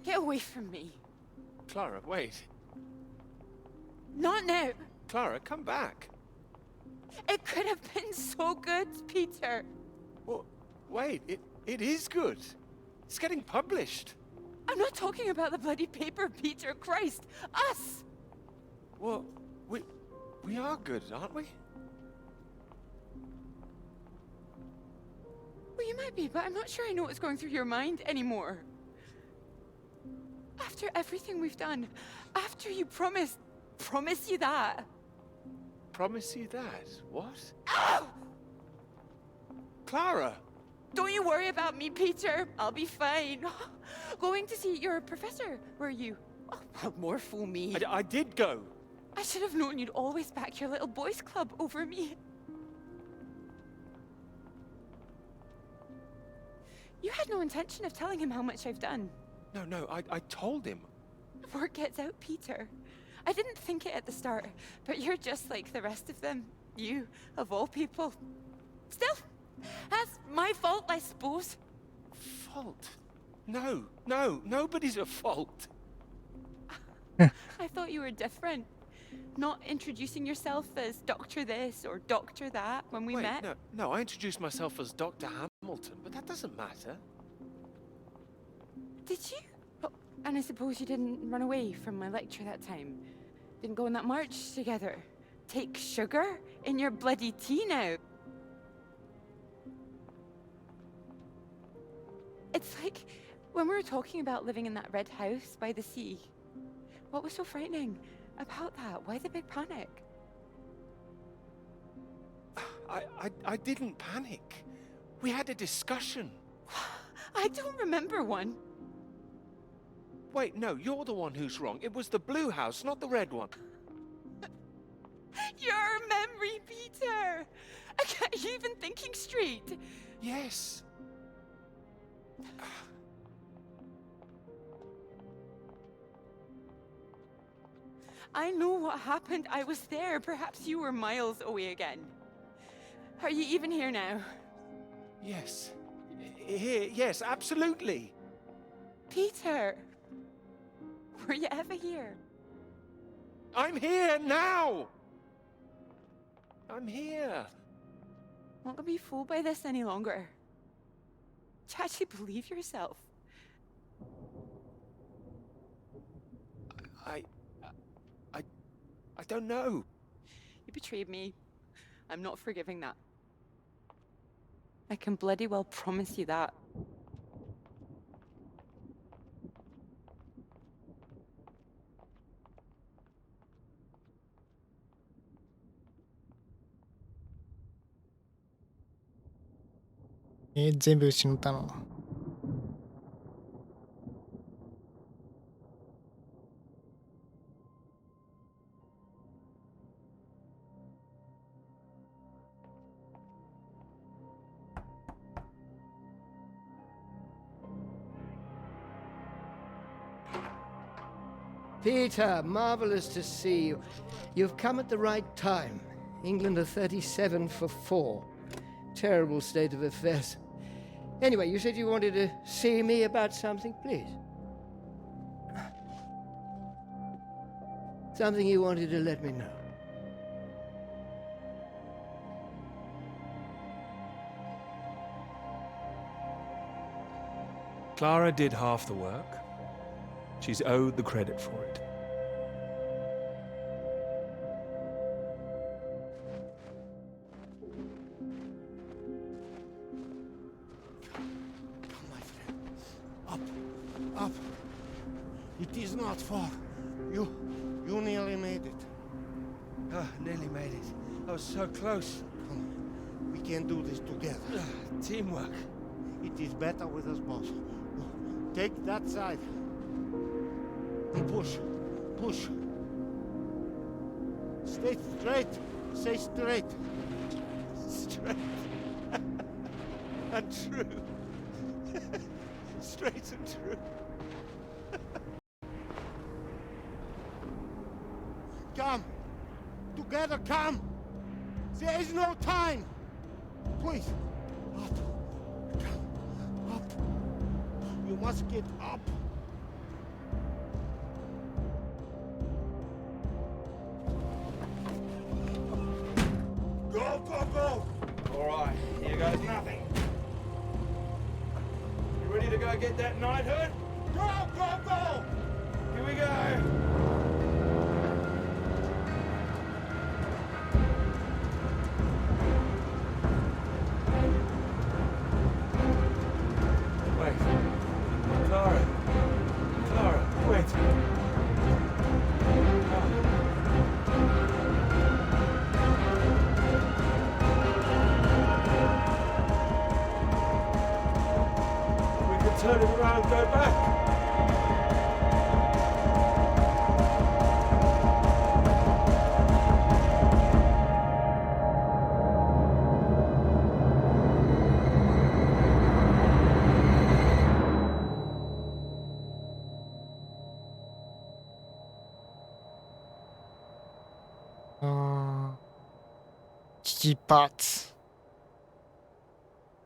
Speaker 2: Get away from me.
Speaker 8: Clara, wait.
Speaker 2: Not now.
Speaker 8: Clara, come back.
Speaker 2: It could have been so good, Peter.
Speaker 8: Well, wait, it is good. It's getting published.
Speaker 2: I'm not talking about the bloody paper, Peter. Christ. Us.
Speaker 8: Well, we are good, aren't we?
Speaker 2: Well, you might be, but I'm not sure I know what's going through your mind anymore. After everything we've done, after you promise you that.
Speaker 8: Promise you that? What?
Speaker 2: Ow!
Speaker 8: Clara!
Speaker 2: Don't you worry about me, Peter. I'll be fine. Going to see your professor, were you? Oh, well, more fool me.
Speaker 8: I did go.
Speaker 2: I should have known you'd always back your little boys club over me. You had no intention of telling him how much I've done.
Speaker 8: No, I told him.
Speaker 2: Word gets out, Peter. I didn't think it at the start, but you're just like the rest of them. You, of all people. Still, that's my fault, I suppose.
Speaker 8: Fault? No, nobody's at fault.
Speaker 2: I thought you were different. Not introducing yourself as Doctor this or Doctor that when we met.
Speaker 8: No, I introduced myself as Dr. Hamilton, but that doesn't matter.
Speaker 2: Did you? Oh, and I suppose you didn't run away from my lecture that time. Didn't go on that march together. Take sugar in your bloody tea now. It's like when we were talking about living in that red house by the sea. What was so frightening about that? Why the big panic?
Speaker 8: I didn't panic. We had a discussion.
Speaker 2: I don't remember one.
Speaker 8: Wait, no, you're the one who's wrong. It was the blue house, not the red one.
Speaker 2: Your memory, Peter! Are you even thinking straight?
Speaker 8: Yes.
Speaker 2: I know what happened. I was there. Perhaps you were miles away again. Are you even here now?
Speaker 8: Yes. Here, yes, absolutely.
Speaker 2: Peter! Were you ever here?
Speaker 8: I'm here now! I'm here.
Speaker 2: I'm not gonna be fooled by this any longer. Do you actually believe yourself?
Speaker 8: I don't know.
Speaker 2: You betrayed me. I'm not forgiving that. I can bloody well promise you that.
Speaker 1: Eh, 全部失ったの。
Speaker 13: Peter, marvelous to see you. You've come at the right time. England are 37 for 4. Terrible state of affairs. Anyway, you said you wanted to see me about something, please. Something you wanted to let me know.
Speaker 8: Clara did half the work. She's owed the credit for it.
Speaker 15: Up. It is not far. You nearly made it.
Speaker 9: Nearly made it. I was so close.
Speaker 15: Come on. We can do this together.
Speaker 9: Teamwork.
Speaker 15: It is better with us both. Take that side. And push. Stay straight. Stay straight.
Speaker 9: Straight. And true. Straight and true.
Speaker 15: Come. Together, come. There is no time. Please. Up. Come. Up. You must get up.
Speaker 9: Go! All right, here goes nothing. You ready to go get that knighthood? Go! Here we go. Wait. Clara, wait. Turn it around, go back.
Speaker 1: GG parts.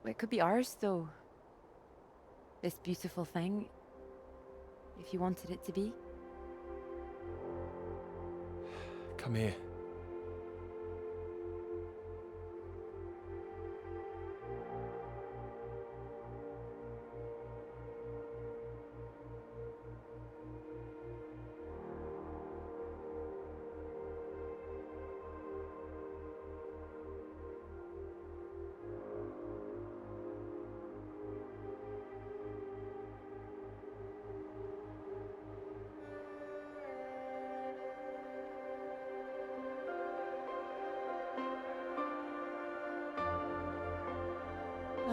Speaker 2: It could be ours, though. This beautiful thing, if you wanted it to be.
Speaker 8: Come here.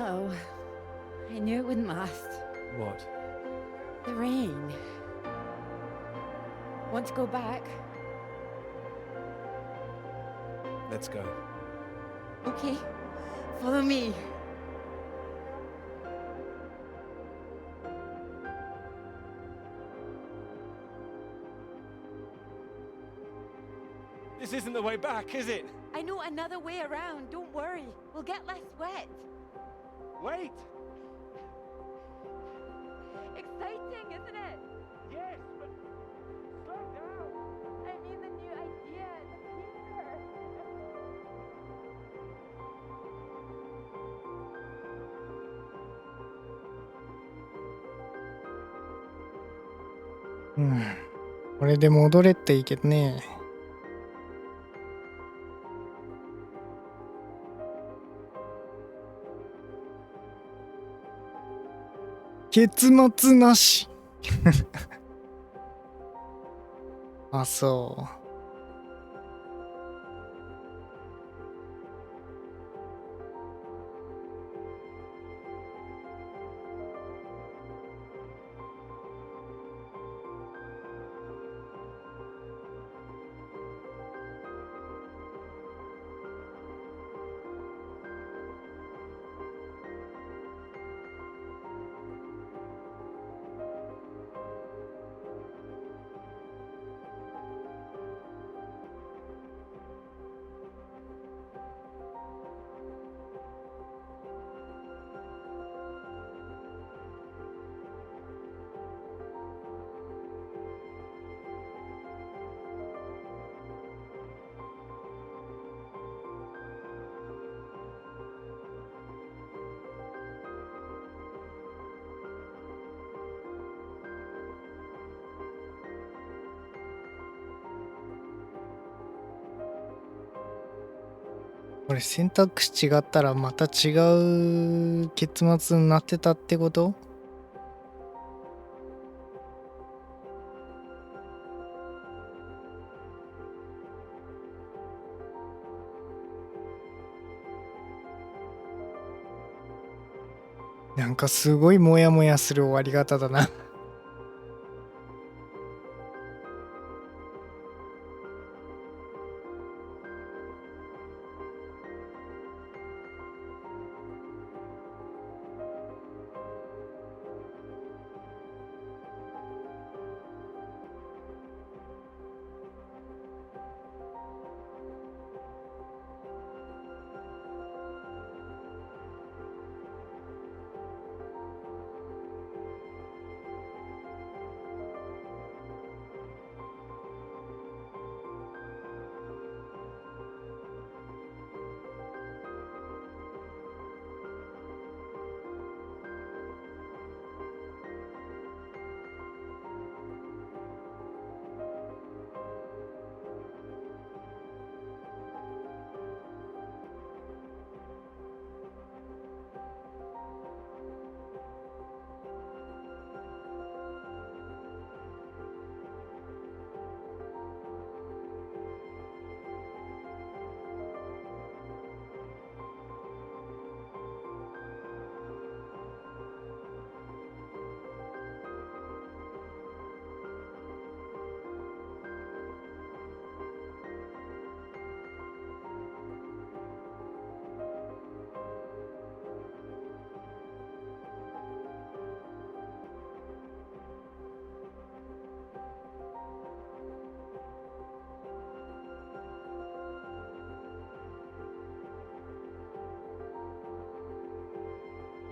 Speaker 2: Oh, I knew it wouldn't last.
Speaker 8: What?
Speaker 2: The rain. Want to go back?
Speaker 8: Let's go.
Speaker 2: Okay, follow me.
Speaker 8: This isn't the way back, is it?
Speaker 2: I know another way around, don't worry. We'll get less wet.
Speaker 8: Wait!
Speaker 3: Exciting, isn't it?
Speaker 6: Yes, but slow down.
Speaker 3: I mean the new idea, the future.
Speaker 1: うん。これで戻れっていいけどね。結末なし。あ、そう。これ選択肢違ったらまた違う結末になってたってこと？なんかすごいモヤモヤする終わり方だな。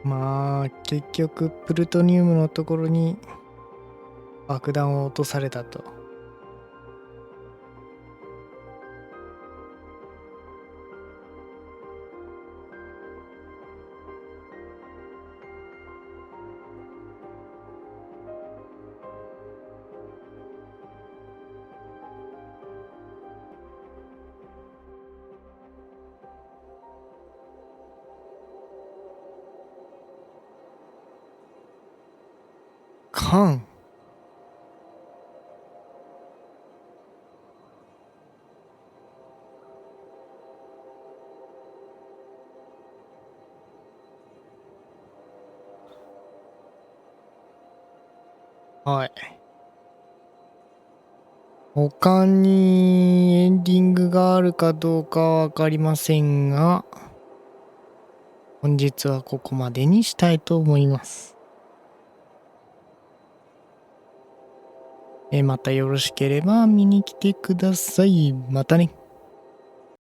Speaker 1: まあ結局プルトニウムのところに爆弾を落とされたと。カン。はい。他にエンディングがあるかどうかはわかりませんが、本日はここまでにしたいと思います。またよろしければ見に来てください。またね。